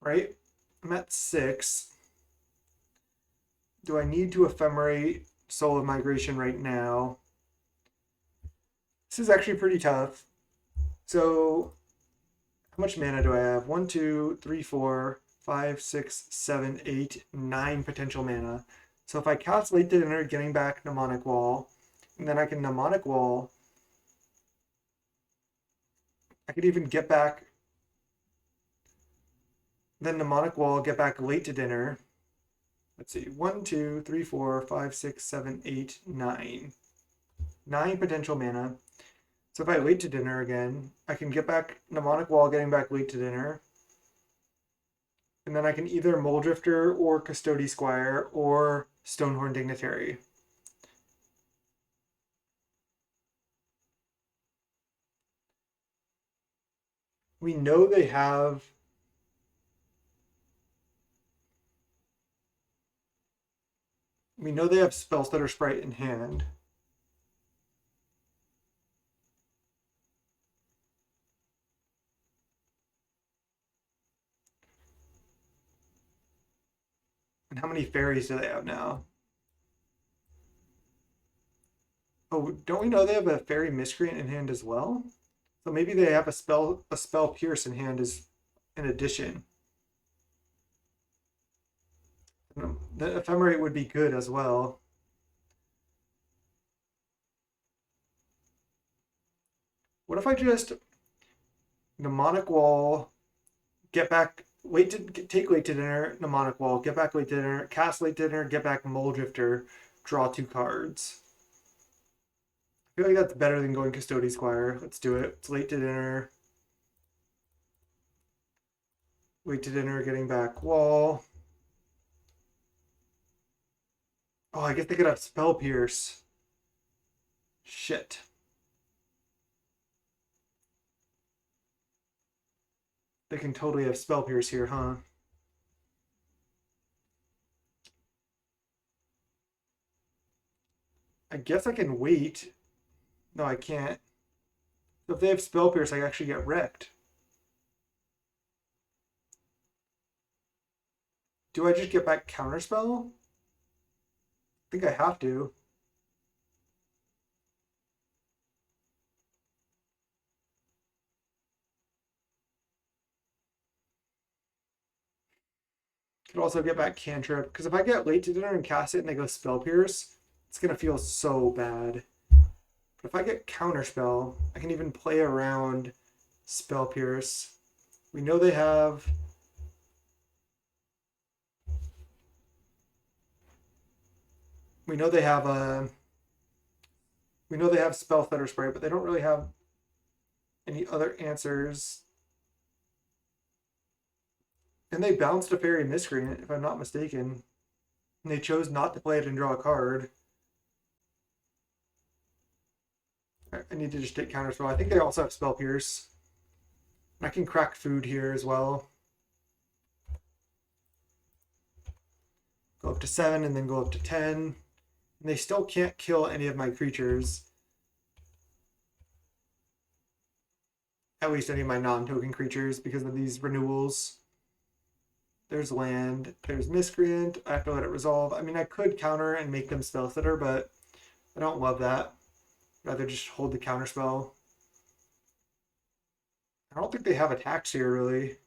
Right? I'm at 6. Do I need to Ephemerate Soul of Migration right now? This is actually pretty tough. So, how much mana do I have? 1, 2, 3, 4, 5, 6, 7, 8, 9 potential mana. So if I cast Late to Dinner, getting back Mnemonic Wall, and then I can Mnemonic Wall. I could even get back, then Mnemonic Wall, get back Late to Dinner. Let's see, 1, 2, 3, 4, 5, 6, 7, 8, 9. 9 potential mana. So if I Late to Dinner again, I can get back Mnemonic Wall, getting back Late to Dinner. And then I can either Mole Drifter or Custody Squire or Stonehorn Dignitary. We know they have Spellstutter Sprite in hand. And how many fairies do they have now? Oh, don't we know they have a fairy miscreant in hand as well? So maybe they have a spell pierce in hand as an addition. The ephemerate would be good as well. What if I just Mnemonic Wall, get back take Late to Dinner, Mnemonic Wall, get back Late to Dinner, cast Late to Dinner, get back Mole Drifter, draw 2 cards. I feel like that's better than going Custody Squire. Let's do it. It's Late to Dinner. Late to Dinner, getting back Wall. Oh, I guess they could have Spell Pierce. Shit. They can totally have Spell Pierce here, huh? I guess I can wait. No, I can't. So if they have Spell Pierce, I actually get wrecked. Do I just get back Counterspell? I think I have to. Could also get back Cantrip, because if I get Late to Dinner and cast it and they go Spell Pierce, it's going to feel so bad. But if I get Counterspell, I can even play around Spell Pierce. We know they have... We know they have a... We know they have Spellstutter Spray, but they don't really have any other answers. And they bounced a Fairy Miscreant, if I'm not mistaken. And they chose not to play it and draw a card. I need to just take Counterspell. I think they also have Spell Pierce. I can crack food here as well. Go up to 7 and then go up to 10. And they still can't kill any of my creatures. At least any of my non-token creatures because of these renewals. There's land, there's Miscreant. I have to let it resolve. I mean, I could counter and make them Spellstutter, but I don't love that. I'd rather just hold the Counterspell. I don't think they have attacks here, really.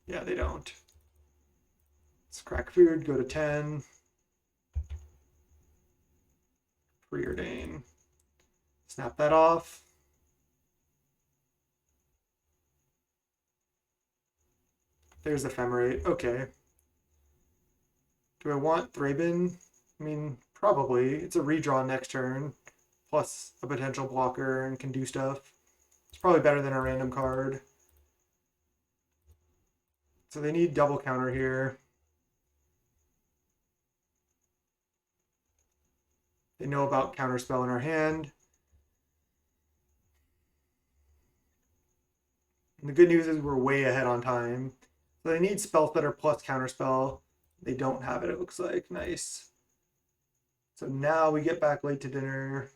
Yeah, they don't. Let's crack food, go to 10. Preordain. Snap that off. There's Ephemerate. Okay. Do I want Thraben? I mean, probably. It's a redraw next turn, plus a potential blocker and can do stuff. It's probably better than a random card. So they need double counter here. They know about counterspell in our hand. And the good news is we're way ahead on time. So they need spell stutter plus counterspell. They don't have it, it looks like. Nice. So now we get back late to dinner.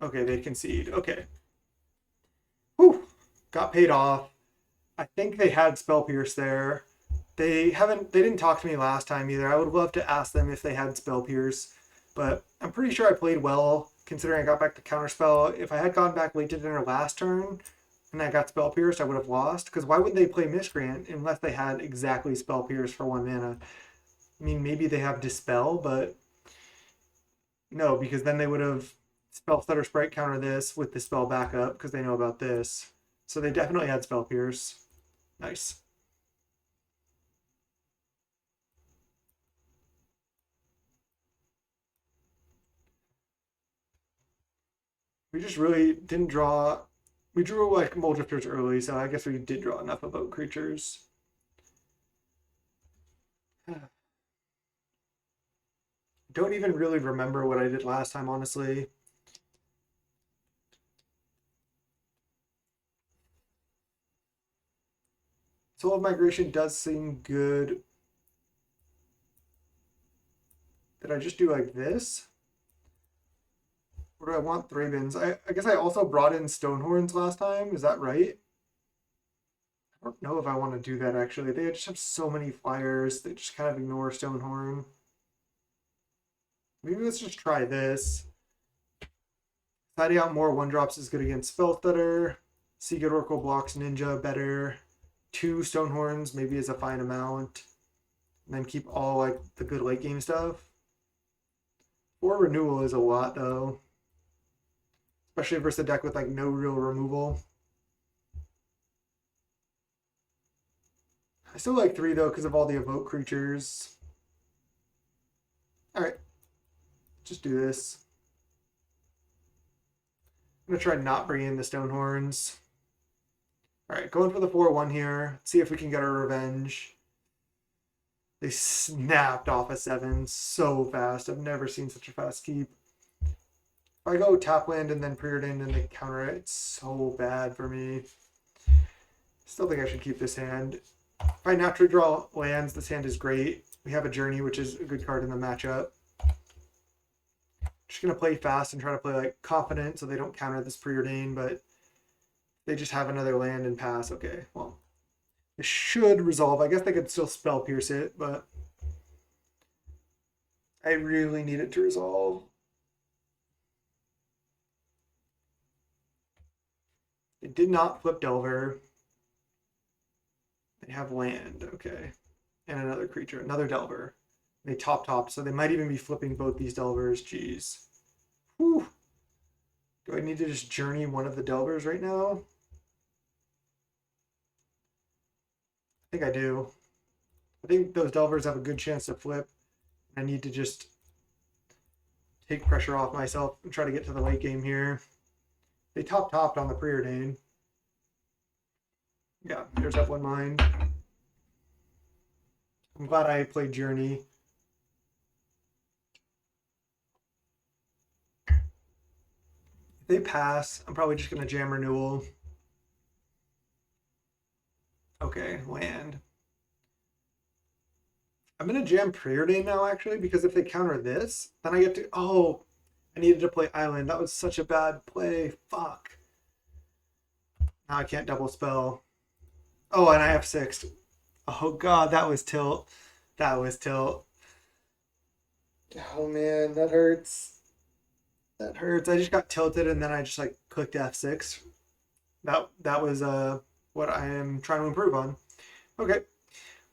Okay, they concede. Okay. Whew. Got paid off. I think they had Spell Pierce there. They didn't talk to me last time either. I would love to ask them if they had Spell Pierce, but I'm pretty sure I played well considering I got back to Counterspell. If I had gone back late to dinner last turn and I got Spell Pierced, I would have lost. Because why would they play Miscreant unless they had exactly Spell Pierce for 1 mana? I mean, maybe they have Dispel, but no, because then they would have Spell Stutter Sprite counter this with the spell backup because they know about this. So they definitely had Spell Pierce. Nice. We just really didn't draw. We drew like Multipliers early, so I guess we did draw enough about creatures. Don't even really remember what I did last time, honestly. Soul of Migration does seem good. Did I just do like this? Or do I want Thrabens? I guess I also brought in Stonehorns last time. Is that right? I don't know if I want to do that actually. They just have so many flyers. They just kind of ignore Stonehorn. Maybe let's just try this. Siding out more 1-drops is good against Spell Stutter. Secret Oracle blocks Ninja better. 2 Stonehorns maybe is a fine amount. And then keep all like the good late game stuff. 4 renewal is a lot though. Especially versus a deck with like no real removal. I still like 3 though because of all the evoke creatures. Alright. Just do this. I'm going to try not bringing in the Stonehorns. Alright, going for the 4-1 here. See if we can get our revenge. They snapped off a 7 so fast. I've never seen such a fast keep. If I go tap land and then preordain and they counter it, it's so bad for me. Still think I should keep this hand. If I naturally draw lands, this hand is great. We have a Journey, which is a good card in the matchup. Just going to play fast and try to play like confident so they don't counter this preordain, but they just have another land and pass. Okay, well, it should resolve. I guess they could still spell pierce it, but I really need it to resolve. They did not flip Delver. They have land, okay. And another creature, another Delver. They top, so they might even be flipping both these Delvers. Jeez. Whew. Do I need to just journey one of the Delvers right now? I think I do. I think those Delvers have a good chance to flip. I need to just take pressure off myself and try to get to the late game here. They topped on the preordain. Yeah, there's that one mind. I'm glad I played Journey. If they pass, I'm probably just going to jam Renewal. Okay, land. I'm going to jam Preordain now, actually, because if they counter this, then I get to... Oh, I needed to play Island. That was such a bad play. Fuck. Now I can't double spell. Oh, and I have 6. Oh, God, that was tilt. That was tilt. Oh, man, that hurts. That hurts. I just got tilted, and then I just, like, clicked F6. That was what I am trying to improve on. Okay.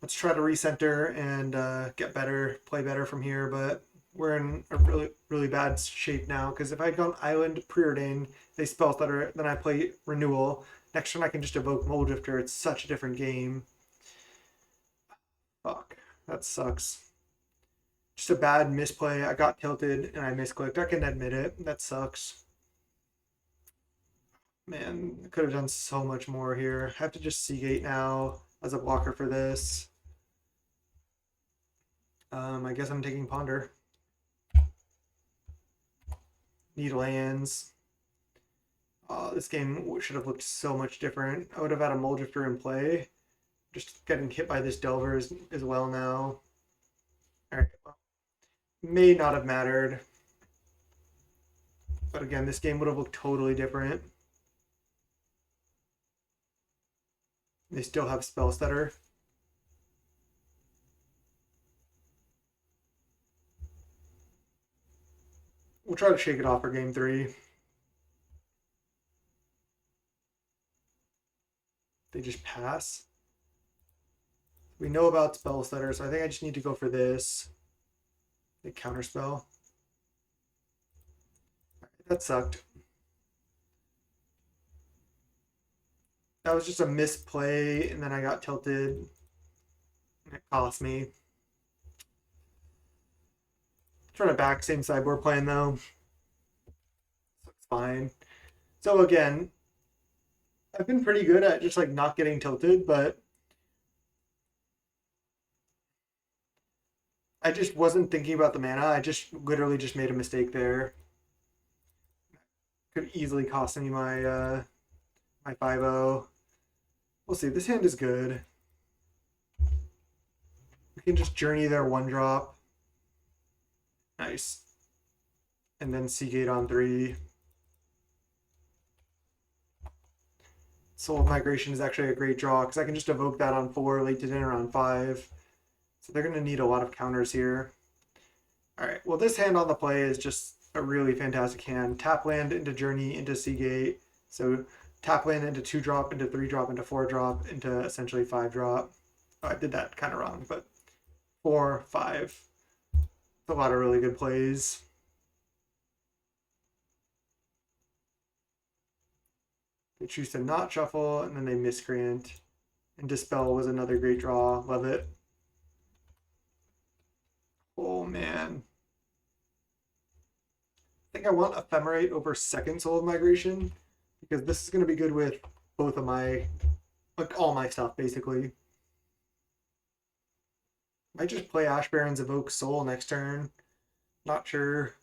Let's try to recenter and get better, play better from here. But we're in a really bad shape now because if I go on Island Preordain, they spell stutter, then I play Renewal. Next turn I can just evoke Mold Drifter. It's such a different game. Fuck, that sucks. Just a bad misplay. I got tilted and I misclicked. I can admit it. That sucks. Man, I could have done so much more here. I have to just Seagate now as a blocker for this. I guess I'm taking Ponder. Need lands. This game should have looked so much different. I would have had a Mold Drifter in play. Just getting hit by this Delver as well now. Alright, well, may not have mattered. But again, this game would have looked totally different. They still have Spell Stutter. We'll try to shake it off for game 3. They just pass. We know about Spell Stutter, so I think I just need to go for this. They counterspell. That sucked. That was just a misplay, and then I got tilted. And it cost me. Trying to back same sideboard playing though. Looks fine. So again, I've been pretty good at just like not getting tilted, but I just wasn't thinking about the mana. I just literally just made a mistake there. Could easily cost me my my 5-0. We'll see. This hand is good. We can just journey there 1-drop. Nice. And then Seagate on 3. Soul of Migration is actually a great draw because I can just evoke that on 4, late to dinner on 5. So they're going to need a lot of counters here. Alright, well this hand on the play is just a really fantastic hand. Tap land into Journey, into Seagate. So tap land into 2-drop, into 3-drop, into 4-drop, into essentially 5-drop. Oh, I did that kind of wrong, but 4, 5. A lot of really good plays. They choose to not shuffle, and then they miscreant. And Dispel was another great draw. Love it. Oh, man. I think I want Ephemerate over second Soul of Migration, because this is going to be good with both of my, like all my stuff, basically. Might just play Ash Barrens, evoke Soul next turn. Not sure.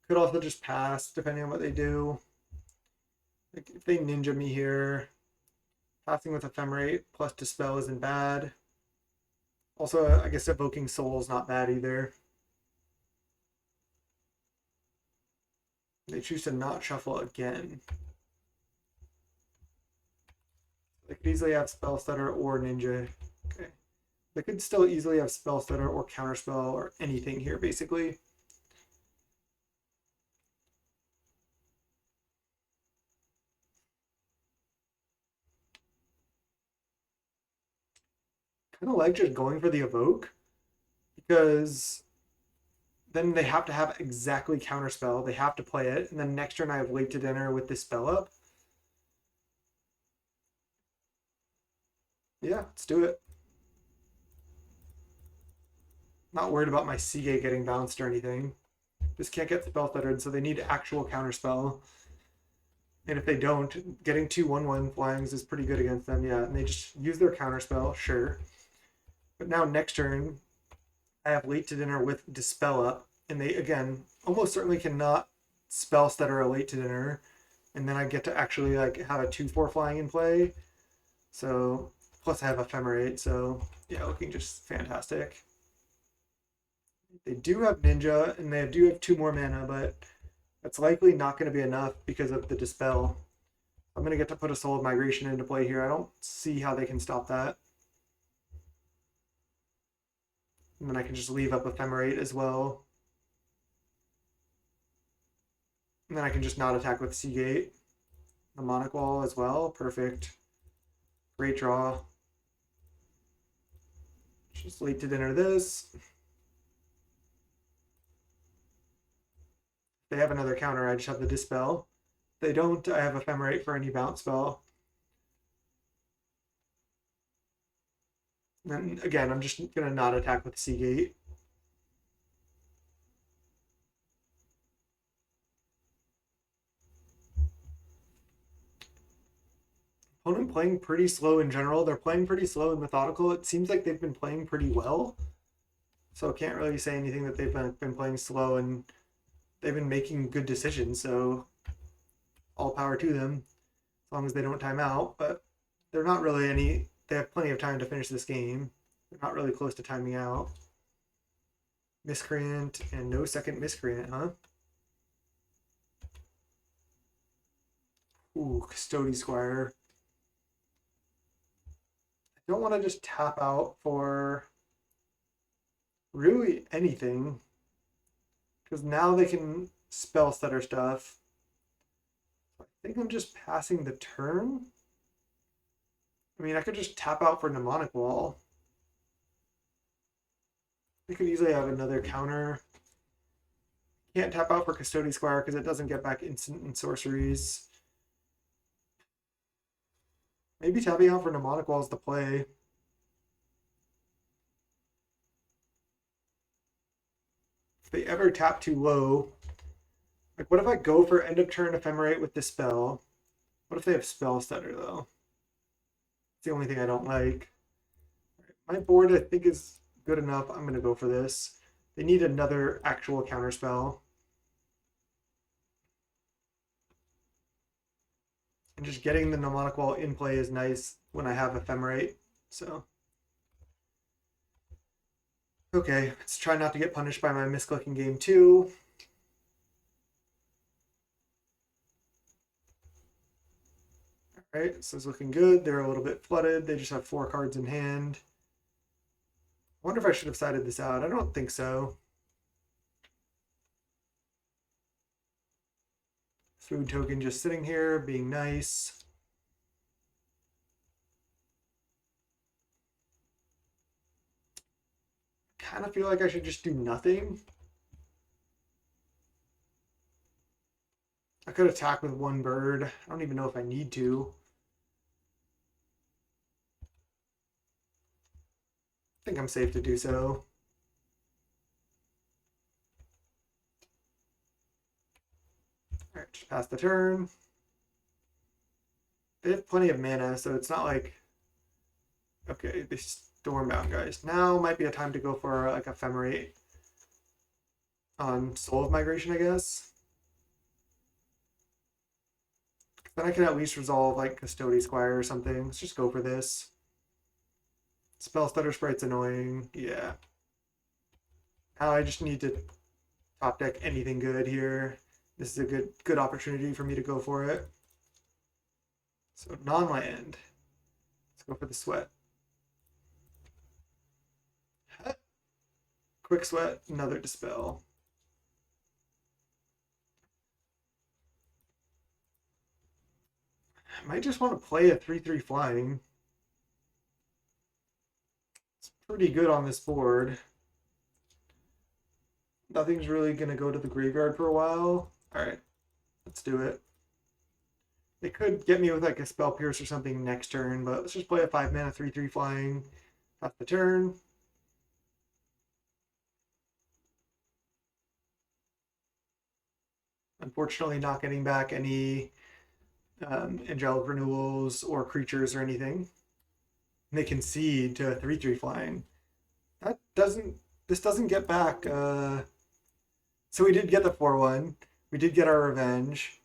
Could also just pass, depending on what they do. Like if they ninja me here, passing with Ephemerate plus Dispel isn't bad. Also, I guess evoking Soul is not bad either. They choose to not shuffle again. They could easily have Spell Stutter or Ninja. Okay. They could still easily have Spell Stutter or Counterspell or anything here, basically. Kind of like just going for the Evoke, because then they have to have exactly Counterspell. They have to play it, and then next turn I have Late to Dinner with this spell up. Yeah, let's do it. Not worried about my Seagate getting bounced or anything. Just can't get spell stuttered, so they need actual counterspell. And if they don't, getting 2/1/1 flyings is pretty good against them, yeah. And they just use their counterspell, sure. But now next turn, I have Late to Dinner with Dispel up, and they again almost certainly cannot spell stutter a Late to Dinner, and then I get to actually like have a 2/4 flying in play. So plus I have Ephemerate, so yeah, looking just fantastic. They do have Ninja, and they do have 2 more mana, but that's likely not going to be enough because of the Dispel. I'm going to get to put a Soul of Migration into play here. I don't see how they can stop that. And then I can just leave up Ephemerate as well. And then I can just not attack with Seagate. The Monarch Wall as well. Perfect. Great draw. Just late to dinner this. They have another counter, I just have the dispel. They don't, I have ephemerate for any bounce spell. And again, I'm just gonna not attack with Seagate. Opponent playing pretty slow in general. They're playing pretty slow and methodical. It seems like they've been playing pretty well. So I can't really say anything that they've been playing slow, and they've been making good decisions. So all power to them, as long as they don't time out. But they're not really any. They have plenty of time to finish this game. They're not really close to timing out. Miscreant and no second miscreant, huh? Ooh, Custody Squire. I don't want to just tap out for really anything, because now they can spell stutter stuff. I think I'm just passing the turn. I mean, I could just tap out for Mnemonic Wall. They could easily have another counter. Can't tap out for Custody Squire because it doesn't get back instant and sorceries. Maybe tapping out for Mnemonic Wall is the play. If they ever tap too low, like what if I go for end of turn ephemerate with Dispel? What if they have Spell Stutter though? It's the only thing I don't like. My board I think is good enough. I'm gonna go for this. They need another actual counterspell. And just getting the Mnemonic Wall in play is nice when I have Ephemerate. So, okay, let's try not to get punished by my misclicking game 2. All right, this is looking good. They're a little bit flooded. They just have 4 cards in hand. I wonder if I should have sided this out. I don't think so. Food token just sitting here, being nice. Kind of feel like I should just do nothing. I could attack with 1 bird. I don't even know if I need to. I think I'm safe to do so. All right, just pass the turn. They have plenty of mana, so it's not like... Okay, they Stormbound guys. Now might be a time to go for like Ephemerate on Soul of Migration, I guess. Then I can at least resolve like Custody Squire or something. Let's just go for this. Spell Stutter Sprite's annoying. Yeah. Now I just need to top deck anything good here. This is a good opportunity for me to go for it. So non-land. Let's go for the sweat. Quick sweat, another dispel. I might just want to play a 3/3 flying. It's pretty good on this board. Nothing's really going to go to the graveyard for a while. All right, let's do it. They could get me with like a Spell Pierce or something next turn, but let's just play a 5 mana 3/3 flying. Pass the turn. Unfortunately, not getting back any angelic renewals or creatures or anything. And they concede to 3/3 flying. That doesn't. This doesn't get back. So we did get the 4/1. We did get our revenge.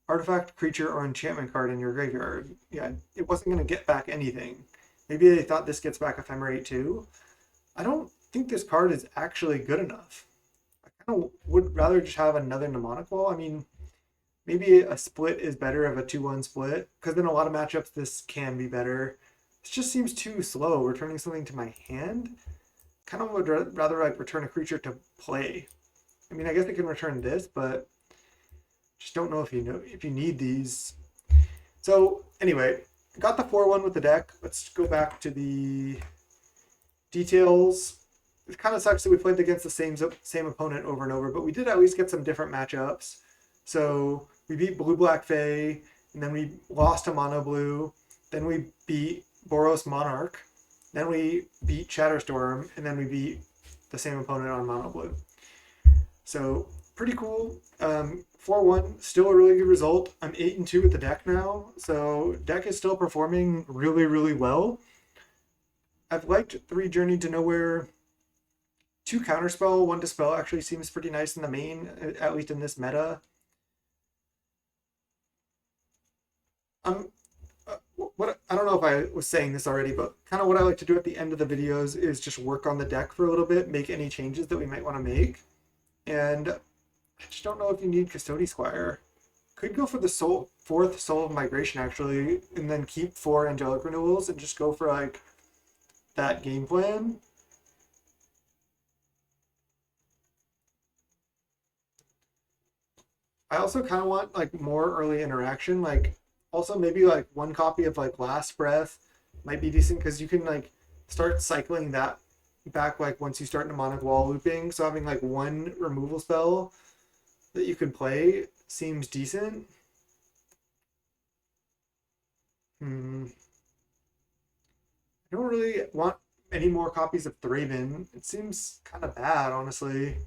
Artifact, creature, or enchantment card in your graveyard. Yeah, it wasn't going to get back anything. Maybe they thought this gets back Ephemerate too. I don't think this card is actually good enough. I kind of would rather just have another Mnemonic Wall. I mean, maybe a split is better of a 2/1 split, because in a lot of matchups this can be better. This just seems too slow, returning something to my hand. Kind of would rather like return a creature to play. I mean, I guess they can return this, but just don't know if you need these. So anyway, got the 4/1 with the deck. Let's go back to the Details. It kind of sucks that we played against the same opponent over and over, but we did at least get some different matchups. So we beat Blue Black Fae, and then we lost to Mono Blue. Then we beat Boros Monarch. Then we beat Chatterstorm, and then we beat the same opponent on Mono Blue. So pretty cool. 4-1, still a really good result. I'm 8-2 with the deck now, so deck is still performing really, really well. I've liked 3 Journey to Nowhere. 2 Counterspell, 1 Dispel actually seems pretty nice in the main, at least in this meta. What I don't know if I was saying this already, but kind of what I like to do at the end of the videos is just work on the deck for a little bit, make any changes that we might want to make. And I just don't know if you need Custody Squire. Could go for the 4th Soul of Migration actually, and then keep 4 Angelic Renewals and just go for like that game plan. I also kind of want like more early interaction, like also maybe like 1 copy of like Last Breath might be decent because you can like start cycling that back like once you start mnemonic wall looping. So having like 1 removal spell that you can play seems decent. I don't really want any more copies of Thraben. It seems kind of bad, honestly.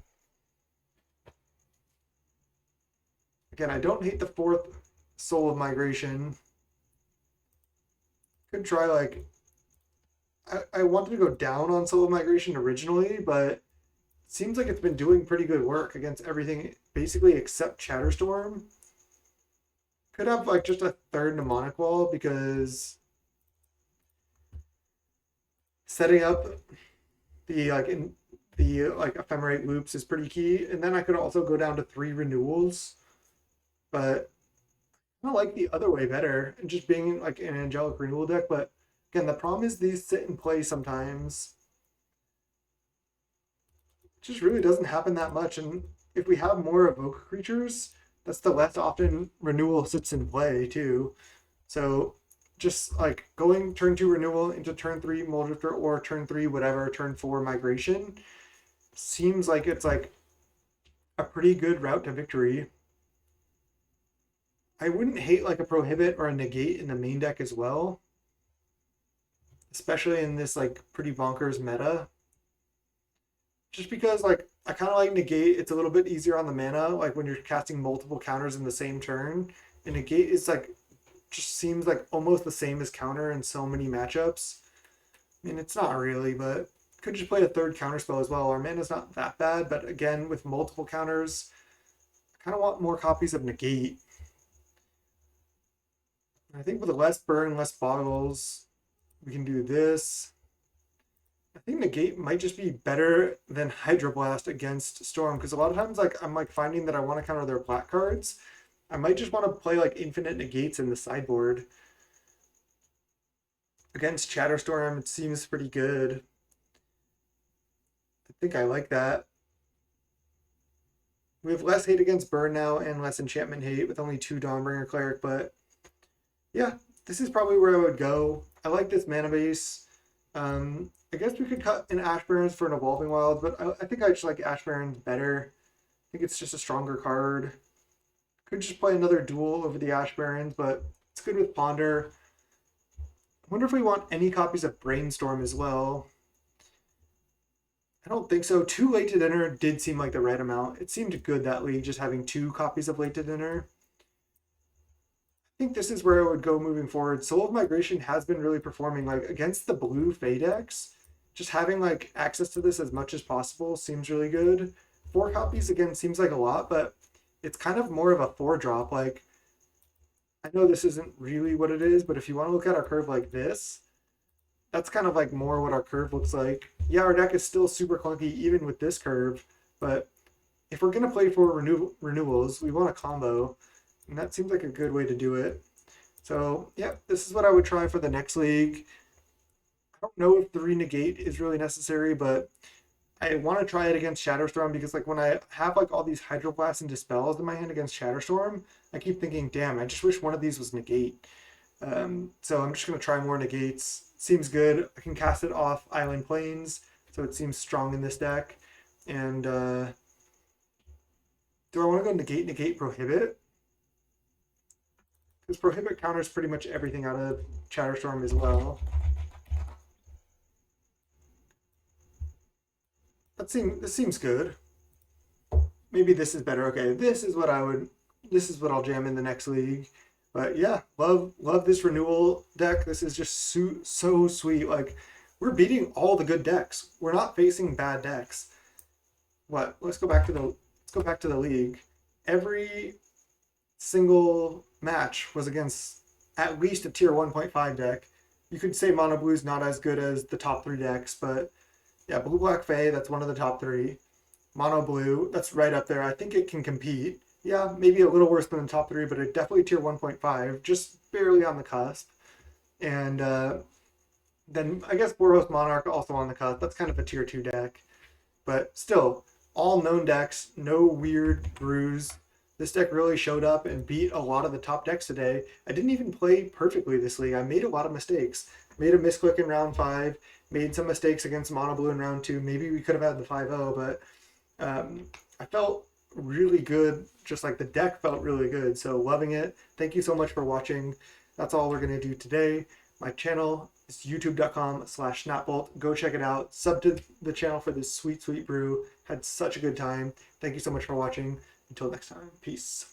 Again, I don't hate the 4th Soul of Migration. Could try like I wanted to go down on Soul of Migration originally, but it seems like it's been doing pretty good work against everything basically except Chatterstorm. Could have like just a 3rd mnemonic wall because setting up the ephemerate loops is pretty key. And then I could also go down to 3 renewals. But I like the other way better, and just being like an angelic renewal deck. But again, the problem is these sit and play sometimes. It just really doesn't happen that much. And if we have more evoke creatures, that's the less often renewal sits in play too. So just like going turn 2 renewal into turn 3 Moldrifter or turn 3 whatever, turn 4 migration seems like it's like a pretty good route to victory. I wouldn't hate like a prohibit or a negate in the main deck as well, especially in this like pretty bonkers meta. Just because like I kind of like negate, it's a little bit easier on the mana, like when you're casting multiple counters in the same turn. And negate is like just seems like almost the same as counter in so many matchups. I mean, it's not really, but could just play a 3rd counter spell as well. Our mana's not that bad, but again, with multiple counters, I kind of want more copies of negate. I think with less burn, less bottles, we can do this. I think negate might just be better than Hydroblast against Storm, because a lot of times like I'm like finding that I want to counter their black cards. I might just want to play like infinite negates in the sideboard. Against Chatterstorm, it seems pretty good. I think I like that. We have less hate against burn now and less enchantment hate with only 2 Dawnbringer Cleric, but yeah, this is probably where I would go. I like this mana base. I guess we could cut in Ash Barrens for an Evolving Wild, but I think I just like Ash Barrens better. I think it's just a stronger card. Could just play another duel over the Ash Barrens, but it's good with Ponder. I wonder if we want any copies of Brainstorm as well. I don't think so. 2 Late to Dinner did seem like the right amount. It seemed good that league, just having 2 copies of Late to Dinner. I think this is where I would go moving forward. Soul of Migration has been really performing like against the blue Fae decks. Just having like access to this as much as possible seems really good. 4 copies again seems like a lot, but it's kind of more of a 4-drop. Like I know this isn't really what it is, but if you want to look at our curve like this, that's kind of like more what our curve looks like. Yeah, our deck is still super clunky even with this curve, but if we're going to play for renewals, we want a combo, and that seems like a good way to do it. So yeah, this is what I would try for the next league. I don't know if 3 negate is really necessary, but I want to try it against Shatterstorm because like when I have like all these Hydroblasts and Dispels in my hand against Shatterstorm, I keep thinking, damn, I just wish one of these was negate. So I'm just going to try more negates. Seems good. I can cast it off Island Plains, so it seems strong in this deck. And do I want to go negate, negate, prohibit? Because prohibit counters pretty much everything out of Chatterstorm as well. This seems good. Maybe this is better. Okay, this is what I'll jam in the next league. But yeah, love this renewal deck. This is just so sweet. Like, we're beating all the good decks. We're not facing bad decks. What? Let's go back to the league. Every single match was against at least a tier 1.5 deck. You could say Mono Blue's not as good as the top 3 decks, but yeah, Blue Black Fae, that's one of the top 3. Mono Blue, that's right up there. I think it can compete. Yeah, maybe a little worse than the top 3, but it definitely tier 1.5, just barely on the cusp. And then I guess Boros Monarch also on the cusp. That's kind of a tier 2 deck. But still, all known decks, no weird brews. This deck really showed up and beat a lot of the top decks today. I didn't even play perfectly this league. I made a lot of mistakes. Made a misclick in round 5, made some mistakes against Mono Blue in round 2. Maybe we could have had the 5-0, but I felt really good. Just like the deck felt really good. So loving it. Thank you so much for watching. That's all we're going to do today. My channel is youtube.com/snapbolt. Go check it out. Sub to the channel for this sweet brew. Had such a good time. Thank you so much for watching. Until next time, peace.